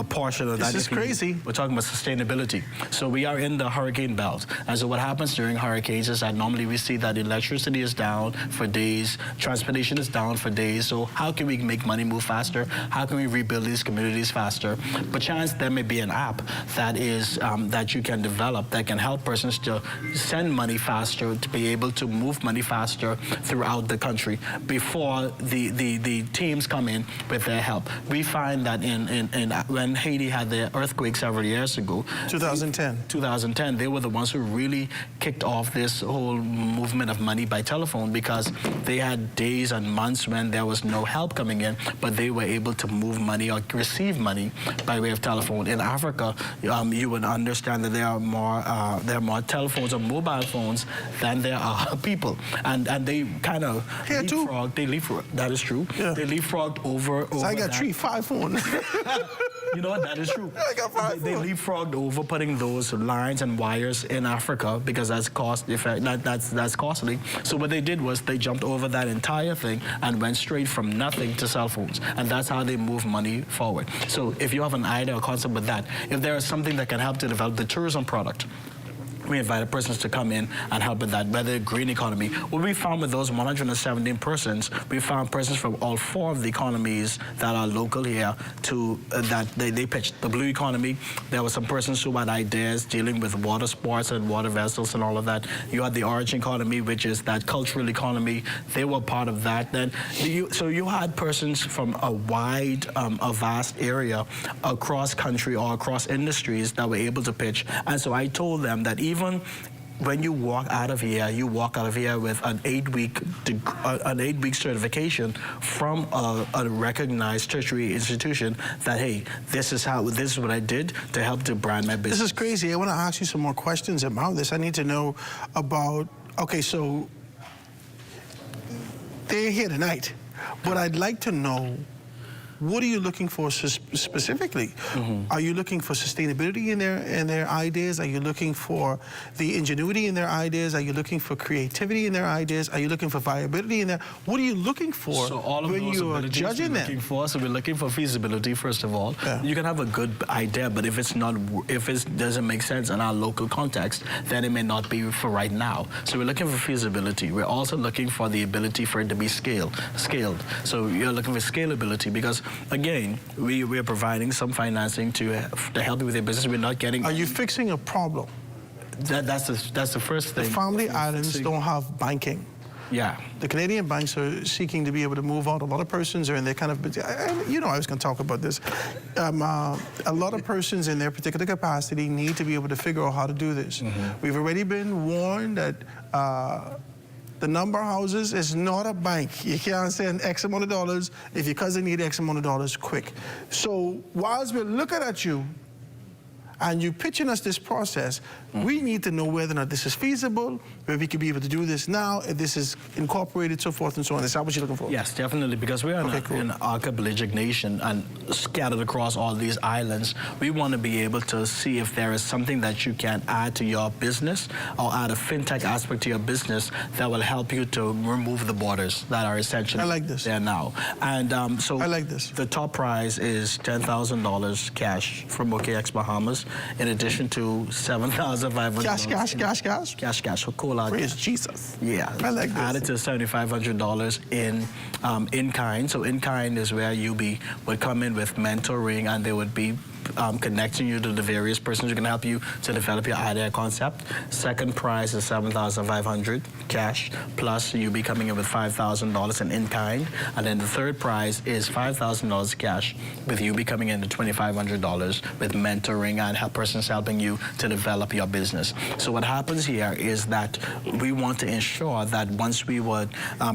[SPEAKER 26] portion of that.
[SPEAKER 4] This is crazy.
[SPEAKER 26] We're talking about sustainability. So we are in the hurricane belt. And so what happens during hurricanes is that normally we see that electricity is down for days, transportation is down for days. So how can we make money move faster? How can we rebuild these communities faster? But chance there may be an app that is that you can develop that can help persons to send money faster, to be able to move money faster throughout the country before the teams come in with their help. We find that when Haiti had the earthquake several years ago, 2010, they were the ones who really kicked off this whole movement of money by telephone, because they had days and months when there was no help coming in, but they were able to move money or receive money by way of telephone. In Africa, you would understand that there are more telephones or mobile phones than there are people, and they kind of leapfrog. They leapfrog. That is true. Yeah. They leapfrogged over.
[SPEAKER 4] So I got 5 phones.
[SPEAKER 26] You know what? That is true.
[SPEAKER 4] I got 5
[SPEAKER 26] They leapfrogged over putting those lines and wires in Africa because that's that's costly. So what they did was they jumped over that entire thing and went straight from nothing to cell phones, and that's how they move money forward. So if you have an idea or concept with that, if there is something that can help to develop the tourism product, we invited persons to come in and help with that, whether green economy. What we found with those 117 persons, we found persons from all 4 of the economies that are local here to that they pitched. The blue economy, there were some persons who had ideas dealing with water sports and water vessels and all of that. You had the orange economy, which is that cultural economy. They were part of that. Then, so you had persons from a wide, a vast area across country or across industries that were able to pitch. And so I told them that even when you walk out of here, you walk out of here with an 8-week certification from a recognized tertiary institution that, hey, this is what I did to help to brand my business.
[SPEAKER 4] This is crazy. I want to ask you some more questions about this. I need to know about, okay, so they're here tonight, but I'd like to know, what are you looking for specifically? Are you looking for sustainability in their ideas? Are you looking for the ingenuity in their ideas? Are you looking for creativity in their ideas? Are you looking for viability in there? What are you looking for when you are judging them?
[SPEAKER 26] So we're looking for feasibility, first of all. Yeah. You can have a good idea, but if it doesn't make sense in our local context, then it may not be for right now. So we're looking for feasibility. We're also looking for the ability for it to be scaled. So you're looking for scalability because, again, we're providing some financing to help you with your business. We're not getting...
[SPEAKER 4] Are you fixing a problem?
[SPEAKER 26] That's the first thing.
[SPEAKER 4] The family islands don't have banking.
[SPEAKER 26] Yeah.
[SPEAKER 4] The Canadian banks are seeking to be able to move out. A lot of persons are in their kind of... You know I was going to talk about this. A lot of persons in their particular capacity need to be able to figure out how to do this. We've already been warned that... the number houses is not a bank. You can't send X amount of dollars if your cousin needs X amount of dollars quick. So whilst we're looking at you and you pitching us this process, we need to know whether or not this is feasible, whether we could be able to do this now, if this is incorporated, so forth and so on. Is that what you're looking for?
[SPEAKER 26] Yes, definitely, because we are an archipelagic nation and scattered across all these islands. We want to be able to see if there is something that you can add to your business or add a fintech aspect to your business that will help you to remove the borders that are essentially there now. And so
[SPEAKER 4] I like this.
[SPEAKER 26] The top prize is $10,000 cash from OKX Bahamas, in addition to $7,500. Cash. So cool out.
[SPEAKER 4] Praise Jesus.
[SPEAKER 26] Yeah.
[SPEAKER 4] I like this.
[SPEAKER 26] Added to $7,500 in kind. So in kind is where would come in with mentoring, and there would be connecting you to the various persons who can help you to develop your idea concept. Second prize is $7,500 cash, plus you be coming in with $5,000 in kind. And then the third prize is $5,000 cash, with you be coming in at $2,500 with mentoring and persons helping you to develop your business. So what happens here is that we want to ensure that once we would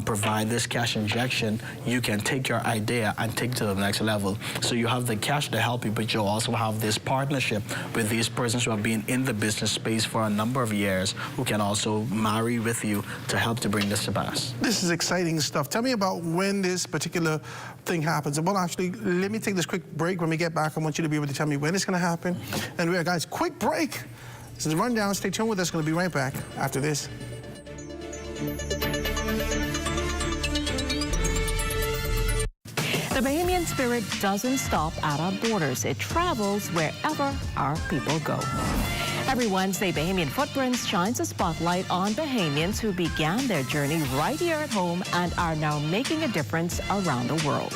[SPEAKER 26] provide this cash injection, you can take your idea and take it to the next level. So you have the cash to help you, but you also have this partnership with these persons who have been in the business space for a number of years, who can also marry with you to help to bring this to pass.
[SPEAKER 4] This is exciting stuff. Tell me about when this particular thing happens. Well, actually, let me take this quick break. When we get back, I want you to be able to tell me when it's going to happen. And we're, guys, quick break. This is the Rundown. Stay tuned with us. Going to be right back after this.
[SPEAKER 1] The Bahamian spirit doesn't stop at our borders. It travels wherever our people go. Every Wednesday, Bahamian Footprints shines a spotlight on Bahamians who began their journey right here at home and are now making a difference around the world.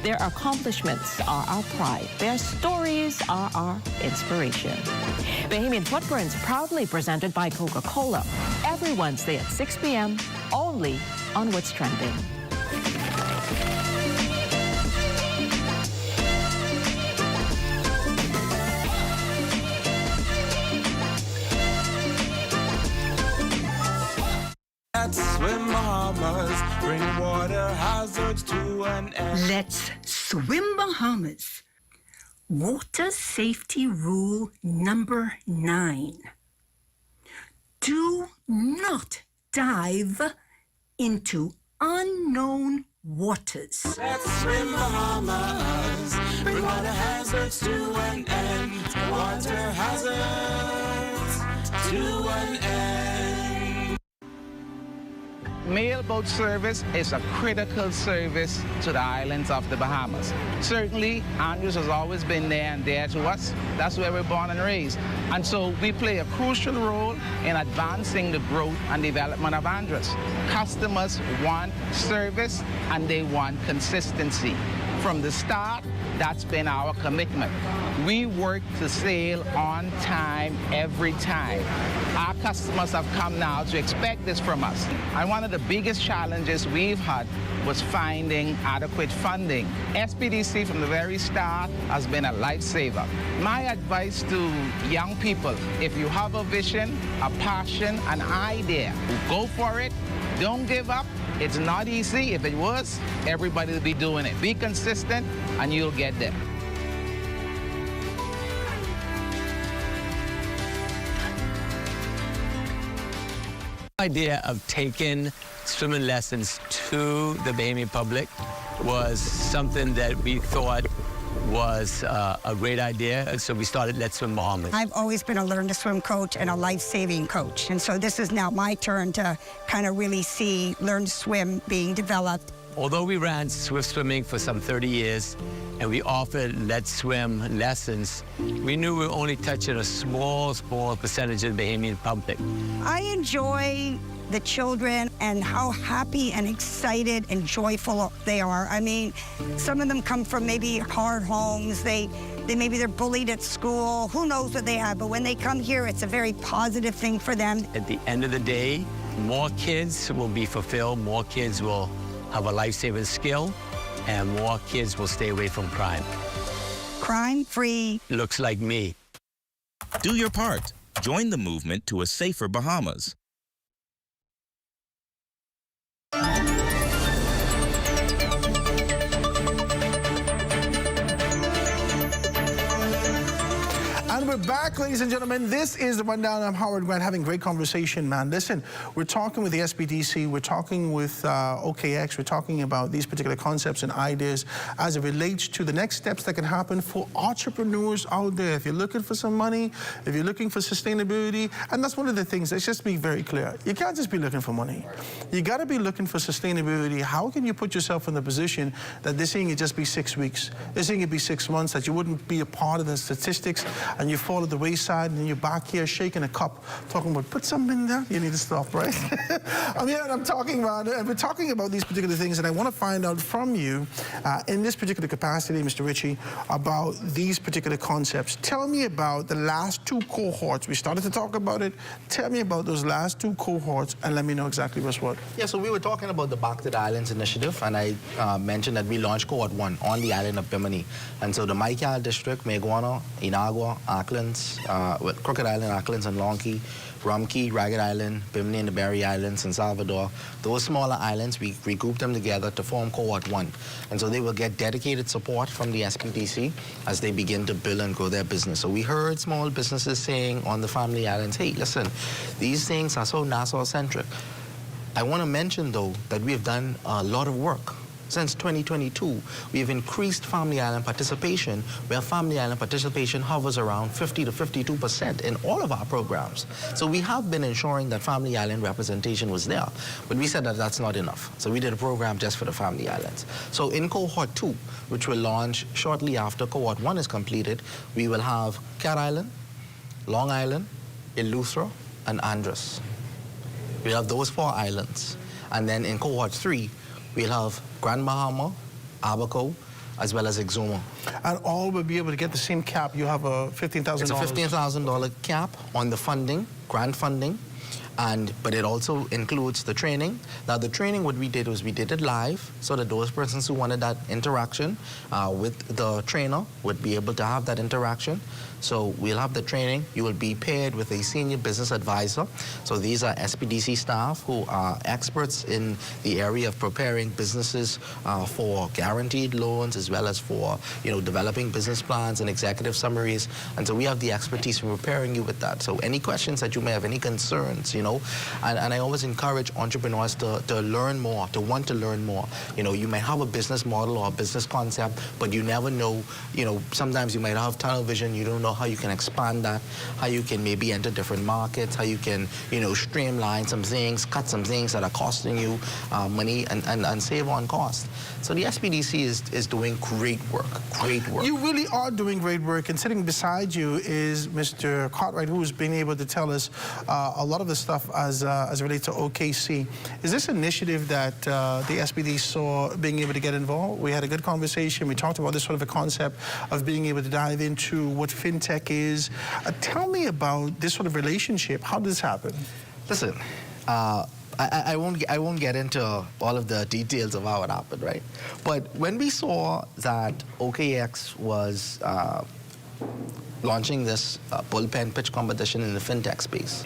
[SPEAKER 1] Their accomplishments are our pride. Their stories are our inspiration. Bahamian Footprints, proudly presented by Coca-Cola, every Wednesday at 6 p.m., only on What's Trending.
[SPEAKER 5] Let's swim Bahamas, bring water hazards to an end.
[SPEAKER 21] Let's swim Bahamas. Water safety rule number 9. Do not dive into unknown waters.
[SPEAKER 5] Let's swim Bahamas, bring water hazards to an end. Water hazards to an end.
[SPEAKER 2] Mailboat service is a critical service to the islands of the Bahamas. Certainly, Andrews has always been there and dear to us. That's where we're born and raised. And so we play a crucial role in advancing the growth and development of Andrews. Customers want service and they want consistency. From the start, that's been our commitment. We work to sail on time every time. Our customers have come now to expect this from us. And one of the biggest challenges we've had was finding adequate funding. SPDC from the very start has been a lifesaver. My advice to young people, if you have a vision, a passion, an idea, go for it. Don't give up. It's not easy. If it was, everybody would be doing it. Be consistent and you'll get there.
[SPEAKER 8] The idea of taking swimming lessons to the Bahamian public was something that we thought was a great idea, so we started Let's Swim Bahamas.
[SPEAKER 11] I've always been a learn to swim coach and a life-saving coach, and so this is now my turn to kind of really see learn to swim being developed.
[SPEAKER 8] Although we ran Swift Swimming for some 30 years and we offered Let's Swim lessons, we knew we were only touching a small percentage of the Bahamian public.
[SPEAKER 11] I enjoy the children and how happy and excited and joyful they are. I mean, some of them come from maybe hard homes. Maybe they're bullied at school. Who knows what they have? But when they come here, it's a very positive thing for them.
[SPEAKER 8] At the end of the day, more kids will be fulfilled, more kids will have a life-saving skill, and more kids will stay away from crime.
[SPEAKER 11] Crime-free.
[SPEAKER 8] Looks like me.
[SPEAKER 25] Do your part. Join the movement to a safer Bahamas.
[SPEAKER 4] And we're back, ladies and gentlemen. This is the Rundown. I'm Howard Grant, having a great conversation, man. Listen, we're talking with the SPDC, we're talking with OKX, we're talking about these particular concepts and ideas as it relates to the next steps that can happen for entrepreneurs out there. If you're looking for some money, if you're looking for sustainability, and that's one of the things, let's just be very clear. You can't just be looking for money. You gotta be looking for sustainability. How can you put yourself in the position that this thing could just be 6 weeks, this thing could be 6 months, that you wouldn't be a part of the statistics, and you fall at the wayside, and then you're back here shaking a cup, talking about, put something in there, you need to stop, right? I'm here and I'm talking about, we're talking about these particular things, and I want to find out from you, in this particular capacity, Mr. Ritchie, about these particular concepts. Tell me about the last 2 cohorts. We started to talk about it. Tell me about those last 2 cohorts, and let me know exactly what's what.
[SPEAKER 6] Yeah, so we were talking about the Back to the Islands initiative, and I mentioned that we launched cohort 1 on the island of Bimini. And so the Maical district, Meguana, Inagua, Acklins, Crooked Island, Acklins, and Long Key, Rum Key, Ragged Island, Bimini and the Berry Islands, and Salvador. Those smaller islands, we regrouped them together to form cohort 1. And so they will get dedicated support from the SPDC as they begin to build and grow their business. So we heard small businesses saying on the family islands, hey, listen, these things are so Nassau-centric. I want to mention, though, that we have done a lot of work. Since 2022, we have increased Family Island participation, where Family Island participation hovers around 50 to 52% in all of our programs. So we have been ensuring that Family Island representation was there, but we said that that's not enough. So we did a program just for the Family Islands. So in cohort 2, which will launch shortly after cohort 1 is completed, we will have Cat Island, Long Island, Eleuthera, and Andros. We'll have those 4 islands. And then in cohort 3, we'll have Grand Bahama, Abaco, as well as Exuma.
[SPEAKER 4] And all will be able to get the same cap. You have a $15,000.
[SPEAKER 6] It's a $15,000 cap on the funding, grant funding, but it also includes the training. Now, the training, what we did was we did it live, so that those persons who wanted that interaction with the trainer would be able to have that interaction. So we'll have the training. You will be paired with a senior business advisor. So these are SPDC staff who are experts in the area of preparing businesses for guaranteed loans, as well as for developing business plans and executive summaries. And so we have the expertise in preparing you with that. So any questions that you may have, any concerns, and I always encourage entrepreneurs to learn more, to want to learn more. You may have a business model or a business concept, but you never know, sometimes you might have tunnel vision, you don't know how you can expand that, how you can maybe enter different markets, how you can, streamline some things, cut some things that are costing you money and save on cost. So the SPDC is doing great work, great work.
[SPEAKER 4] You really are doing great work, and sitting beside you is Mr. Cartwright, who's been able to tell us a lot of the stuff as it relates to OKC. Is this initiative that the SPDC saw being able to get involved? We had a good conversation. We talked about this sort of a concept of being able to dive into what fintech is. Tell me about this sort of relationship. How does this happen?
[SPEAKER 6] Listen, I won't get into all of the details of how it happened, right? But when we saw that OKX was launching this bullpen pitch competition in the fintech space,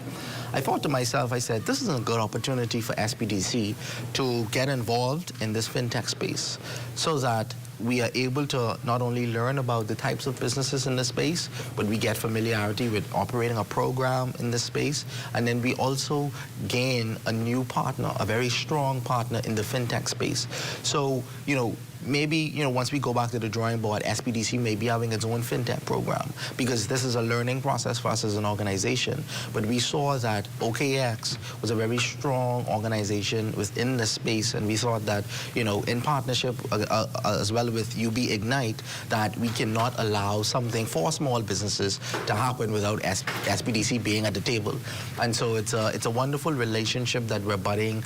[SPEAKER 6] I thought to myself, I said, this is a good opportunity for SPDC to get involved in this fintech space so that we are able to not only learn about the types of businesses in this space, but we get familiarity with operating a program in this space, and then we also gain a new partner, a very strong partner in the fintech space. So, maybe, once we go back to the drawing board, SPDC may be having its own fintech program, because this is a learning process for us as an organization. But we saw that OKX was a very strong organization within the space, and we thought that, in partnership as well with UB Ignite, that we cannot allow something for small businesses to happen without SPDC being at the table. And so it's a wonderful relationship that we're budding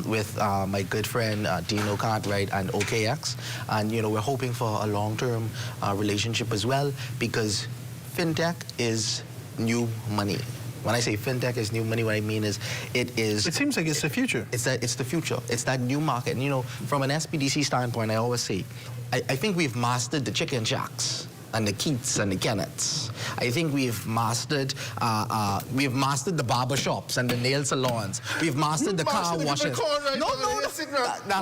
[SPEAKER 6] with my good friend Dino Cartwright and OKX. And, we're hoping for a long-term relationship as well, because fintech is new money. When I say fintech is new money, what I mean is it
[SPEAKER 4] seems like it's the future.
[SPEAKER 6] It's the future. It's that new market. And, from an SPDC standpoint, I always say, I think we've mastered the chicken shacks and the Keats and the Kennets. I think we've mastered the barber shops and the nail salons. We've mastered the car washes. Now,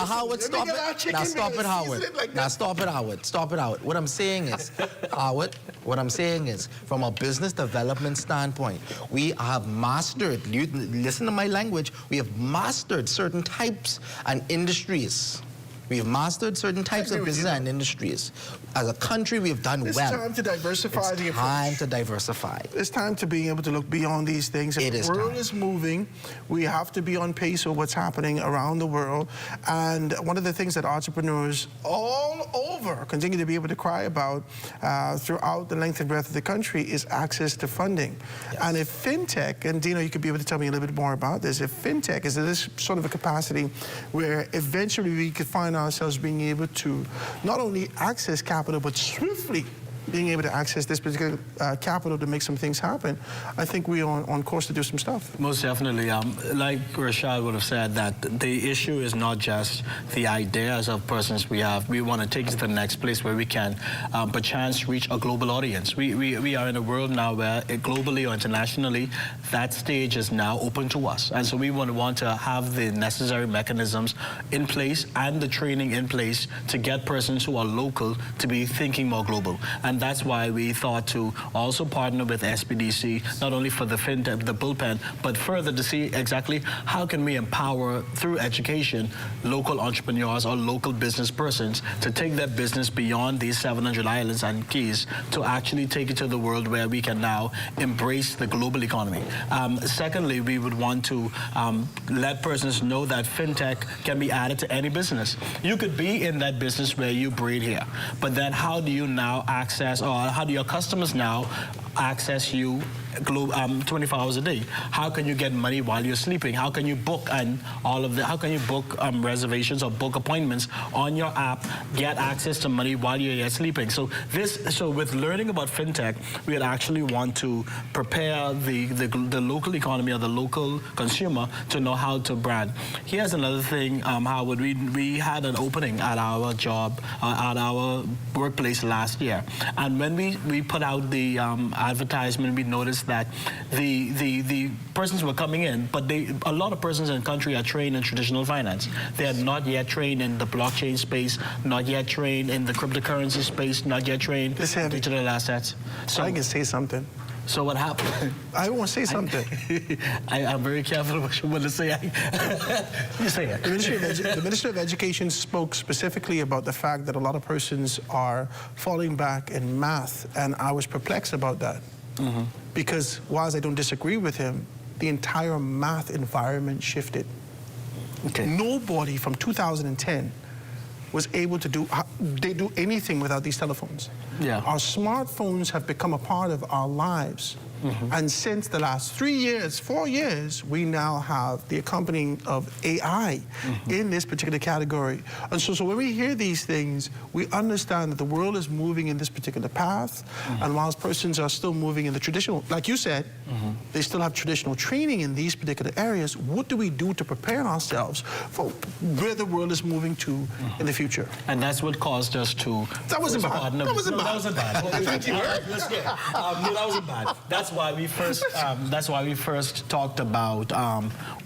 [SPEAKER 6] Howard, stop it. Now, stop it, Howard. Now, stop it, Howard. Stop it, Howard. What I'm saying is, Howard, from a business development standpoint, we have mastered, listen to my language, we have mastered certain types and industries. We've mastered certain types of business and industries. as a country, we've done
[SPEAKER 4] it's
[SPEAKER 6] well.
[SPEAKER 4] It's time to diversify the approach.
[SPEAKER 6] It's time to diversify.
[SPEAKER 4] It's time to be able to look beyond these things. If the world is moving, we have to be on pace with what's happening around the world. And one of the things that entrepreneurs all over continue to be able to cry about throughout the length and breadth of the country is access to funding. Yes. And if fintech, and Dino, you could be able to tell me a little bit more about this, if fintech is in this sort of a capacity where eventually we could find ourselves being able to not only access capital, but swiftly being able to access this particular capital to make some things happen, I think we are on course to do some stuff.
[SPEAKER 26] Most definitely. Like Rashad would have said, that the issue is not just the ideas of persons we have. We want to take it to the next place where we can, perchance, reach a global audience. We are in a world now where globally or internationally, that stage is now open to us. And so we want to have the necessary mechanisms in place and the training in place to get persons who are local to be thinking more global. And that's why we thought to also partner with SPDC, not only for the fintech, the bullpen, but further to see exactly how can we empower, through education, local entrepreneurs or local business persons to take their business beyond these 700 islands and keys to actually take it to the world where we can now embrace the global economy. Secondly, we would want to let persons know that fintech can be added to any business. You could be in that business where you breed here, but then how do you now access, or how do your customers now access you 24 hours a day? How can you get money while you're sleeping? How can you book and all of the, how can you book reservations or book appointments on your app, get access to money while you're sleeping? So with learning about fintech, we would actually want to prepare the local economy or the local consumer to know how to brand. Here's another thing, Howard, we had an opening at our job, at our workplace last year. And when we put out the advertisement, we noticed that the persons were coming in, but a lot of persons in the country are trained in traditional finance. They are not yet trained in the blockchain space, not yet trained in the cryptocurrency space, not yet trained in digital assets. So
[SPEAKER 4] I can say something.
[SPEAKER 26] So what happened?
[SPEAKER 4] I want to say something.
[SPEAKER 26] I'm very careful what you want to say. You say it.
[SPEAKER 4] The Minister of Education spoke specifically about the fact that a lot of persons are falling back in math, and I was perplexed about that. Mm-hmm. Because whilst I don't disagree with him, the entire math environment shifted. Okay. Nobody from 2010 was able to do anything without these telephones. Yeah. Our smartphones have become a part of our lives. Mm-hmm. And since the last 4 years, we now have the accompanying of AI in this particular category. And so when we hear these things, we understand that the world is moving in this particular path. And whilst persons are still moving in the traditional, like you said, they still have traditional training in these particular areas. What do we do to prepare ourselves for where the world is moving to in the future?
[SPEAKER 26] And that's what caused us to...
[SPEAKER 4] That wasn't bad. That wasn't bad.
[SPEAKER 26] That wasn't bad. Okay.
[SPEAKER 4] Thank you.
[SPEAKER 26] No, that wasn't bad. That's why we first talked about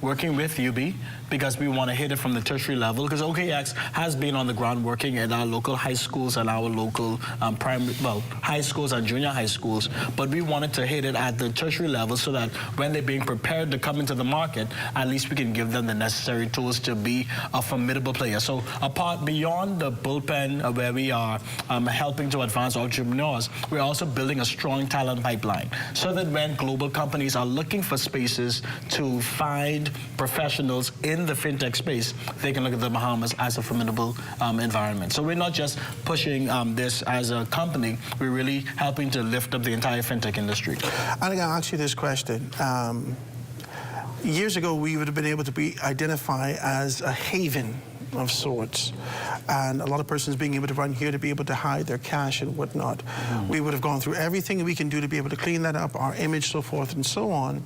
[SPEAKER 26] working with UB, because we want to hit it from the tertiary level, because OKX has been on the ground working at our local high schools and our local high schools and junior high schools, but we wanted to hit it at the tertiary level so that when they're being prepared to come into the market, at least we can give them the necessary tools to be a formidable player. So apart beyond the bullpen where we are helping to advance entrepreneurs, we're also building a strong talent pipeline so that when global companies are looking for spaces to find professionals in the fintech space, they can look at the Bahamas as a formidable environment. So we're not just pushing this as a company, we're really helping to lift up the entire fintech industry.
[SPEAKER 4] I'm going to ask you this question. Years ago, we would have been able to identify as a haven of sorts, and a lot of persons being able to run here to be able to hide their cash and whatnot. We would have gone through everything we can do to be able to clean that up, our image, so forth and so on.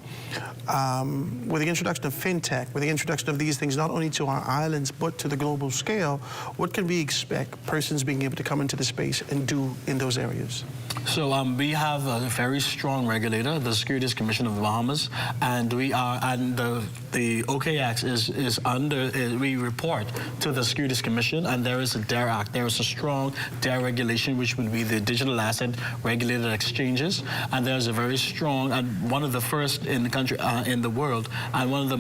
[SPEAKER 4] With the introduction of fintech, with the introduction of these things, not only to our islands, but to the global scale, what can we expect persons being able to come into the space and do in those areas?
[SPEAKER 26] So we have a very strong regulator, the Securities Commission of the Bahamas, and we are, and the OKX is under, we report to the Securities Commission, and there is a DARE Act. There is a strong DARE regulation, which would be the Digital Asset Regulated Exchanges, and there's a very strong, and one of the first in the country, in the world, and one of the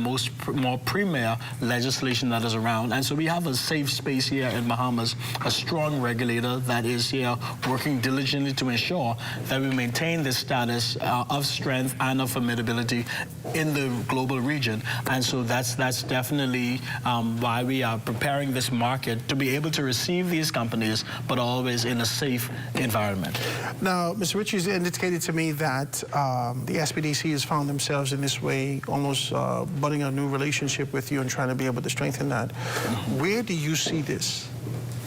[SPEAKER 26] more premier legislation that is around. And so we have a safe space here in Bahamas, a strong regulator that is here working diligently to ensure that we maintain this status of strength and of formidability in the global region. And so that's definitely why we are preparing this market to be able to receive these companies, but always in a safe environment.
[SPEAKER 4] Now, Mr. Richards indicated to me that the SBDC has found themselves in this way, almost budding a new relationship with you and trying to be able to strengthen that. Mm-hmm. Where do you see this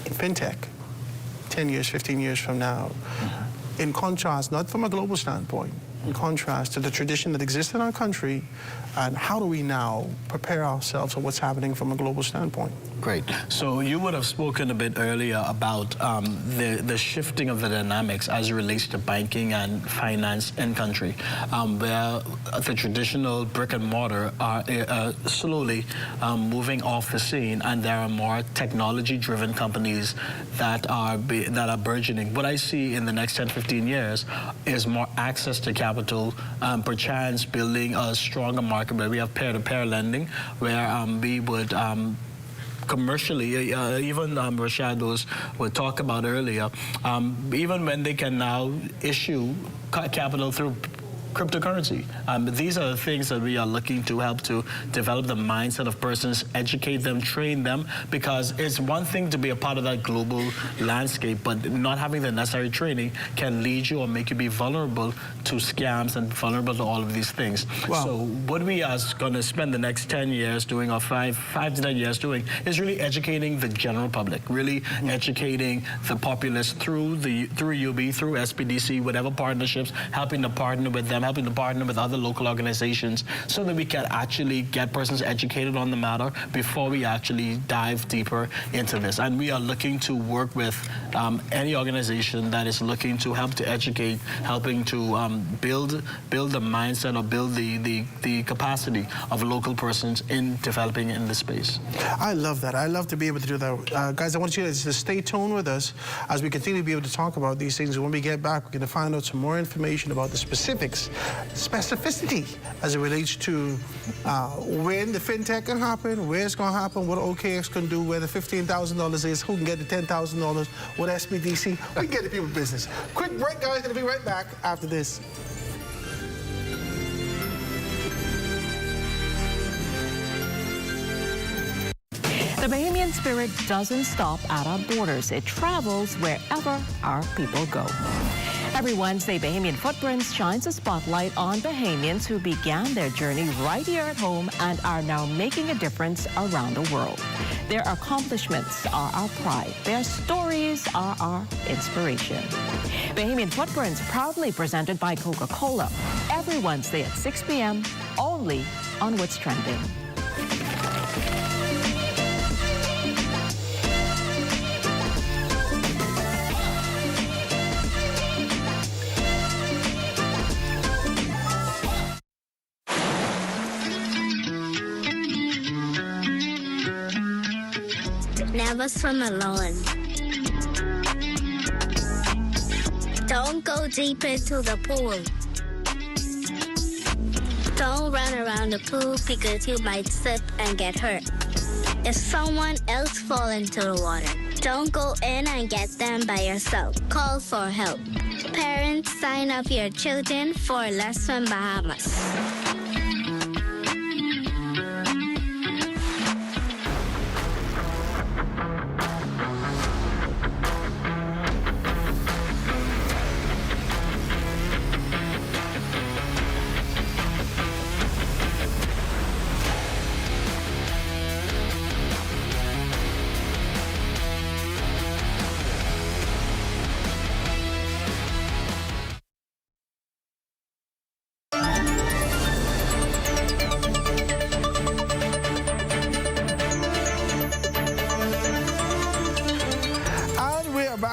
[SPEAKER 4] fintech 10 years, 15 years from now? Mm-hmm. In contrast, not from a global standpoint, in contrast to the tradition that exists in our country, and how do we now prepare ourselves for what's happening from a global standpoint?
[SPEAKER 26] Great. So you would have spoken a bit earlier about the shifting of the dynamics as it relates to banking and finance in country, where the traditional brick and mortar are slowly moving off the scene, and there are more technology-driven companies that are burgeoning. What I see in the next 10, 15 years is more access to capital, perchance building a stronger market where we have peer-to-peer lending, where we would commercially, even Rashados would talk about earlier, even when they can now issue capital through cryptocurrency. These are the things that we are looking to help to develop the mindset of persons, educate them, train them, because it's one thing to be a part of that global landscape, but not having the necessary training can lead you or make you be vulnerable to scams and vulnerable to all of these things. Wow. So what we are going to spend the next 10 years doing, or five to 10 years doing, is really educating the general public, really educating the populace through UB, through SBDC, whatever partnerships, helping to partner with them, helping to partner with other local organizations, so that we can actually get persons educated on the matter before we actually dive deeper into this. And we are looking to work with any organization that is looking to help to educate, helping to build the mindset or build the capacity of local persons in developing in this space.
[SPEAKER 4] I love that. I love to be able to do that. Guys, I want you to stay tuned with us as we continue to be able to talk about these things. When we get back, we're going to find out some more information about the specificity as it relates to when the fintech can happen, where it's going to happen, what OKX can do, where the $15,000 is, who can get the $10,000, what SBDC, we can get the people business. Quick break, guys. Going to be right back after this.
[SPEAKER 1] The Bahamian spirit doesn't stop at our borders. It travels wherever our people go. Every Wednesday, Bahamian Footprints shines a spotlight on Bahamians who began their journey right here at home and are now making a difference around the world. Their accomplishments are our pride. Their stories are our inspiration. Bahamian Footprints, proudly presented by Coca-Cola, every Wednesday at 6 p.m., only on What's Trending.
[SPEAKER 12] Never swim alone. Don't go deep into the pool. Don't run around the pool because you might slip and get hurt. If someone else falls into the water, don't go in and get them by yourself. Call for help. Parents, sign up your children for Let's Swim Bahamas.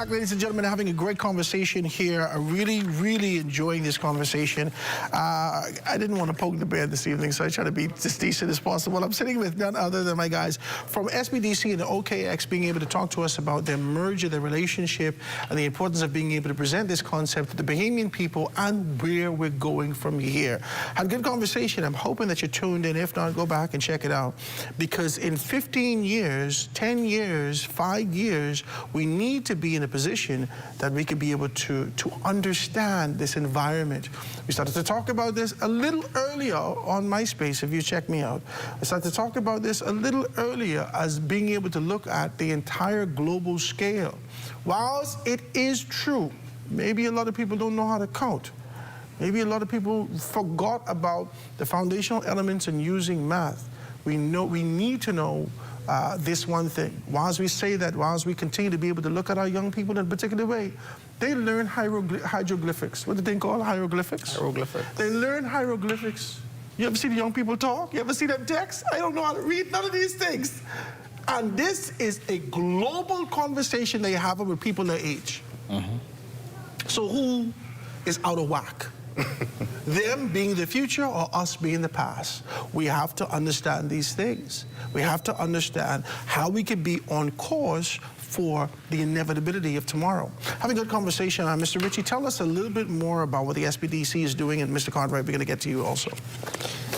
[SPEAKER 4] back, ladies and gentlemen, having a great conversation here. Really, really enjoying this conversation. I didn't want to poke the bear this evening, so I try to be as decent as possible. I'm sitting with none other than my guys from SBDC and the OKX being able to talk to us about their merger, their relationship, and the importance of being able to present this concept to the Bahamian people and where we're going from here. Had a good conversation. I'm hoping that you're tuned in. If not, go back and check it out. Because in 15 years, 10 years, 5 years, we need to be in a position that we could be able to understand this environment. We started to talk about this a little earlier on MySpace, if you check me out. I started to talk about this a little earlier as being able to look at the entire global scale. Whilst it is true, maybe a lot of people don't know how to count. Maybe a lot of people forgot about the foundational elements in using math. We need to know this one thing. Whilst we say that, whilst we continue to be able to look at our young people in a particular way, they learn hieroglyphics. What do they call hieroglyphics?
[SPEAKER 6] Hieroglyphics.
[SPEAKER 4] They learn hieroglyphics. You ever see the young people talk? You ever see them text? I don't know how to read none of these things. And this is a global conversation they have with people their age. So who is out of whack? Them being the future or us being the past? We have to understand these things. We have to understand how we can be on course for the inevitability of tomorrow. Having a good conversation. Mr. Ritchie, tell us a little bit more about what the SBDC is doing, and Mr. Cartwright, we're going to get to you also.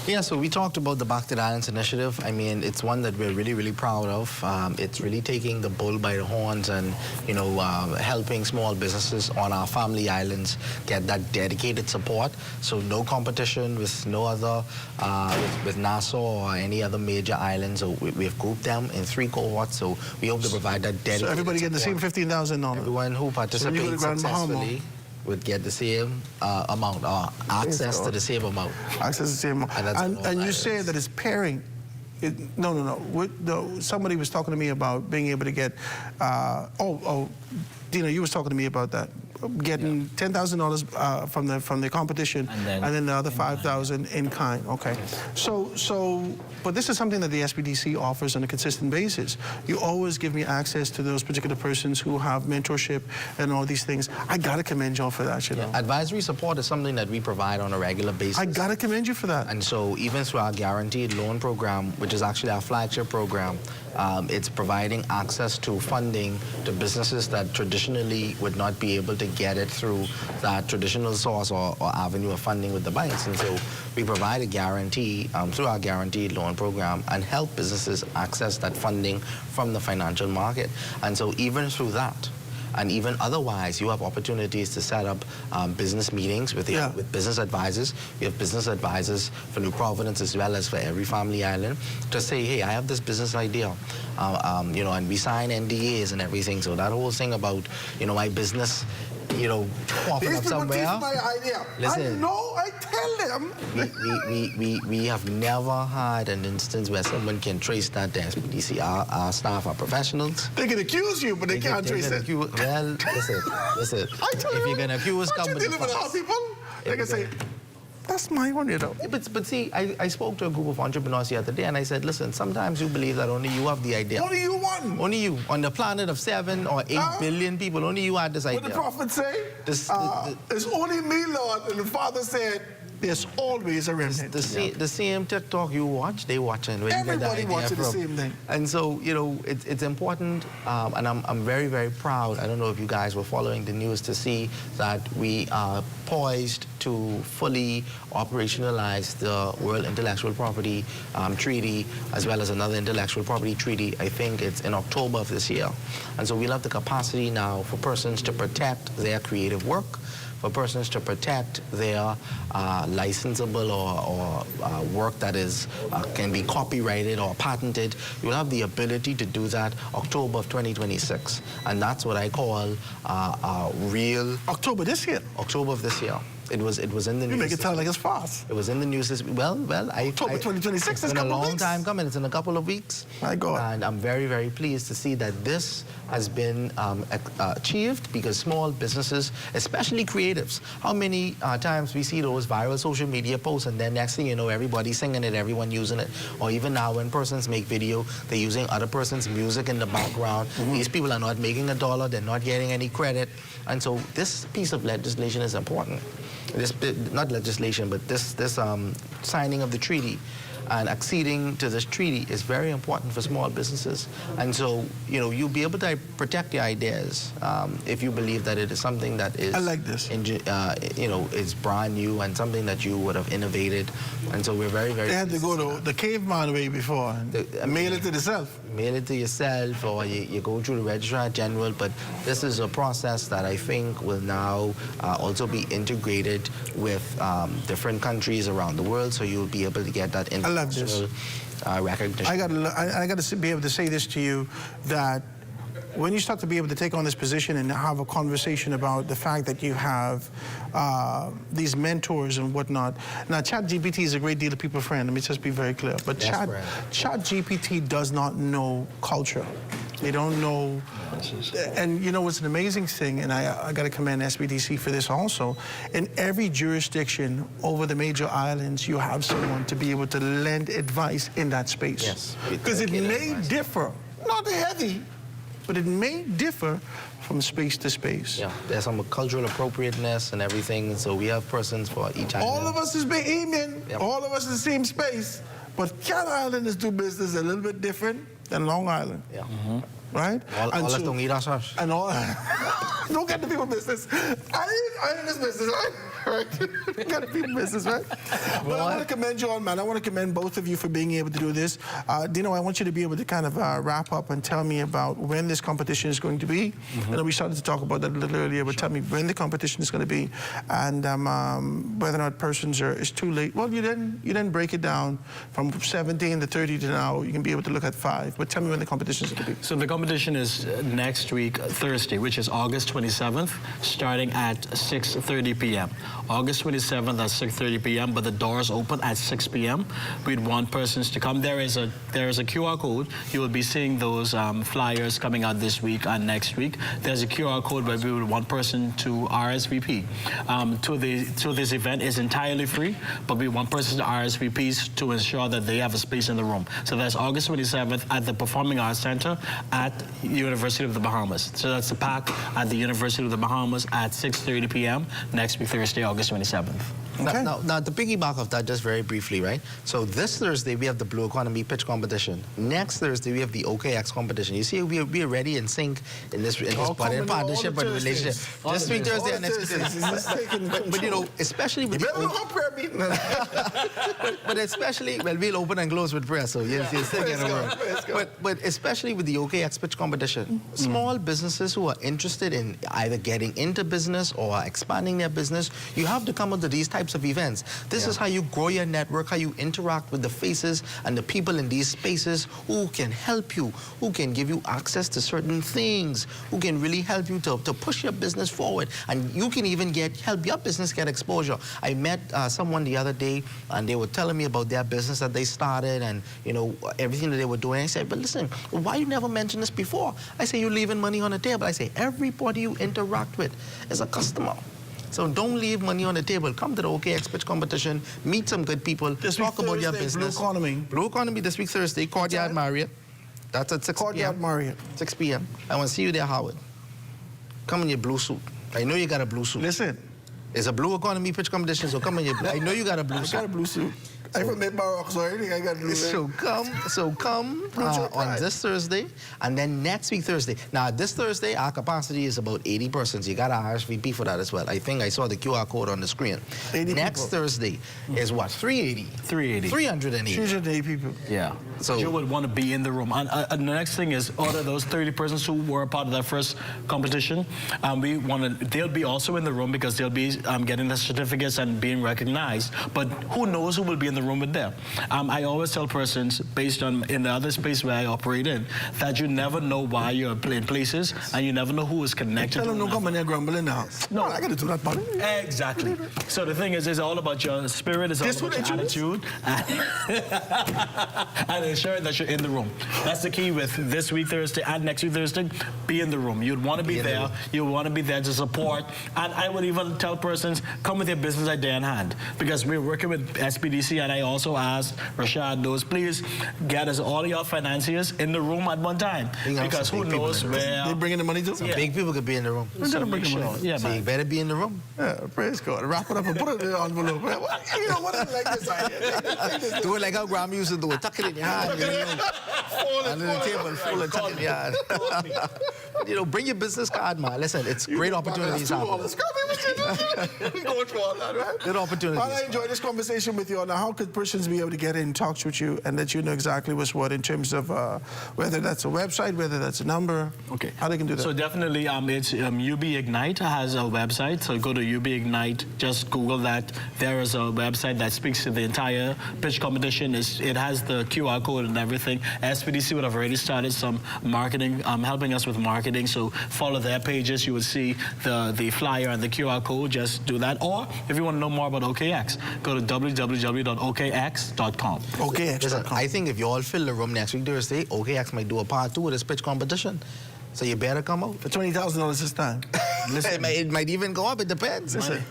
[SPEAKER 6] Yeah, so we talked about the Back to the Islands initiative. I mean, it's one that we're really, really proud of. It's really taking the bull by the horns and, you know, helping small businesses on our family islands get that dedicated support. So no competition with no other, with Nassau or any other major islands. So we've grouped them in 3 cohorts. So we hope to provide that dedicated
[SPEAKER 4] So everybody get the same
[SPEAKER 6] support.
[SPEAKER 4] $15,000?
[SPEAKER 6] Everyone who participates successfully would get the same amount, or access to the same amount.
[SPEAKER 4] Access to the same amount. And you say that it's pairing. No. Somebody was talking to me about being able to get, Dina, you was talking to me about that. Getting $10,000 from the competition, and then the other $5,000 in kind. Okay, but this is something that the SBDC offers on a consistent basis. You always give me access to those particular persons who have mentorship and all these things. I gotta commend y'all for that, you know.
[SPEAKER 6] Advisory support is something that we provide on a regular basis.
[SPEAKER 4] I gotta commend you for that.
[SPEAKER 6] And so even through our guaranteed loan program, which is actually our flagship program, it's providing access to funding to businesses that traditionally would not be able to get it through that traditional source or avenue of funding with the banks. And so we provide a guarantee through our guaranteed loan program and help businesses access that funding from the financial market. And so even through that, and even otherwise, you have opportunities to set up business meetings with business advisors. We have business advisors for New Providence as well as for every family island to say, hey, I have this business idea, you know, and we sign NDAs and everything. So that whole thing about, you know, my business, you know, popping up somewhere.
[SPEAKER 4] My idea.
[SPEAKER 6] Listen,
[SPEAKER 4] I know, I tell them.
[SPEAKER 6] We have never had an instance where someone can trace that to SBDC. Our staff are professionals.
[SPEAKER 4] They can accuse you, but they can't trace it.
[SPEAKER 6] Well, listen. If you're going to accuse company,
[SPEAKER 4] they can say, that's my one, you know.
[SPEAKER 6] But see, I spoke to a group of entrepreneurs the other day, and I said, listen, sometimes you believe that only you have the idea.
[SPEAKER 4] Only you won.
[SPEAKER 6] Only you. On the planet of 7 or 8 billion people, only you had this idea.
[SPEAKER 4] What the prophet say? It's only me, Lord. And the Father said, there's always a remnant.
[SPEAKER 6] The same TikTok you watch, they watching.
[SPEAKER 4] Everybody watching the same thing.
[SPEAKER 6] And so, you know, it's important, and I'm very, very proud. I don't know if you guys were following the news to see that we are poised to fully operationalize the World Intellectual Property Treaty, as well as another intellectual property treaty. I think it's in October of this year. And so we'll have the capacity now for persons to protect their creative work, for persons to protect their licensable or work that is can be copyrighted or patented. You'll have the ability to do that October of 2026. And that's what I call real...
[SPEAKER 4] October this year?
[SPEAKER 6] October of this year. It was in the news.
[SPEAKER 4] You make it sound like it's fast.
[SPEAKER 6] It was in the news this week. Well,
[SPEAKER 4] October 2026
[SPEAKER 6] it's
[SPEAKER 4] is a
[SPEAKER 6] been a
[SPEAKER 4] couple
[SPEAKER 6] long
[SPEAKER 4] weeks.
[SPEAKER 6] time coming. It's in a couple of weeks.
[SPEAKER 4] My God.
[SPEAKER 6] And I'm very, very pleased to see that this has been achieved because small businesses, especially creatives, how many times we see those viral social media posts and then next thing you know, everybody's singing it, everyone using it. Or even now when persons make video, they're using other person's music in the background. These people are not making a dollar, they're not getting any credit. And so this piece of legislation is important. This, not legislation, but this signing of the treaty and acceding to this treaty is very important for small businesses. And so, you know, you'll be able to protect your ideas if you believe that it is something that is,
[SPEAKER 4] I like this.
[SPEAKER 6] You know, is brand new and something that you would have innovated. And so we're very, very.
[SPEAKER 4] They had to go to the caveman way before. Mail it to yourself.
[SPEAKER 6] Mail it to yourself, or you go through the Registrar General. But this is a process that I think will now also be integrated with different countries around the world. So you'll be able to get that international recognition.
[SPEAKER 4] I got to be able to say this to you, that when you start to be able to take on this position and have a conversation about the fact that you have these mentors and whatnot. Now, ChatGPT is a great deal of people friend. Let me just be very clear. But ChatGPT does not know culture. They don't know. And you know, it's an amazing thing, and I got to commend SBDC for this also. In every jurisdiction over the major islands, you have someone to be able to lend advice in that space.
[SPEAKER 6] Yes.
[SPEAKER 4] Because it may differ, not heavy, but it may differ from space to space.
[SPEAKER 6] Yeah, there's some cultural appropriateness and everything, so we have persons for each island.
[SPEAKER 4] All of us is Bahamian, all of us in the same space, but Cat Island is do business a little bit different than Long Island.
[SPEAKER 6] Yeah.
[SPEAKER 4] Right?
[SPEAKER 6] All us don't eat our sauce.
[SPEAKER 4] And all, don't get the people business. I in this business, right? Get the people business, right? But I want to commend you on, man. I want to commend both of you for being able to do this. Dino, I want you to be able to kind of wrap up and tell me about when this competition is going to be. I know we started to talk about that a little earlier, but tell me when the competition is going to be and whether or not persons is too late. Well, you didn't break it down from 17 to 30 to now. You can be able to look at 5, but tell me when the competition is going to be.
[SPEAKER 26] So the competition is next week, Thursday, which is August 27th, starting at 6:30 p.m. August 27th at 6:30 p.m., but the doors open at 6 p.m. We'd want persons to come. There is a QR code. You will be seeing those flyers coming out this week and next week. There's a QR code where we would want person to RSVP. To this event is entirely free, but we want persons to RSVP to ensure that they have a space in the room. So that's August 27th at the Performing Arts Center at University of the Bahamas. So that's the PAC at the University of the Bahamas at 6:30 p.m. next week, Thursday, August 27th.
[SPEAKER 6] Okay. Now, to piggyback of that, just very briefly, right? So this Thursday, we have the Blue Economy pitch competition. Next Thursday, we have the OKX competition. You see, we are ready in sync in this partnership and relationship. Just 3 Thursdays and next Thursday. But you know, especially with but especially, well, we'll open and close with prayer, so you'll still get over. But especially with the OKX pitch competition, small businesses who are interested in either getting into business or expanding their business, you have to come out to these types of events. This is how you grow your network, how you interact with the faces and the people in these spaces who can help you, who can give you access to certain things, who can really help you to push your business forward. And you can even help your business get exposure. I met someone the other day and they were telling me about their business that they started and, you know, everything that they were doing. I said, but listen, why you never mentioned this before? I say, you're leaving money on the table. I say, everybody you interact with is a customer. So don't leave money on the table. Come to the OKX pitch competition, meet some good people, talk about your business.
[SPEAKER 4] Blue Economy.
[SPEAKER 6] Blue Economy this week, Thursday, Courtyard Marriott. That's at 6
[SPEAKER 4] Courtyard Marriott.
[SPEAKER 6] 6 p.m. I want to see you there, Howard. Come in your blue suit. I know you got a blue suit.
[SPEAKER 4] Listen.
[SPEAKER 6] It's a Blue Economy pitch competition, so come in your blue. I know you got a blue suit.
[SPEAKER 4] I got a blue suit. I'm from Mid-Baroque, so I think I got a blue suit.
[SPEAKER 6] So come on this Thursday, and then next week Thursday. Now this Thursday, our capacity is about 80 persons. You got to RSVP for that as well. I think I saw the QR code on the screen. 80 next people. Thursday is what? 380.
[SPEAKER 26] 380.
[SPEAKER 6] 380.
[SPEAKER 4] 380 people.
[SPEAKER 26] Yeah. So you would want to be in the room. And the next thing is, out of those 30 persons who were a part of that first competition, we want to. They'll be also in the room because they'll be getting the certificates and being recognized, but who knows who will be in the room with them. I always tell persons, based on in the other space where I operate in, that you never know why you're in places, and you never know who is connected.
[SPEAKER 4] Tell them
[SPEAKER 26] to
[SPEAKER 4] don't come in there grumbling now. No, I got to do that, buddy.
[SPEAKER 26] Exactly. So the thing is, it's all about your spirit, it's all about your attitude, and ensuring that you're in the room. That's the key with this week Thursday and next week Thursday. Be in the room. You'd want to be there. You want to be there to support. And I would even tell persons, come with your business idea in hand, because we're working with SPDC, and I also asked Rashad those, please get us all your financiers in the room at one time, because who knows where
[SPEAKER 6] they bringing the money to. Some big people could be in the room.
[SPEAKER 4] So bring the money.
[SPEAKER 6] Yeah, so you better be in the room.
[SPEAKER 4] Yeah, praise God. Wrap it up and put it in the envelope. You know what I like this idea.
[SPEAKER 6] Do it like how Grandma used to do it. Tuck it in your hand. Under the table, full and tuck it in your hand. You know, bring your business card, man. Listen, it's great opportunities happening.
[SPEAKER 4] We going through all that, right?
[SPEAKER 6] Good opportunities.
[SPEAKER 4] Well, I enjoyed this conversation with you all. Now, how could persons be able to get in touch with you and let you know exactly what's what in terms of whether that's a website, whether that's a number?
[SPEAKER 26] Okay.
[SPEAKER 4] How they can do that?
[SPEAKER 26] So definitely, it's UB Ignite has a website. So go to UB Ignite. Just Google that. There is a website that speaks to the entire pitch competition. It has the QR code and everything. SPDC would have already started some marketing, helping us with marketing. So follow their pages. You will see the flyer and the QR code. Just do that. Or if you want to know more about OKX, go to www.okx.com.
[SPEAKER 6] Listen, I think if you all fill the room next week Thursday, OKX might do a part 2 of this pitch competition. So you better come out.
[SPEAKER 4] For $20,000 this time.
[SPEAKER 6] Listen, it might even go up. It depends.
[SPEAKER 26] Listen.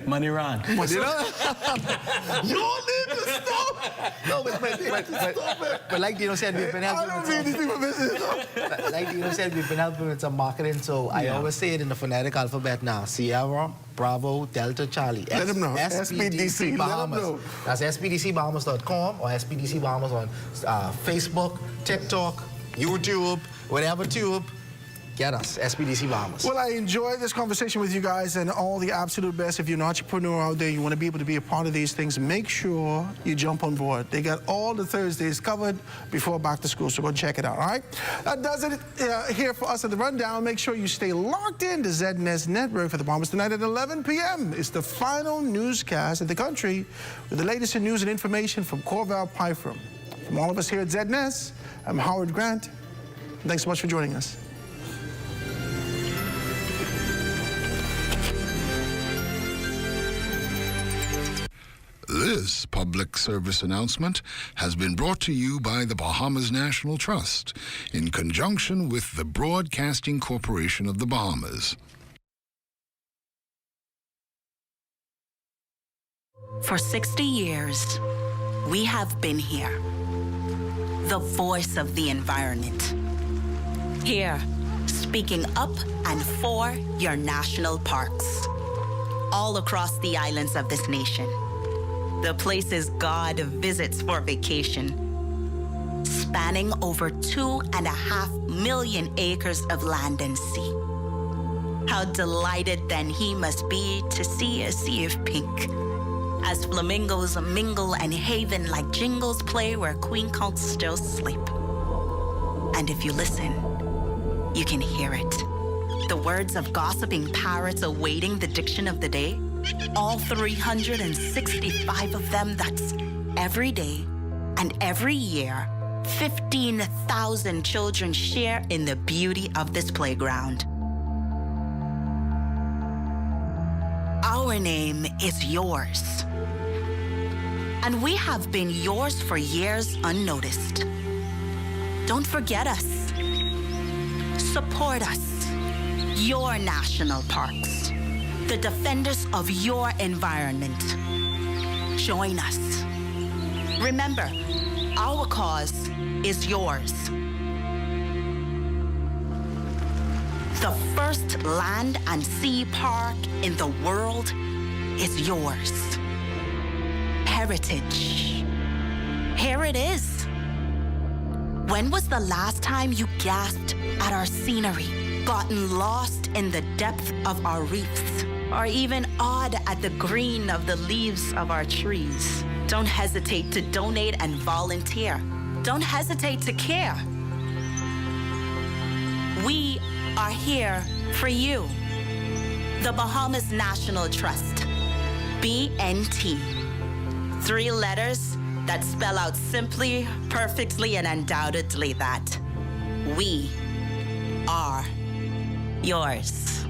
[SPEAKER 26] Money run.
[SPEAKER 4] You all need to stop.
[SPEAKER 6] No, but like Dino said, we've been helping. Like Dino said, we've been helping with some marketing. So I always say it in the phonetic alphabet now: Sierra, Bravo, Delta, Charlie.
[SPEAKER 4] Let them know.
[SPEAKER 6] SPDC Bahamas.
[SPEAKER 4] Let them know.
[SPEAKER 6] That's SPDCBahamas.com or SPDC Bahamas on Facebook, TikTok, YouTube, whatever tube. Get us, SPDC Bahamas.
[SPEAKER 4] Well, I enjoyed this conversation with you guys, and all the absolute best. If you're an entrepreneur out there, you want to be able to be a part of these things, make sure you jump on board. They got all the Thursdays covered before back to school, so go check it out, all right? That does it here for us at The Rundown. Make sure you stay locked in to ZNS Network for the Bahamas tonight at 11 p.m. It's the final newscast in the country with the latest in news and information from Corval Pyfrom. From all of us here at ZNS, I'm Howard Grant. Thanks so much for joining us.
[SPEAKER 13] This public service announcement has been brought to you by the Bahamas National Trust in conjunction with the Broadcasting Corporation of the Bahamas.
[SPEAKER 14] For 60 years, we have been here, the voice of the environment. Here, speaking up and for your national parks, all across the islands of this nation. The places God visits for vacation, spanning over 2.5 million acres of land and sea. How delighted then he must be to see a sea of pink, as flamingos mingle and haven like jingles play where queen counts still sleep. And if you listen, you can hear it. The words of gossiping parrots awaiting the diction of the day. All 365 of them, that's every day and every year, 15,000 children share in the beauty of this playground. Our name is yours. And we have been yours for years unnoticed. Don't forget us. Support us. Your national parks. The defenders of your environment. Join us. Remember, our cause is yours. The first land and sea park in the world is yours. Heritage. Here it is. When was the last time you gasped at our scenery, gotten lost in the depth of our reefs, or even awed at the green of the leaves of our trees? Don't hesitate to donate and volunteer. Don't hesitate to care. We are here for you. The Bahamas National Trust, BNT. 3 letters that spell out simply, perfectly, and undoubtedly that we are yours.